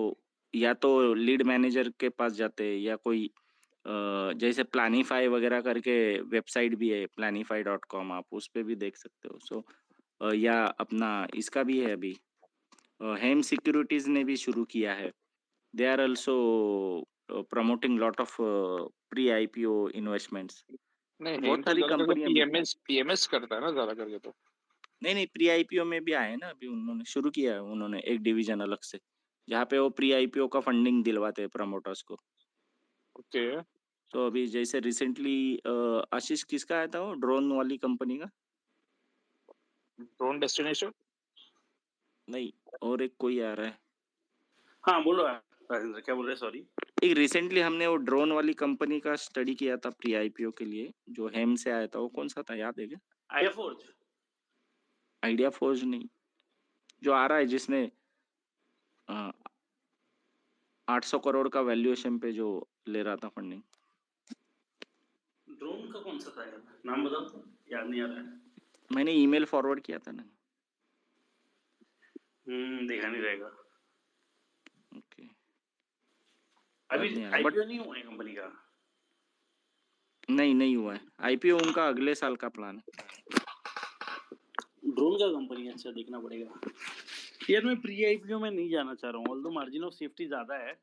या तो लीड मैनेजर के पास जाते हैं, या कोई जैसे प्लानिफाई वगैरह करके वेबसाइट भी है planify.com, आप उस पे भी देख सकते हो। सो या अपना इसका भी है अभी, हेम सिक्योरिटीज ने भी शुरू किया है। They are also promoting lot of pre IPO investments. नहीं, तो हेम बहुत तो सारी ज्यादा करके कंपनियां भी, पीएमएस करता है ना ज्यादा करके तो। नहीं प्री आईपीओ में भी आए ना, अभी उन्होंने शुरू किया है, उन्होंने एक डिवीजन अलग से जहाँ पे वो प्री आईपीओ का फंडिंग दिलवाते हैं प्रमोटर्स को। ओके। तो अभी जैसे रिसेंटली आशीष किसका आया था वो ड्रोन वाली कंपनी का? Drone destination. नहीं, और एक कोई आ रहा है। हाँ बोलो राजेंद्र, क्या बोल रहे? सॉरी। एक रिसेंटली हमने वो ड्रोन वाली कंपनी का स्टडी किया था प्री आईपीओ के लिए, जो हेम से आया था, वो कौन सा था याद है क्या? Idea forge. आइडिया फोर्ज नहीं, जो आ रहा है जिसने 800 करोड़ का वैल्यूएशन पे जो ले रहा था फंडिंग। ड्रोन का कौन सा था यार, नाम बताओ, याद नहीं आ रहा है। मैंने ईमेल फॉरवर्ड किया था ना। देखा नहीं रहेगा। ओके, अभी याद नहीं आ रहा, बट आईपीओ नहीं हुआ है कंपनी का। नहीं हुआ है आईपीओ, उनका अगले साल का प्लान है। ड्रोन का कंपनी अच्छा देखना पड़ेगा यार। मैं प्री आईपीओ में नहीं जाना चाह रहा हूँ, ऑल्दो मार्जिन ऑफ सेफ्टी ज्यादा है,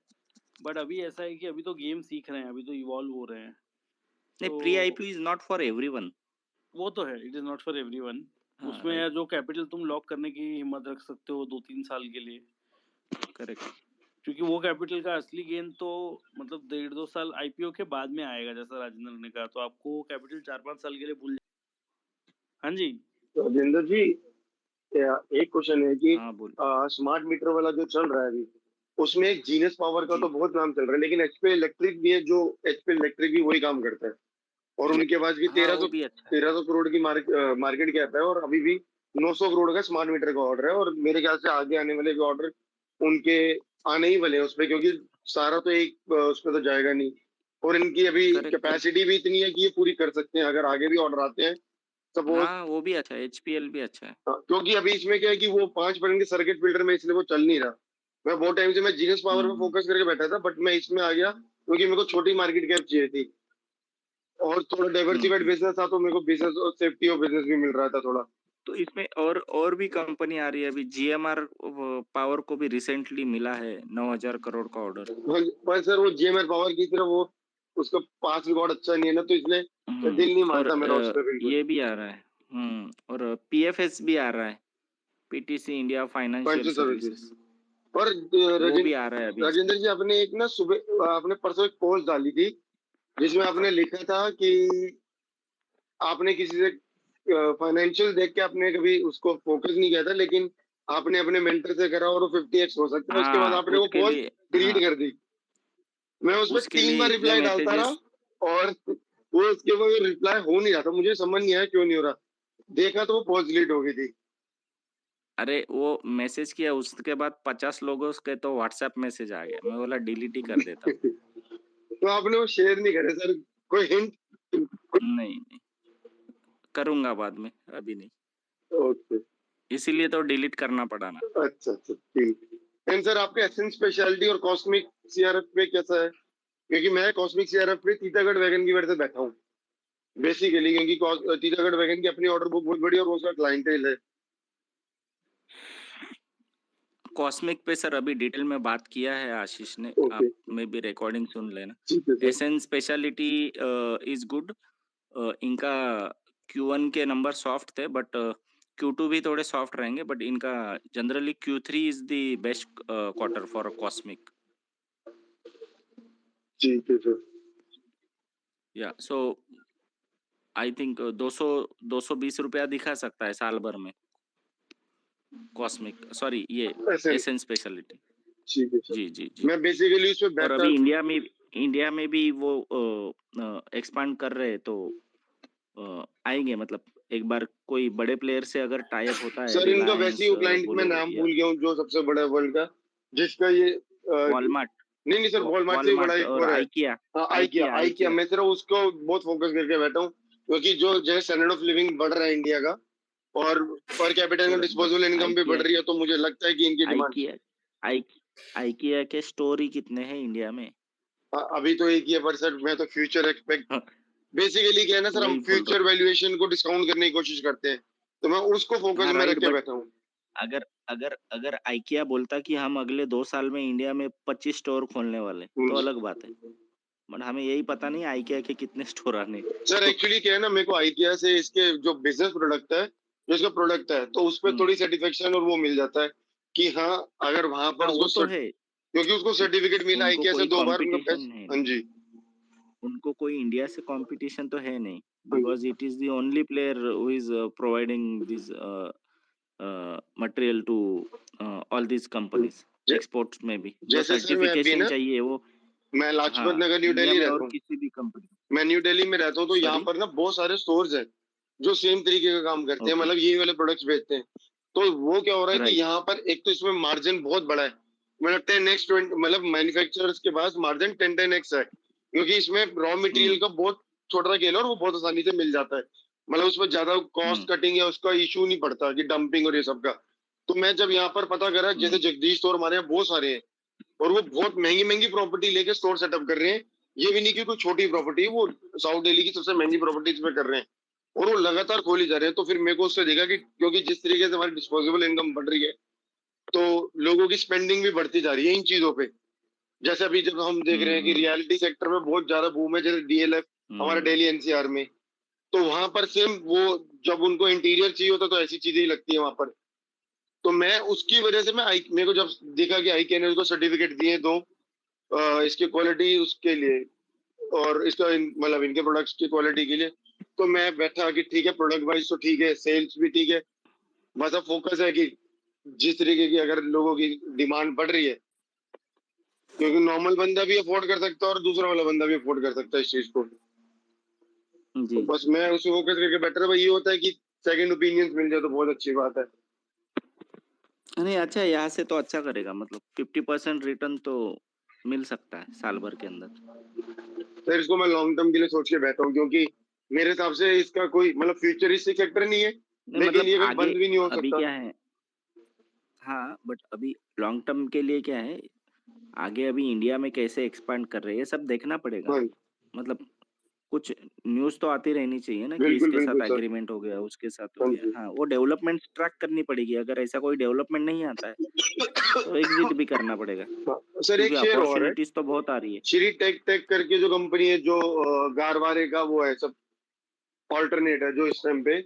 बट अभी ऐसा है कि अभी तो गेम सीख रहे हैं, अभी तो इवॉल्व हो रहे हैं। नहीं, तो pre IPO is not for everyone. वो तो है, it is not for everyone. हाँ, उसमें राइट, यार जो कैपिटल तुम लॉक करने की हिम्मत रख सकते हो 2-3 साल के लिए, करेक्ट। क्योंकि वो कैपिटल का असली गेन तो मतलब 1.5-2 साल आईपीओ के बाद में आएगा, जैसा राजेंद्र ने कहा। तो आपको वो कैपिटल 4-5 साल के लिए भूल हाँ जी। राजेंद्र जी, एक क्वेश्चन है कि हाँ बोल स्मार्ट मीटर वाला जो चल रहा है अभी, उसमें एक जीनस पावर का जी। तो बहुत नाम चल रहा है, लेकिन एचपी इलेक्ट्रिक भी है, जो एचपी इलेक्ट्रिक भी वही काम करता है, और उनके पास भी हाँ, वो भी अच्छा है। 1300 करोड़ की मार्केट कैप है, और अभी भी 900 करोड़ का स्मार्ट मीटर का ऑर्डर है, और मेरे ख्याल से आगे आने वाले भी ऑर्डर उनके आने ही वाले हैं उस पर, क्योंकि सारा तो एक उस पर तो जाएगा नहीं, और इनकी अभी करेक्ट, कैपेसिटी भी इतनी है कि ये पूरी कर सकते हैं अगर आगे भी ऑर्डर आते हैं सपोज। हाँ वो भी अच्छा है, एचपीएल भी अच्छा है। क्योंकि अभी इसमें क्या है कि वो 5% के सर्किट फिल्टर में, इसलिए वो चल नहीं रहा। मैं बहुत टाइम से मैं जीनस पावर पे फोकस करके बैठा था, बट मैं इसमें आ गया क्योंकि मेरे को छोटी मार्केट कैप चाहिए थी, और थोड़ा डाइवर्सिफाइड बिजनेस था, तो मेरे को बिजनेस और सेफ्टी और बिजनेस भी मिल रहा था थोड़ा। तो इसमें और भी कंपनी आ रही है अभी, जीएमआर पावर को भी रिसेंटली मिला है 9000 करोड़ का ऑर्डर। पर सर वो जीएमआर पावर की तरफ वो उसका पास रिकॉर्ड अच्छा नहीं है ना, तो इसलिए दिल नहीं और मानता मेरा उस पर बिल्कुल। ये भी आ रहा है, और पीएफएस भी आ रहा है, PTC India financial financial services. Services, और वो भी आ रहा है अभी इसमें। राजेंद्र जी, आपने एक ना सुबह आपने परसों एक पोस्ट डाली थी जिसमें आपने लिखा था कि आपने किसी से फाइनेंशियल देख के आपने कभी उसको फोकस नहीं किया था, लेकिन आपने अपने मेंटर से करा और वो 50x हो सकता है, उसके बाद हाँ, आपने वो उसके पोस्ट लिए, डिलीट हाँ कर दी। मैं उस पर उसके 3 लिए बार इतने रिप्लाई डालता रहा, मैसेजेस। और वो उसके बाद रिप्लाई हो नहीं रहा था, मुझे समझ नहीं आया क्यों नहीं हो रहा। देखा तो वो पोस्ट डिलीट हो गई थी। अरे वो मैसेज किया, उसके बाद 50 लोगों के तो व्हाट्सएप मैसेज आ गया, मैं बोला डिलीट ही कर देता हूँ। तो आपने वो शेयर नहीं करे सर, कोई हिंट? नहीं, करूंगा बाद में, अभी नहीं, ओके, इसीलिए तो डिलीट करना पड़ा ना। अच्छा अच्छा, ठीक। एंड सर, आपके एसेंस स्पेशलिटी और कॉस्मिक सीआरएफ पे कैसा है? क्योंकि मैं कॉस्मिक सीआरएफ पे तीतागढ़ वैगन की वजह से बैठा हूँ बेसिकली, क्योंकि तीतागढ़ वैगन की अपनी ऑर्डर बुक बहुत बड़ी है और वो उसका क्लाइंटेल है। कॉस्मिक पे सर अभी डिटेल में बात किया है आशीष ने, ओके, आप में भी रिकॉर्डिंग सुन लेना। ठीक है sir. Essence speciality is good. इनका Q1 के नंबर सॉफ्ट थे, बट Q2 भी थोड़े सॉफ्ट रहेंगे, बट इनका generally Q3 is the best quarter for cosmic. ठीक है सर। या सो आई थिंक 220 रुपया दिखा सकता है साल भर में कॉस्मिक, सॉरी ये एसेंस, एसेंस स्पेशलिटी। ठीक है सर। जी जी जी। मैं बेसिकली उस पे और बैठा। अभी इंडिया में भी वो एक्सपांड कर रहे हैं, तो आएंगे, मतलब एक बार कोई बड़े प्लेयर से अगर टाई अप होता है, सर इनका वैसे रिलायंस, ही क्लाइंट, मैं बोलो नाम या भूल गया हूँ, जो सबसे बड़ा है वर्ल्ड का, जिसका ये वॉलमार्ट, नहीं सर, वॉलमार्ट से भी बड़ा एक और और है। आइकिया, हाँ, आइकिया मैं सिर्फ उसको बहुत फोकस करके बैठा हूँ, क्योंकि जो स्टैंडर्ड ऑफ लिविंग बढ़ रहा है इंडिया का, और per capita income, disposable income भी बढ़ रही है, तो मुझे लगता है कि इनकी डिमांड। आइकिया के स्टोर ही कितने हैं इंडिया में? अभी तो एक ही है, पर सर मैं तो फ्यूचर एक्सपेक्ट, बेसिकली क्या है ना सर, हम वही बोल रहा फ्यूचर वैल्यूएशन को डिस्काउंट करने की कोशिश करते हैं, तो मैं उसको हूँ। फोकस हाँ में रख राइट, के बट बैठा हूँ। अगर अगर अगर आइकिया बोलता कि हम अगले 2 साल में इंडिया में 25 स्टोर खोलने वाले, तो अलग बात है, बट हमें यही पता नहीं आइकिया के कितने स्टोर आने। सर एक्चुअली क्या है ना, मेरे को आइकिया से इसके जो बिजनेस प्रोडक्ट है, जो इसका प्रोडक्ट है, तो उस पर थोड़ी सेटिस्फेक्शन और वो मिल जाता है कि हाँ, अगर वहां पर हाँ वो उसको तो है, क्योंकि उसको सर्टिफिकेट मिला उनको आइकिया से कोई 2 बार। कंपटीशन है हाँ नहीं, जी, उनको कोई इंडिया से कंपटीशन तो है नहीं, because it is the only player who is providing this material to all this companies, exports में भी जो जैसे सर मैं अभी सर्टिफिकेशन ना, चाहिए वो। मैं लाजपत हाँ, नगर न्यू इंडिया दिल्ली में रहता और हूँ। किसी भी कंपनी। मैं न्यू दिल्ली में रहता हूँ, तो यहाँ सॉरी, पर ना बहुत सारे स्टोर्स हैं जो सेम तरीके का काम करते हैं, ओके, मतलब यही वाले प्रोडक्ट्स बेचते हैं। तो वो क्या हो रहा है कि राइट, यहाँ पर एक तो इसमें मार्जिन बहुत बड़ा है, मतलब 10x 20, मतलब मैन्युफैक्चरर्स के पास मार्जिन 10x है, क्योंकि इसमें रॉ मटेरियल का बहुत छोटा खेल है और वो बहुत आसानी से मिल जाता है, मतलब उसमें ज्यादा कॉस्ट कटिंग या उसका इशू नहीं पड़ता कि डंपिंग और ये सब का। तो मैं जब यहाँ पर पता करा, जैसे जगदीश स्टोर हमारे यहाँ बहुत सारे हैं, और वो बहुत महंगी महंगी प्रॉपर्टी लेके स्टोर सेटअप कर रहे हैं। ये भी नहीं कि कोई छोटी प्रॉपर्टी है, वो साउथ दिल्ली की सबसे महंगी प्रॉपर्टीज पे कर रहे हैं, और वो लगातार खोली जा रहे हैं। तो फिर मेरे को उससे देखा कि क्योंकि जिस तरीके से हमारी डिस्पोजेबल इनकम बढ़ रही है, तो लोगों की स्पेंडिंग भी बढ़ती जा रही है इन चीजों पे। जैसे अभी जब हम देख रहे हैं कि रियलिटी सेक्टर में बहुत ज्यादा बूम है, जैसे डीएलएफ हमारे दिल्ली एनसीआर में, तो वहां पर सेम वो, जब उनको इंटीरियर चाहिए होता तो ऐसी चीजें ही लगती है वहां पर। तो मैं उसकी वजह से मेरे को जब देखा कि आईके ने उसको सर्टिफिकेट दिए दो, इसकी क्वालिटी उसके लिए, और इसका मतलब इनके प्रोडक्ट्स की क्वालिटी के लिए, तो मैं बैठा कि ठीक है, प्रोडक्ट वाइज तो ठीक है, सेल्स भी ठीक है, बस अब फोकस है कि जिस तरीके की अगर लोगों की डिमांड बढ़ रही है, क्योंकि नॉर्मल बंदा भी अफोर्ड कर सकता है और दूसरा वाला बंदा भी अफोर्ड कर सकता है इस चीज को। तो बस मैं उसे फोकस करके बेटर, भाई ये होता है कि सेकंड ओपिनियंस मिल जाए तो बहुत अच्छी बात है। नहीं अच्छा, यहाँ से तो अच्छा करेगा, मतलब 50% रिटर्न तो मिल सकता है साल भर के अंदर। फिर इसको मैं लॉन्ग टर्म के लिए सोच के बैठा हूँ, क्योंकि मेरे हिसाब से इसका कोई मतलब फ्यूचरिस्टिक सेक्टर नहीं है, नहीं लेकिन मतलब ये कभी आगे बंद भी नहीं हो अभी सकता। क्या है, हाँ बट अभी लॉन्ग टर्म के लिए क्या है, आगे अभी इंडिया में कैसे एक्सपांड कर रहे हैं ये सब देखना पड़ेगा। हाँ, मतलब कुछ न्यूज़ तो आती रहनी चाहिए ना कि बिल्कुल इसके बिल्कुल साथ सर। एग्रीमेंट हो गया, उसके साथ हो हाँ गया। जी। हाँ, वो डेवलपमेंट ट्रैक करनी पड़ेगी, अगर ऐसा कोई डेवलपमेंट नहीं आता है तो एग्जिट भी करना पड़ेगा, हाँ, सर एक क्योंकि शेयर और है, अपॉर्चुनिटीज तो बहुत आ रही है। श्री टेक टेक करके जो कंपनी है, जो गारवारे का वो है सब ऑल्टरनेट है, जो इस टाइम पे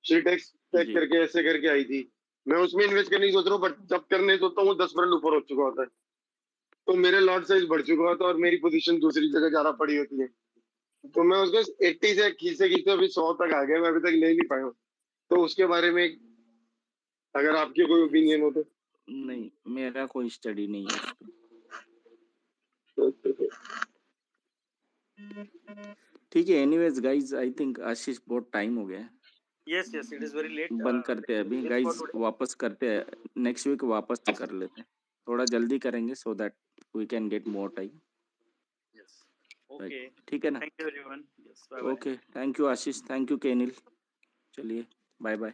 श्री टेक टेक जी, करके ऐसे करके आई थी। मैं उसमें इन्वेस्ट करने की सोच रहा हूँ, बट जब करने सोचता हूँ वो 10% ऊपर हो चुका होता है, तो मेरे लॉट साइज बढ़ चुका होता है और मेरी पोजीशन दूसरी जगह ज्यादा पड़ी होती है। तो मैं उसको 80 से खींचते खींचते अभी 100 तक आ गया, मैं अभी तक ले नहीं पाया हूँ। तो उसके बारे में अगर आपके कोई ओपिनियन हो तो। नहीं मेरा कोई स्टडी नहीं है इस पे। ठीक है, एनीवेज गाइज, आई थिंक आशीष बहुत टाइम हो गया है, Yes, yes, it is very late. बंद करते हैं अभी Yes, for गाइज, today. वापस करते हैं नेक्स्ट वीक, वापस कर लेते हैं, थोड़ा जल्दी करेंगे so that we can get more time. Yes. Okay. ठीक है ना? Thank you everyone. Yes. Bye bye. Okay, thank you Ashish, thank you Kenil, चलिए बाय बाय।